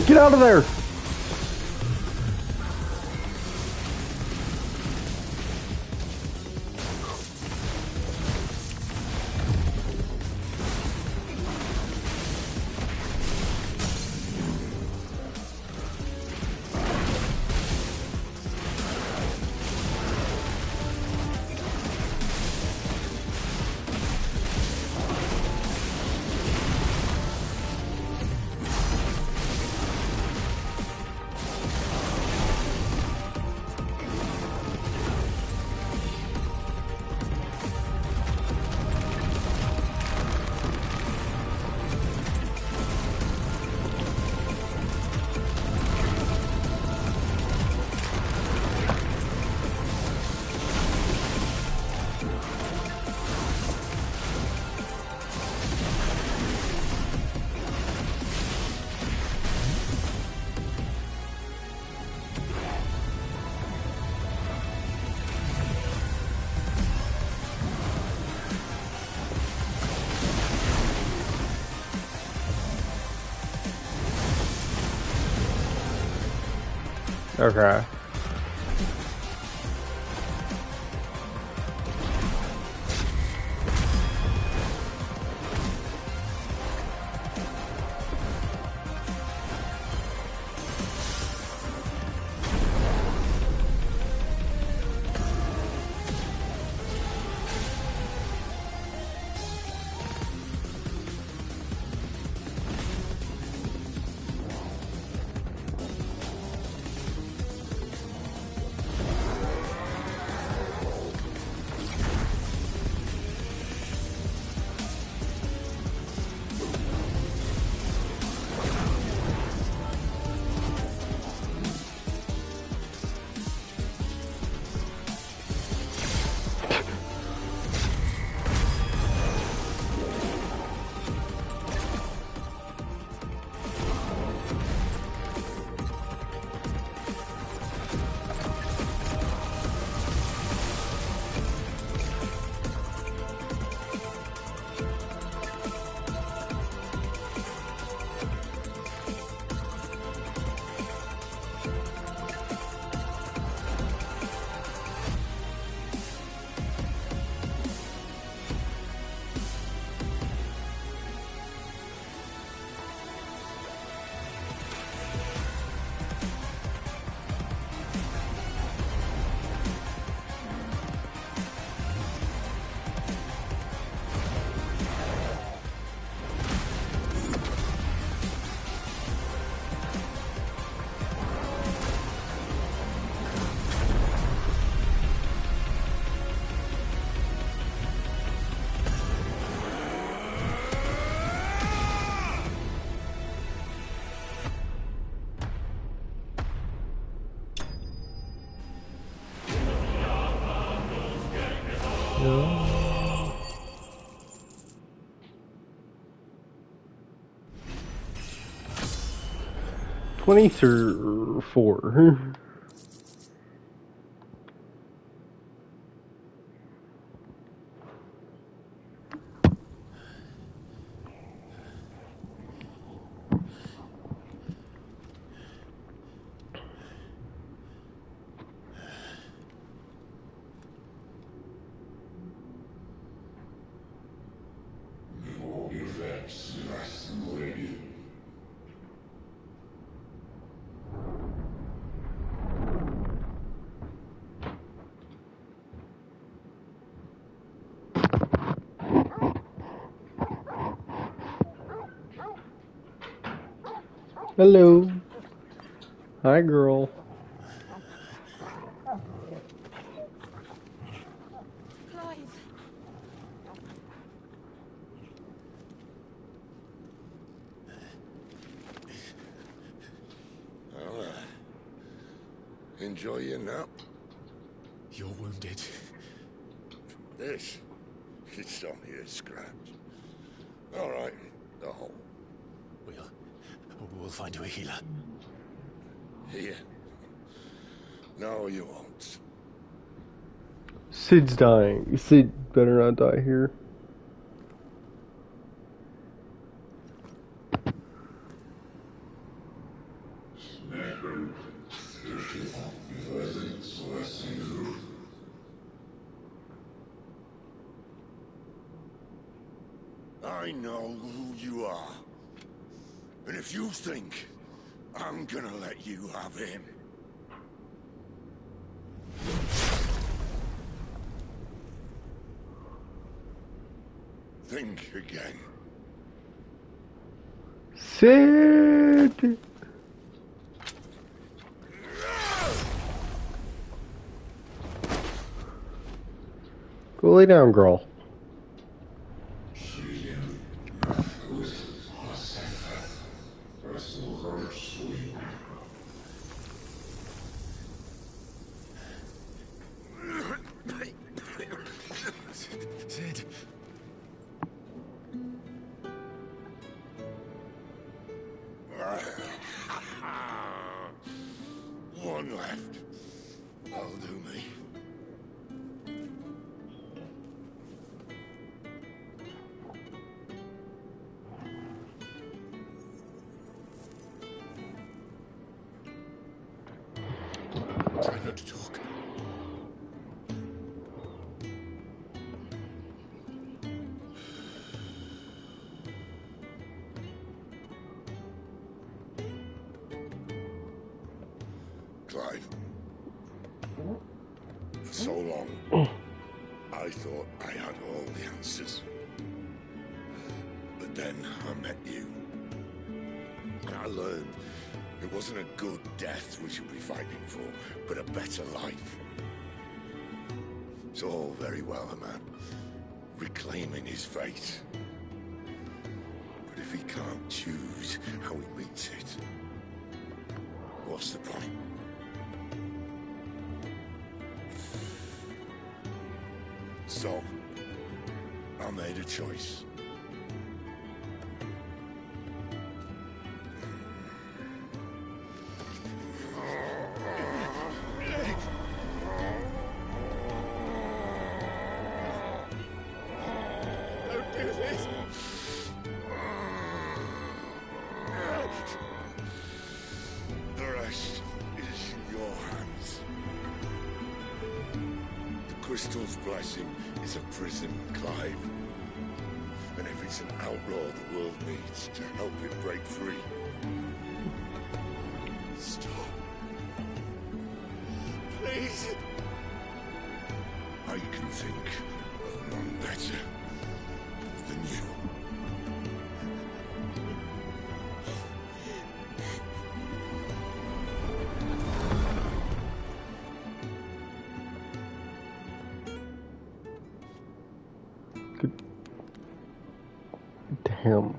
Get out of there! Okay. 24. Hello. Hi, girl. Clive. Well, enjoy your nap. You're wounded. This, it's only a scratch. All right, the hole. We'll find you a healer. Here. No, you won't. Sid's dying. Sid better not die here. I know who you are. And if you think I'm gonna let you have him... think again. Sid! Go lay down, girl. Sid. One left. That'll do me. Try not to talk. Clive. For so long, I thought I had all the answers. But then I met you. And I learned it wasn't a good death we should be fighting for, but a better life. It's all very well, a man reclaiming his fate. But if he can't choose how he meets it, what's the point? So, I made a choice. Don't do this. The rest is in your hands. The crystal's blessing is a prison, Clive. And if it's an outlaw the world needs to help it break free. Stop. Please. I can think of none better than you. Damn.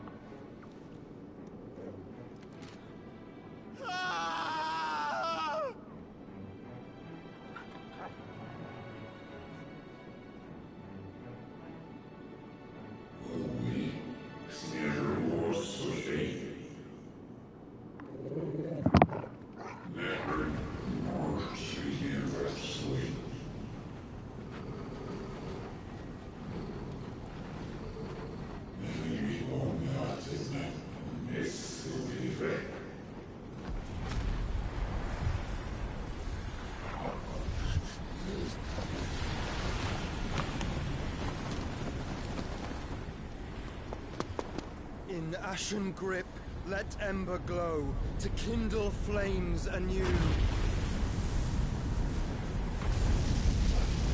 In ashen grip, let ember glow, to kindle flames anew.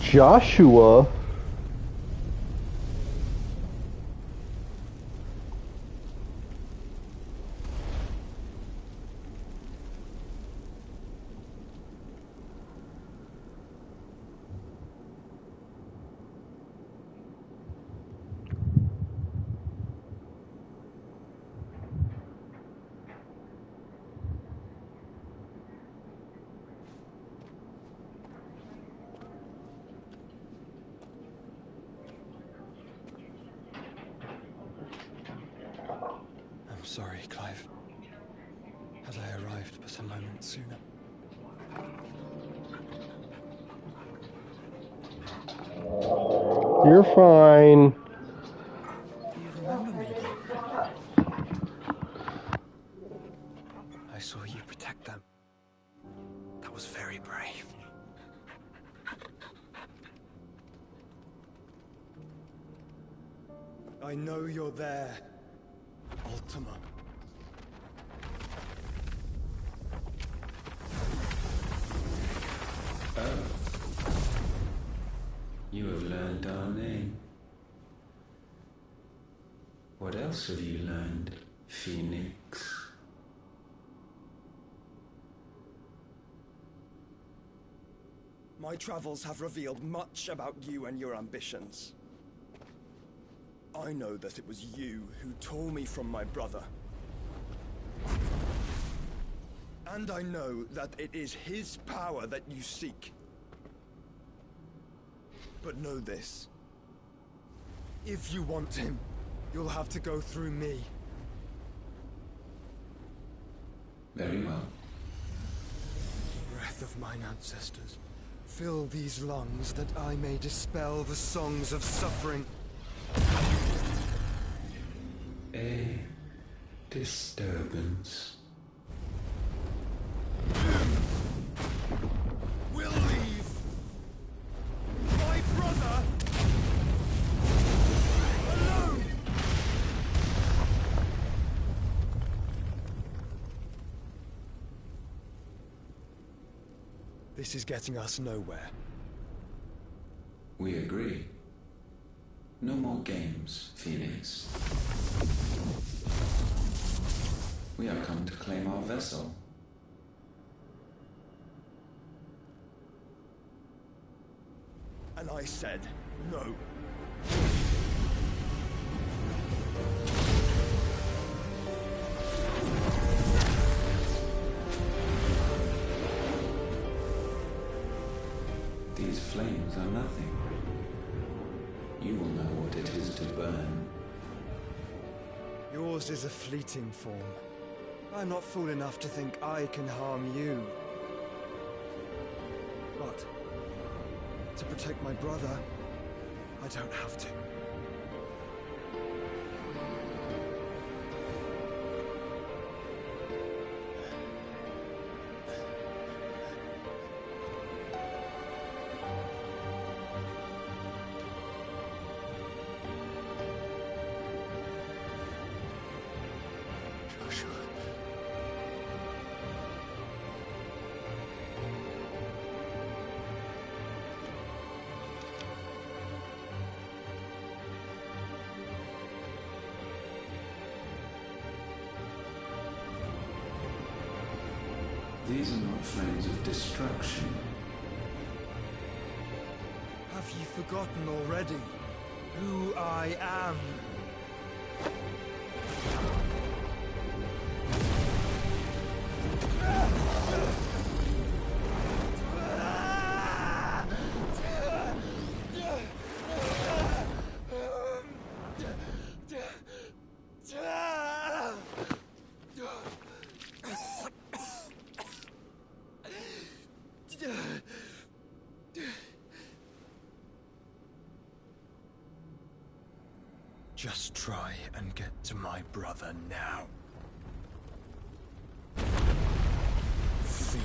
Joshua? I'm sorry, Clive. Had I arrived but a moment sooner. You're fine. Do you remember me, Bob? I saw you protect them. That was very brave. I know you're there, Ultima. Oh. You have learned our name. What else have you learned, Phoenix? My travels have revealed much about you and your ambitions. I know that it was you who tore me from my brother. And I know that it is his power that you seek. But know this. If you want him, you'll have to go through me. Very well. Breath of mine ancestors, fill these lungs that I may dispel the songs of suffering. A disturbance. We'll leave. My brother alone. This is getting us nowhere. We agree. No more games, Phoenix. We have come to claim our vessel. And I said no. These flames are nothing. You will know what it is to burn. Yours is a fleeting form. I'm not fool enough to think I can harm you. But to protect my brother, I don't have to. These are not flames of destruction. Have you forgotten already who I am? Just try and get to my brother now. Fiend.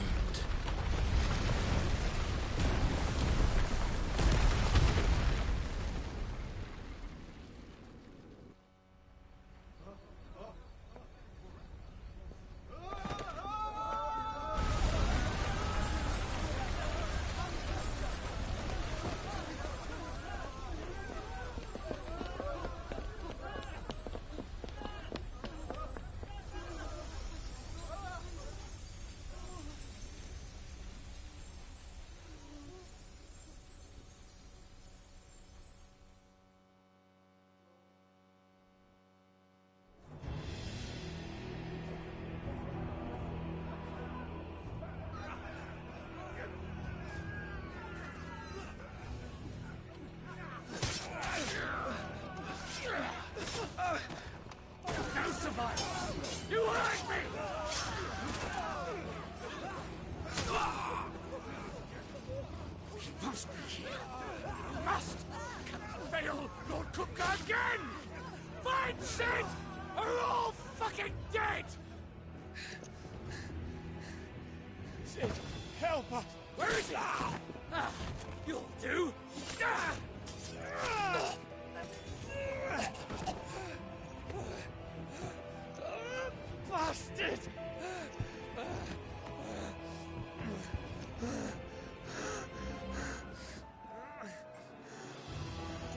Sid, help us! Where is he? You'll do! Bastard!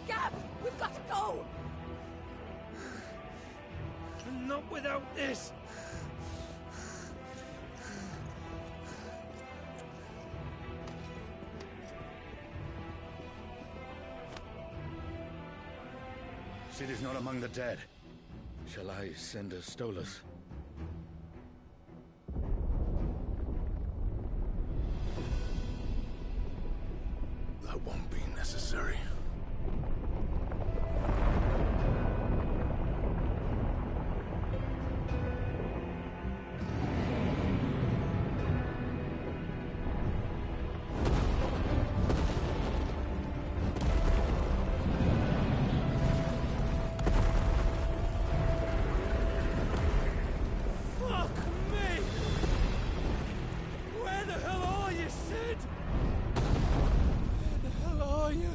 Gab, we've got to go! Not without this! Sid is not among the dead. Shall I send a Stolas? That won't be necessary. Fuck me! Where the hell are you, Sid? Where the hell are you?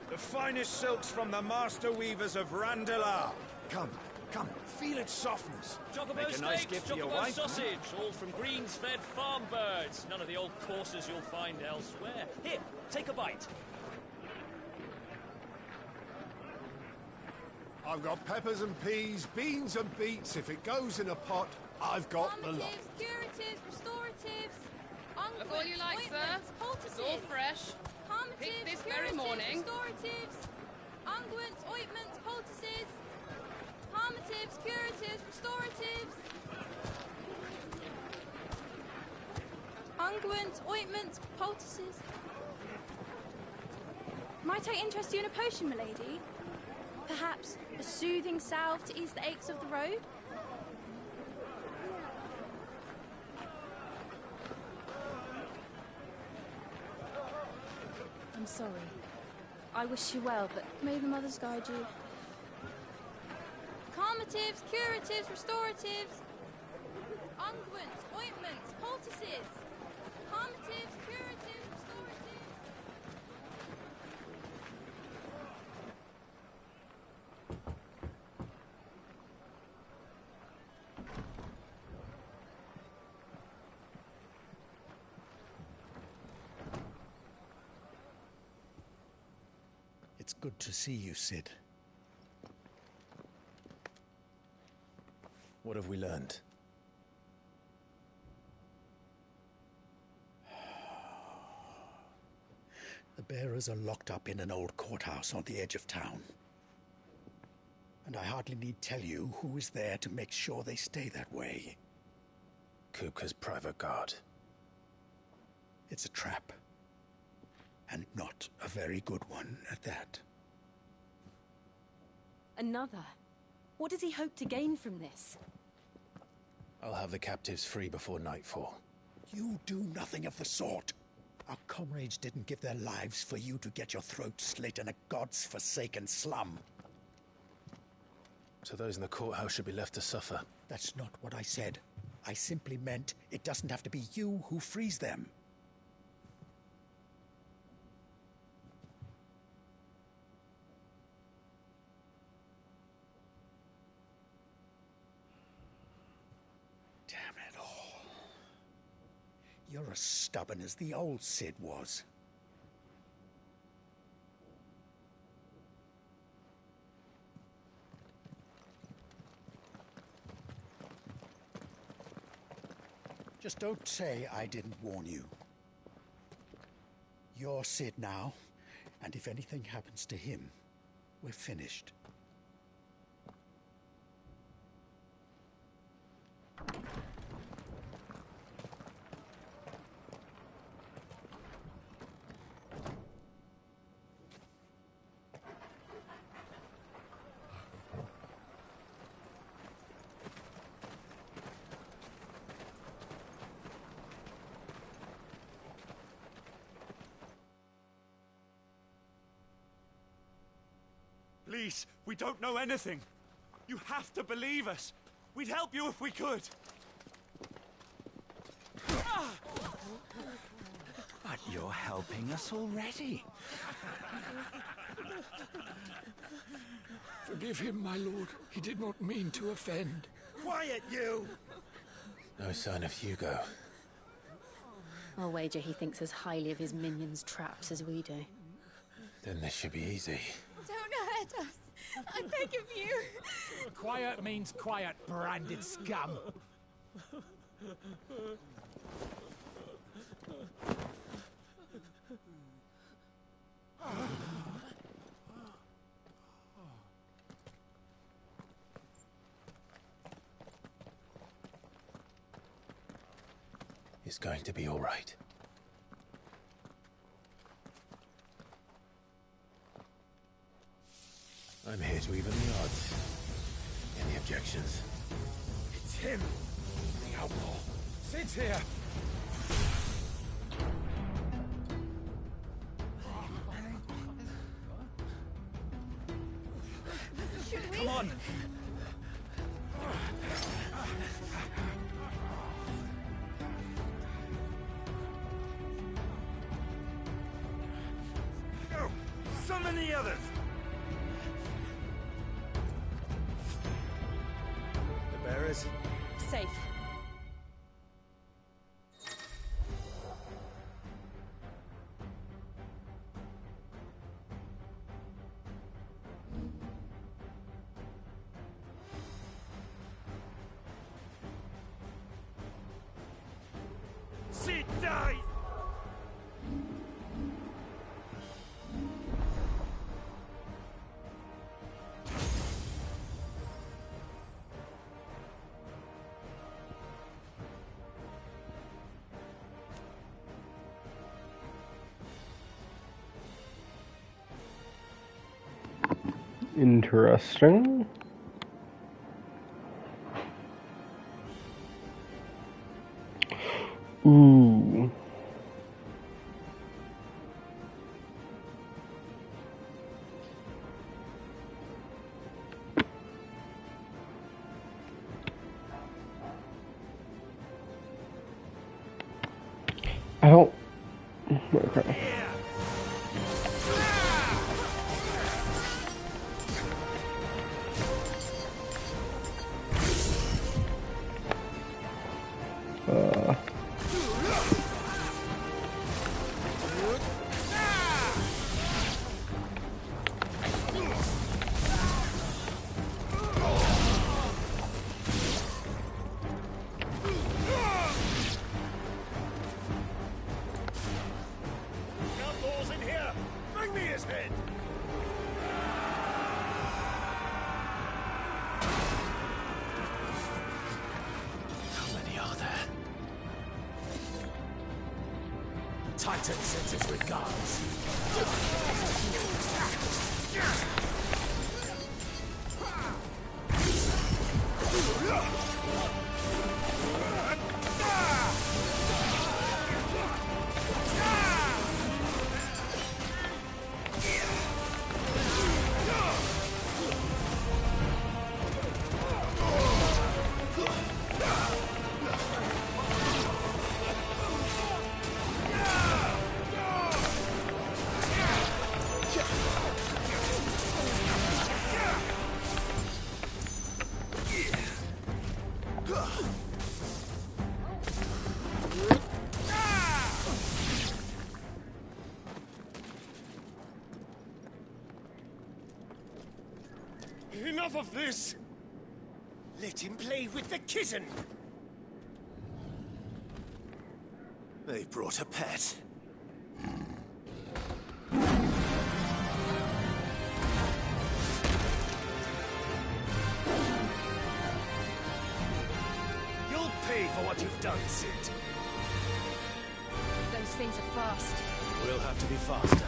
The finest silks from the master weavers of Randalar. Come, come, feel its softness. Chocobo Make a nice steaks, gift for your chocobo wife. sausage, all from greens-fed farm birds. None of the old courses you'll find elsewhere. Here, take a bite. I've got peppers and peas, beans and beets. If it goes in a pot, I've got the lot. Curatives, restoratives, Look all you like, sir. It's all fresh. Picked this very morning. Restoratives, unguents, ointments, poultices, palmatives, curatives, restoratives. Unguents, ointments, poultices. Might I interest you in a potion, milady? Perhaps a soothing salve to ease the aches of the road? I'm sorry. I wish you well, but may the mothers guide you. Calmatives, curatives, restoratives, unguents, ointments, poultices. Calmatives, curatives, restoratives. It's good to see you, Sid. What have we learned? The bearers are locked up in an old courthouse on the edge of town. And I hardly need tell you who is there to make sure they stay that way. Kupka's private guard. It's a trap. And not a very good one at that. Another? What does he hope to gain from this? I'll have the captives free before nightfall. You do nothing of the sort. Our comrades didn't give their lives for you to get your throat slit in a god's-forsaken slum. So those in the courthouse should be left to suffer. That's not what I said. I simply meant it doesn't have to be you who frees them. Damn it all. You're as stubborn as the old Sid was. Just don't say I didn't warn you. You're Sid now, and if anything happens to him, we're finished. Please, we don't know anything. You have to believe us. We'd help you if we could. But you're helping us already. Forgive him, my lord. He did not mean to offend. Quiet, you! No sign of Hugo. I'll wager he thinks as highly of his minions' traps as we do. Then this should be easy. Don't hurt us. I beg of you. Quiet means quiet, branded scum. It's going to be all right. I'm here to even the odds. Any objections? It's him, the outlaw. Sit here. Come on! Go! Summon the others! The bearers? Safe. Sit down! Interesting. Ooh. I don't. Okay. Outlaws in here! Bring me his head! How many are there? Titan sends his regards. Enough of this! Let him play with the kitten! They brought a pet. You'll pay for what you've done, Sid. Those things are fast. We'll have to be faster.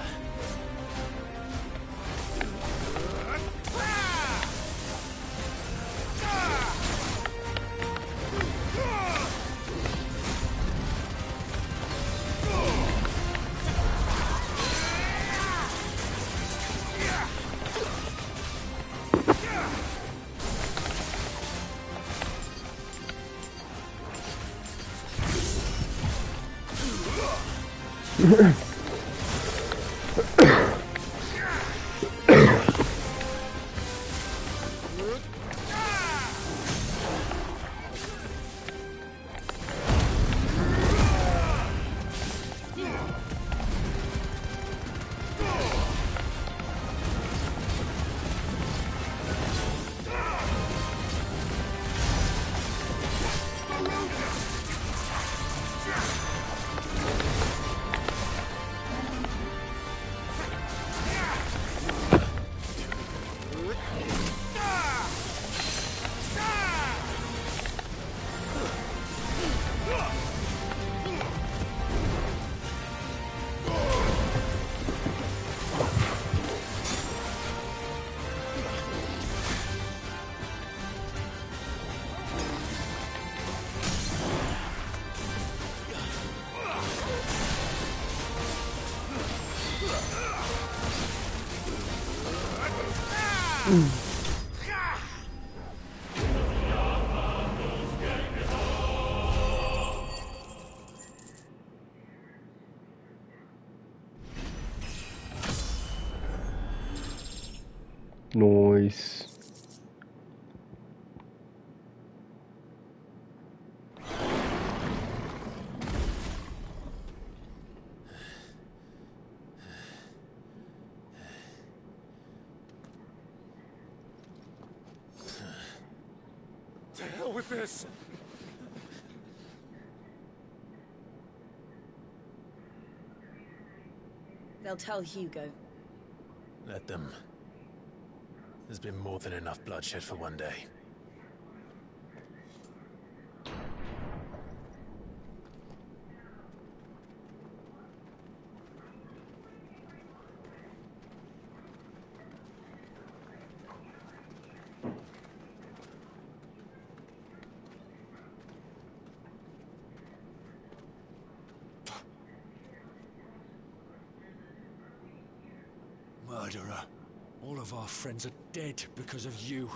Nice. To hell with this! They'll tell Hugo. Let them. There's been more than enough bloodshed for one day. Murderer. All of our friends are dead because of you.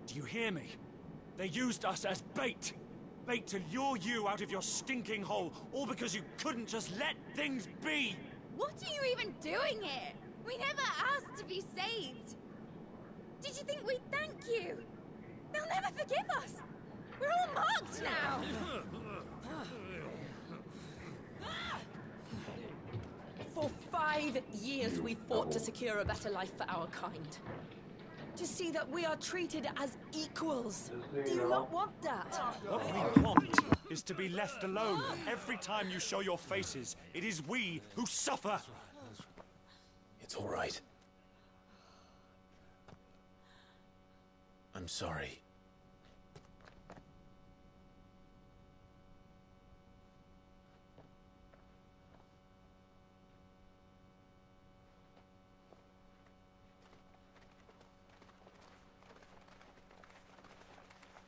Do you hear me? They used us as bait. Bait to lure you out of your stinking hole, all because you couldn't just let things be. What are you even doing here? We never asked to be saved. Did you think we'd thank you? They'll never forgive us. We're all marked now. For 5 years we fought to secure a better life for our kind. To see that we are treated as equals. Do you not want that? What we want is to be left alone. Every time you show your faces, it is we who suffer. It's all right. I'm sorry.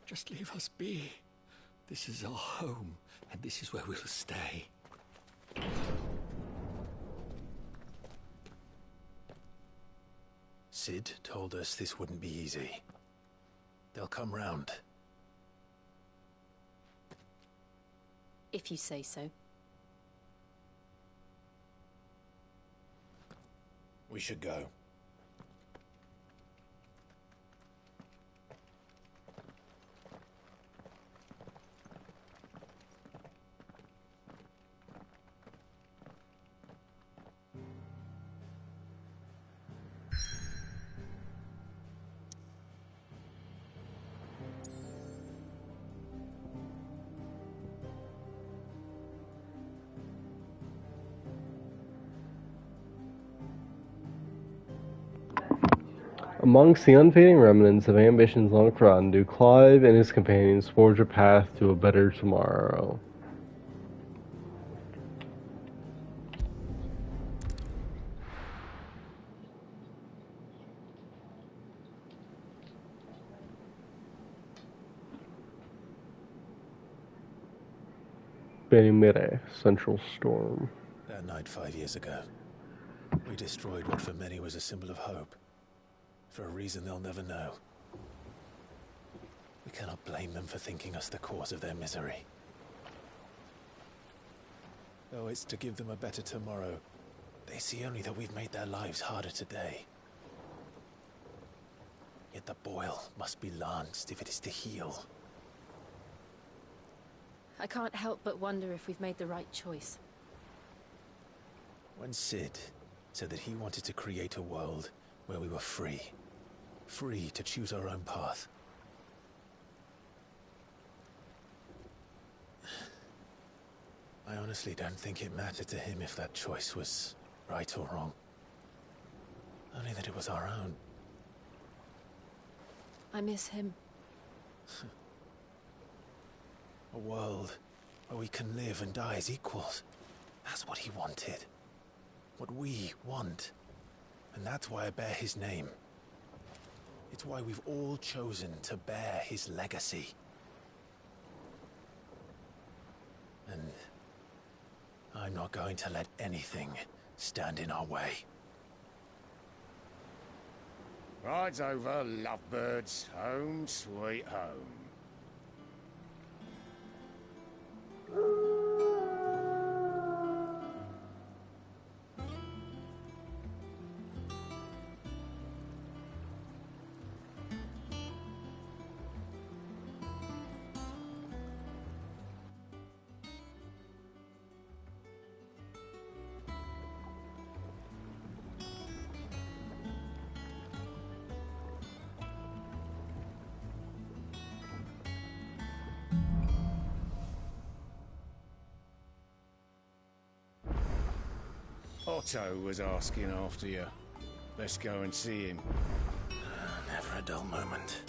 Just leave us be. This is our home, and this is where we'll stay. Sid told us this wouldn't be easy. They'll come round. If you say so. We should go. Amongst the unfading remnants of ambitions long forgotten, do Clive and his companions forge a path to a better tomorrow. Benimere, Central Storm. That night 5 years ago, we destroyed what for many was a symbol of hope. For a reason they'll never know. We cannot blame them for thinking us the cause of their misery. Oh, it's to give them a better tomorrow. They see only that we've made their lives harder today. Yet the boil must be lanced if it is to heal. I can't help but wonder if we've made the right choice. When Sid said that he wanted to create a world where we were free. Free to choose our own path. I honestly don't think it mattered to him if that choice was right or wrong. Only that it was our own. I miss him. A world where we can live and die as equals. That's what he wanted. What we want. And that's why I bear his name. It's why we've all chosen to bear his legacy. And I'm not going to let anything stand in our way. Ride's over, lovebirds. Home sweet home. Otto was asking after you. Let's go and see him. Never a dull moment.